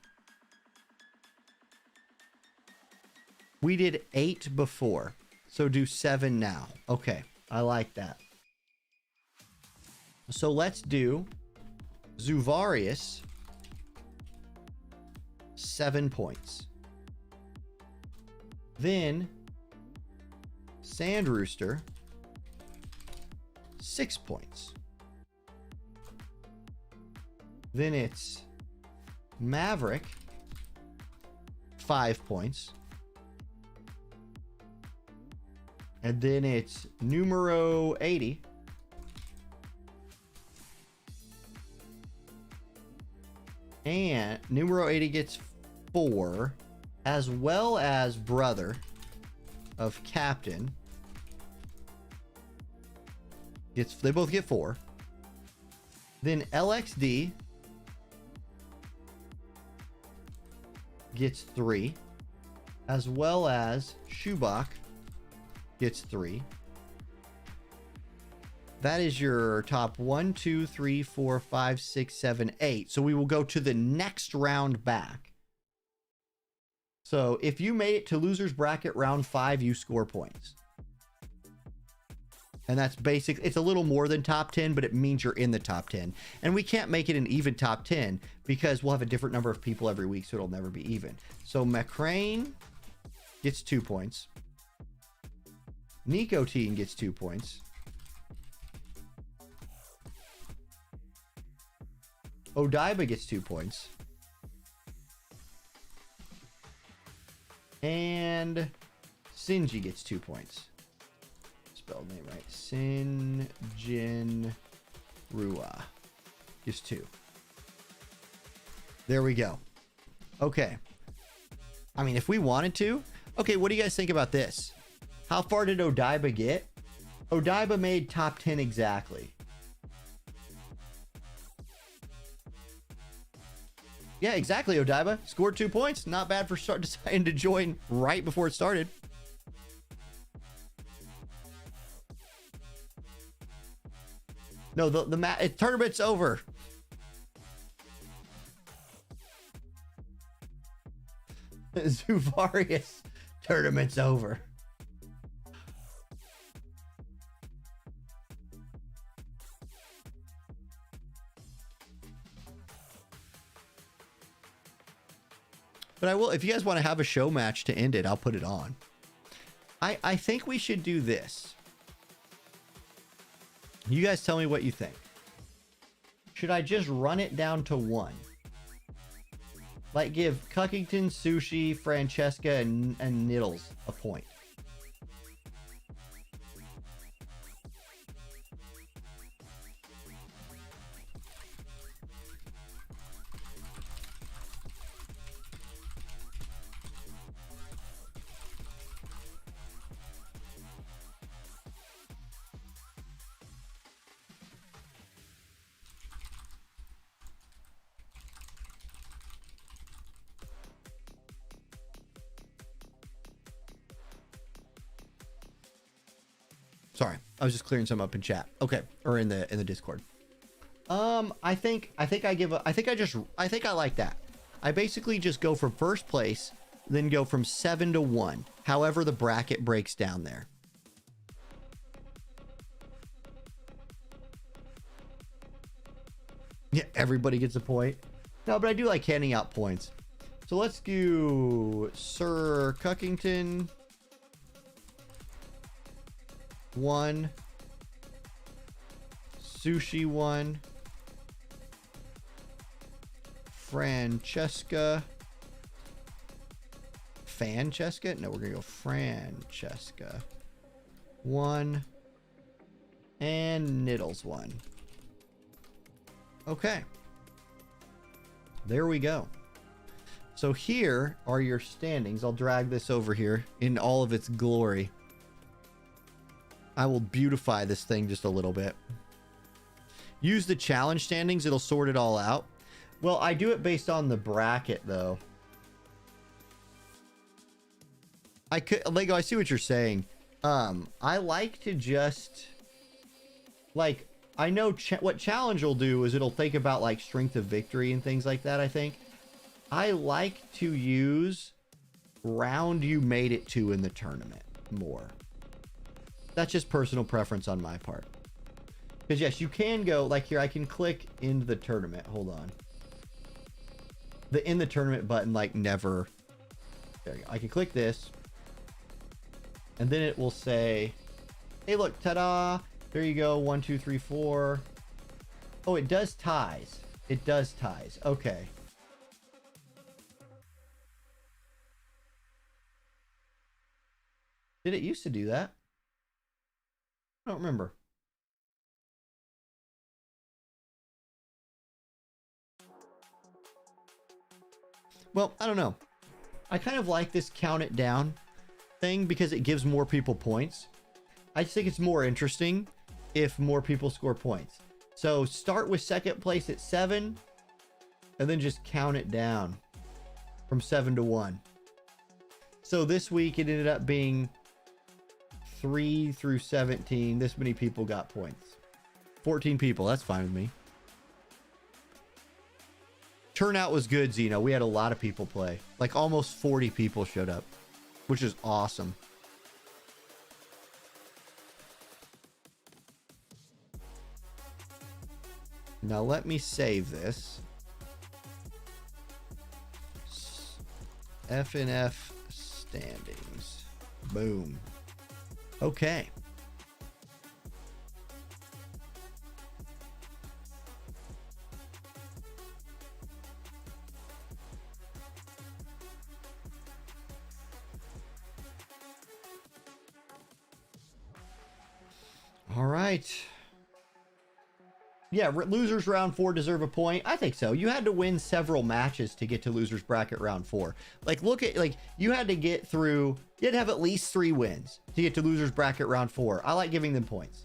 We did 8 before, so do 7 now. Okay, I like that. So let's do Zuvarius, 7 points. Then Sandrooster, 6 points. Then it's Maverick, 5 points. And then it's numero 80. And numero 80 gets 4, as well as brother of captain they both get 4. Then LXD gets 3, as well as Shubak gets 3. That is your top 1, 2, 3, 4, 5, 6, 7, 8. So we will go to the next round back. So if you made it to loser's bracket round 5, you score points. And that's basic. It's a little more than top 10, but it means you're in the top 10. And we can't make it an even top 10 because we'll have a different number of people every week, so it'll never be even. So McCrane gets 2 points. Nicotine gets 2 points. Odaiba gets 2 points. And Sinji gets 2 points. Spelled name right. Sinjin Rua gets 2. There we go. Okay. I mean, if we wanted to. Okay, what do you guys think about this? How far did Odaiba get? Odaiba made top 10 exactly. Yeah, exactly, Odaiba. Scored 2 points. Not bad for deciding to join right before it started. No, the tournament's over. Zuvarius tournament's over. But I will, if you guys want to have a show match to end it, I'll put it on. I think we should do this. You guys tell me what you think. Should I just run it down to 1? Like give Cuckington, Sushi, Francesca, and Niddles a point. Sorry, I was just clearing some up in chat. Okay, or in the Discord. I think I like that. I basically just go from first place, then go from 7 to 1. However the bracket breaks down there. Yeah, everybody gets a point. No, but I do like handing out points. So let's do Sir Cuckington 1, Sushi 1, Francesca. No, we're gonna go Francesca 1, and Niddles 1. Okay, there we go. So here are your standings. I'll drag this over here in all of its glory. I will beautify this thing just a little bit. Use the challenge standings. It'll sort it all out. Well, I do it based on the bracket though. I could, Lego, I see what you're saying. I like to just like, I know what challenge will do is it'll think about like strength of victory and things like that. I think I like to use round you made it to in the tournament more. That's just personal preference on my part. Because yes, you can go like here. I can click into the tournament. Hold on. The in the tournament button like never. There you go. I can click this. And then it will say, hey, look, ta-da. There you go. 1, 2, 3, 4. Oh, it does ties. It does ties. Okay. Did it used to do that? I don't remember. Well, I don't know. I kind of like this count it down thing because it gives more people points. I just think it's more interesting if more people score points. So start with second place at 7 and then just count it down from 7 to 1. So this week it ended up being 3 through 17. This many people got points. 14 people. That's fine with me. Turnout was good, Zeno. We had a lot of people play. Like almost 40 people showed up, which is awesome. Now let me save this. FNF standings. Boom. Okay. All right. Yeah, losers round 4 deserve a point. I think so. You had to win several matches to get to losers bracket round 4. Like, look at, like, you had to get through, you had to have at least 3 wins to get to losers bracket round 4. I like giving them points.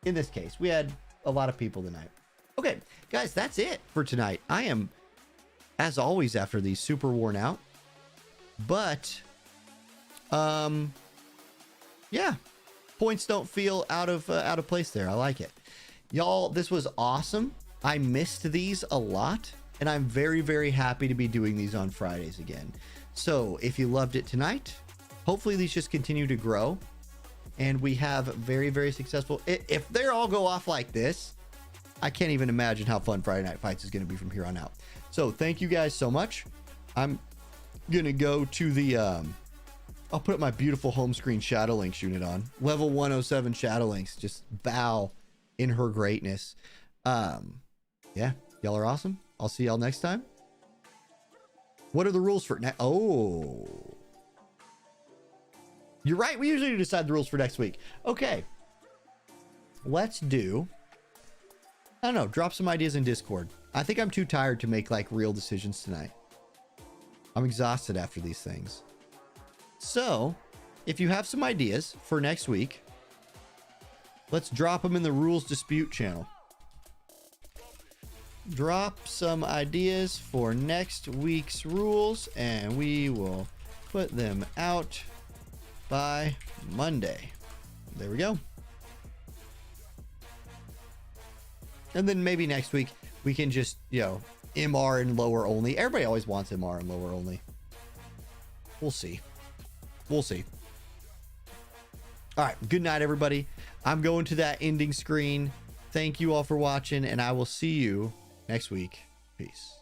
In this case, we had a lot of people tonight. Okay, guys, that's it for tonight. I am, as always, after these, super worn out. But, yeah, points don't feel out of place there. I like it. Y'all, this was awesome. I missed these a lot, and I'm very, very happy to be doing these on Fridays again. So if you loved it tonight, hopefully these just continue to grow, and we have very, very successful. If they all go off like this, I can't even imagine how fun Friday Night Fights is going to be from here on out. So thank you guys so much. I'm going to go to the, I'll put my beautiful home screen Shadow Links unit on. Level 107 Shadow Links. Just bow in her greatness. Yeah, y'all are awesome. I'll see y'all next time. What are the rules for next? Oh, you're right. We usually decide the rules for next week. Okay, let's do, I don't know, drop some ideas in Discord. I think I'm too tired to make like real decisions tonight. I'm exhausted after these things. So if you have some ideas for next week, let's drop them in the rules dispute channel. Drop some ideas for next week's rules, and we will put them out by Monday. There we go. And then maybe next week we can just, you know, MR and lower only. Everybody always wants MR and lower only. We'll see. We'll see. All right. Good night, everybody. I'm going to that ending screen. Thank you all for watching, and I will see you next week. Peace.